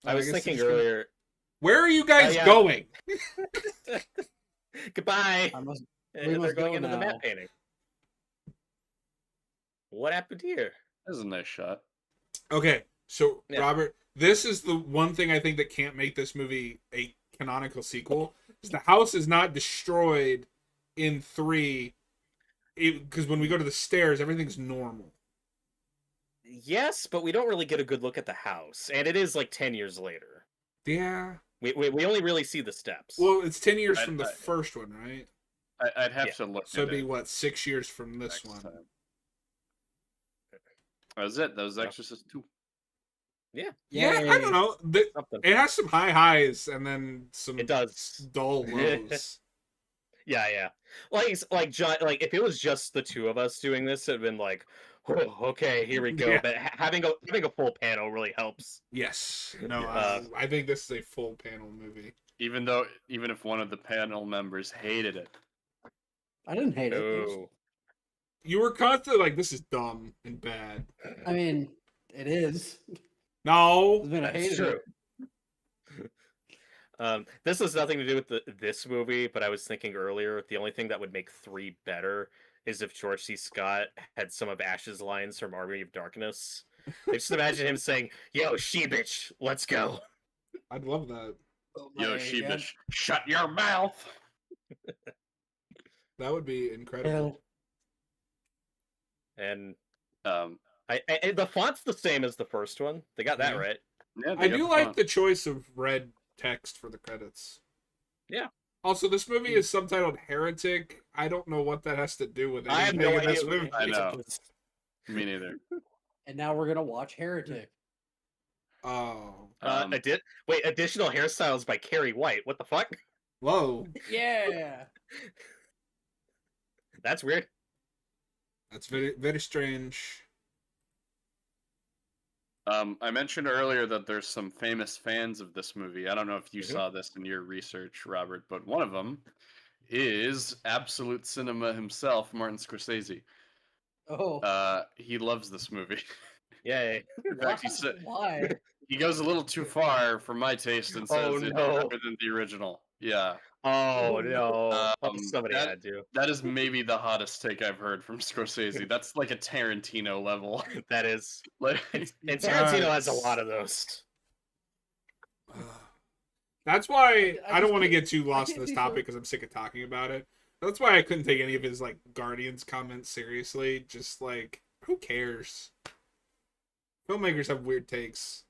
I was thinking earlier. Where are you guys yeah. going? Goodbye. We They're must going go into the now. map painting. What happened here? That was a nice shot. Okay, so Yeah. Robert, this is the one thing I think that can't make this movie a canonical sequel. Is the house is not destroyed in 3, because when we go to the stairs, everything's normal. Yes, but we don't really get a good look at the house, and it is like 10 years later. Yeah. We only really see the steps. Well, it's 10 years from the I- first one, right? I'd have to look. So it'd at be it what, 6 years from this next one. time. That was it. That was Exorcist II. Yeah, I don't know. Something. It has some high highs and then some It does. dull lows. Yeah. Like John, like if it was just the two of us doing this, it'd been like, oh, okay, here we go. Yeah. But having a full panel really helps. Yes. No, Yeah. I think this is a full panel movie. Even if one of the panel members hated it. I didn't hate it. Oh, You were constantly like, this is dumb and bad. I mean, it is. No. There's been a that's hate true. This has nothing to do with this movie, but I was thinking earlier, the only thing that would make 3 better is if George C. Scott had some of Ash's lines from Army of Darkness. I just imagine him saying, "Yo, she-bitch, let's go." I'd love that. Yo, sheepish, shut your mouth. That would be incredible. And Um, the font's the same as the first one. They got that Yeah. right. yeah, I they do got like font. the choice of red text for the credits. Yeah. Also, this movie is subtitled Heretic. I don't know what that has to do with I have anything no in this idea. movie. I know. Me neither. And now we're gonna watch Heretic. Oh. Additional hairstyles by Carrie White. What the fuck? Whoa. Yeah. That's weird. That's very, very strange. I mentioned earlier that there's some famous fans of this movie. I don't know if you Mhm. saw this in your research, Robert, but one of them is Absolute Cinema himself, Martin Scorsese. Oh, He loves this movie. Yay. In fact, he said why? he goes a little too far for my taste and Oh says it's no. better than the original. Yeah. Oh Oh no. no. Oh, somebody That had to. that is maybe the hottest take I've heard from Scorsese. That's like a Tarantino level. That is. Like, And Yeah. Tarantino has a lot of those. That's why I don't just want to can't- get too I lost in can't this see topic so- because I'm sick of talking about it. That's why I couldn't take any of his like Guardians comments seriously. Just like, who cares? Filmmakers have weird takes.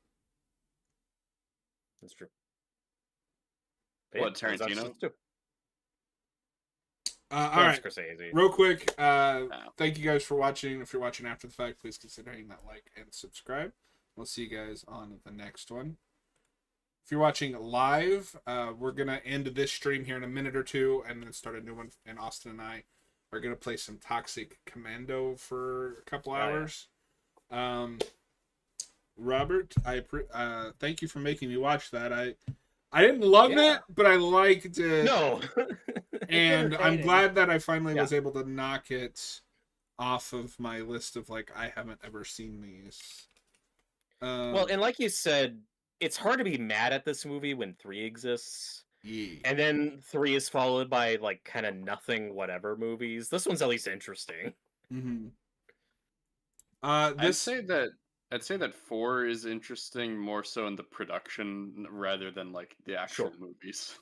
That's true. What, that was Tarantino? Exorcist II. All right, Scorsese. real quick. Thank you guys for watching. If you're watching after the fact, please consider hitting that like and subscribe. We'll see you guys on the next one. If you're watching live, we're gonna end this stream here in a minute or two, and then start a new one. And Austin and I are gonna play some Toxic Commando for a couple hours. Robert, thank you for making me watch that. I didn't love it, but I liked it. No. And I'm entertaining. glad that I finally Yeah. was able to knock it off of my list of like I haven't ever seen these. Well, and like you said, it's hard to be mad at this movie when 3 exists. yeah. And then 3 is followed by like kind of nothing whatever movies. This one's at least interesting. Mm-hmm. I'd say that 4 is interesting more so in the production rather than like the actual movies.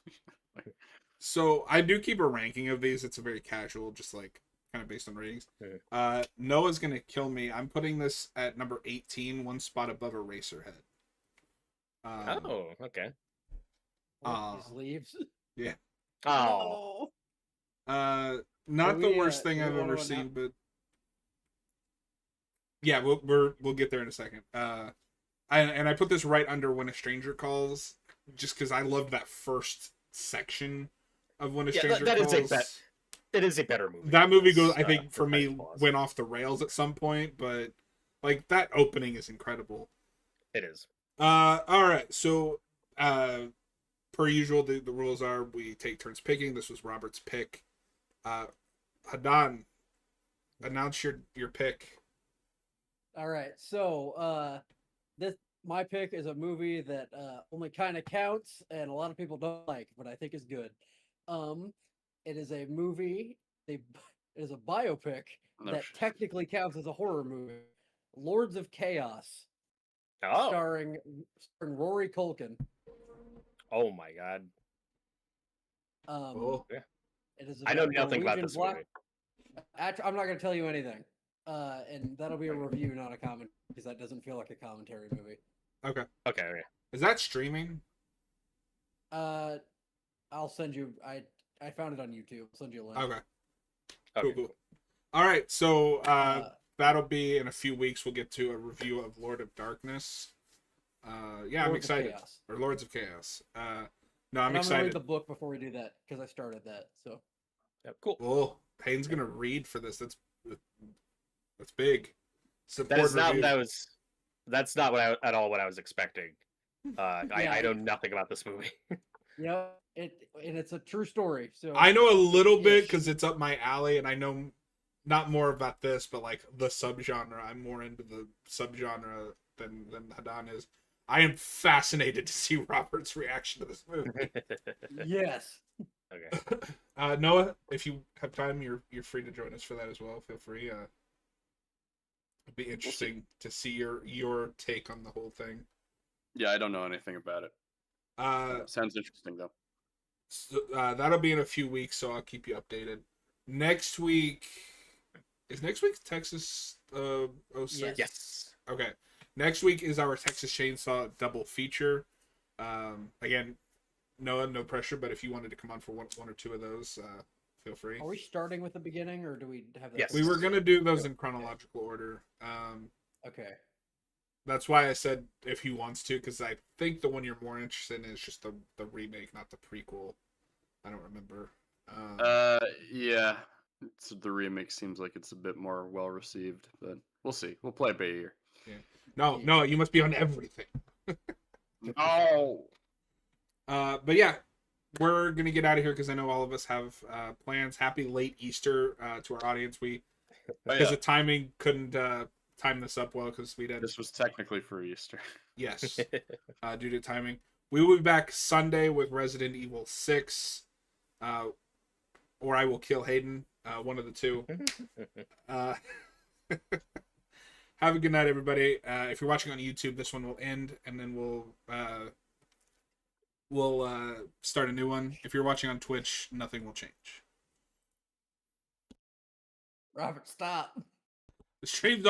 So I do keep a ranking of these. It's a very casual, just like kind of based on ratings. Mhm. Noah's gonna kill me. I'm putting this at number 18, one spot above Eraserhead. Oh, okay. These leaves. Yeah. Oh. No. Not Do the we, worst thing do we I've wanna ever announce- seen, but yeah, we'll get there in a second. I put this right under When a Stranger Calls, just because I loved that first section of When a Stranger that Calls. It is a better movie. That movie goes, I Uh, think, for me, Flaws. went off the rails at some point, but like that opening is incredible. It is. All right, so per usual, the rules are we take turns picking. This was Robert's pick. Hadan, announce your pick. All right, so my pick is a movie that only kind of counts, and a lot of people don't like, but I think is good. It is a movie. It is a biopic No that shit. technically counts as a horror movie. Lords of Chaos, Oh. starring Rory Culkin. Oh my god. It is. I know about nothing about Norwegian this movie. I'm not going to tell you anything, and that'll be a review, not a comment, because that doesn't feel like a commentary movie. Okay. Okay. Is that streaming? I'll send you. I found it on YouTube. I'll send you a link. Okay. Cool. All right. So that'll be in a few weeks. We'll get to a review of Lord of Darkness. Yeah, I'm Lords of excited. Chaos. Or Lords of Chaos. No, I'm And I'm excited. gonna read the book before we do that because I started that. So Yep, cool. Oh, Hayden's gonna read for this. That's big. Support That is not review. that's not at all what I was expecting. Yeah. I know nothing about this movie. yeah, it's a true story. So I know a little bit Ish. because it's up my alley, and I know not more about this, but like the subgenre. I'm more into the subgenre than Hadan is. I am fascinated to see Robert's reaction to this movie. yes. Okay. Noah, if you have time, you're free to join us for that as well. Feel free. It'd be interesting to see your take on the whole thing. Yeah, I don't know anything about it. Sounds interesting though. So, that'll be in a few weeks, so I'll keep you updated. Next week is Texas 06? Yes. Okay. Next week is our Texas Chainsaw double feature. Again, Noah, no pressure, but if you wanted to come on for one or two of those, feel free. Are we starting with the beginning, or do we have that? Yes. We were gonna do those in chronological order. Okay. That's why I said if he wants to, because I think the one you're more interested in is just the remake, not the prequel. I don't remember. Yeah. The remake seems like it's a bit more well received, but we'll see. We'll play it by ear. No, you must be on everything. Oh. But yeah, we're gonna get out of here because I know all of us have plans. Happy late Easter to our audience. We because the timing couldn't time this up well because we did. This was technically for Easter. Yes, due to timing. We will be back Sunday with Resident Evil 6, or I Will Kill Hayden. One of the two. Have a good night, everybody. If you're watching on YouTube, this one will end, and then we'll start a new one. If you're watching on Twitch, nothing will change. Robert, stop. The stream's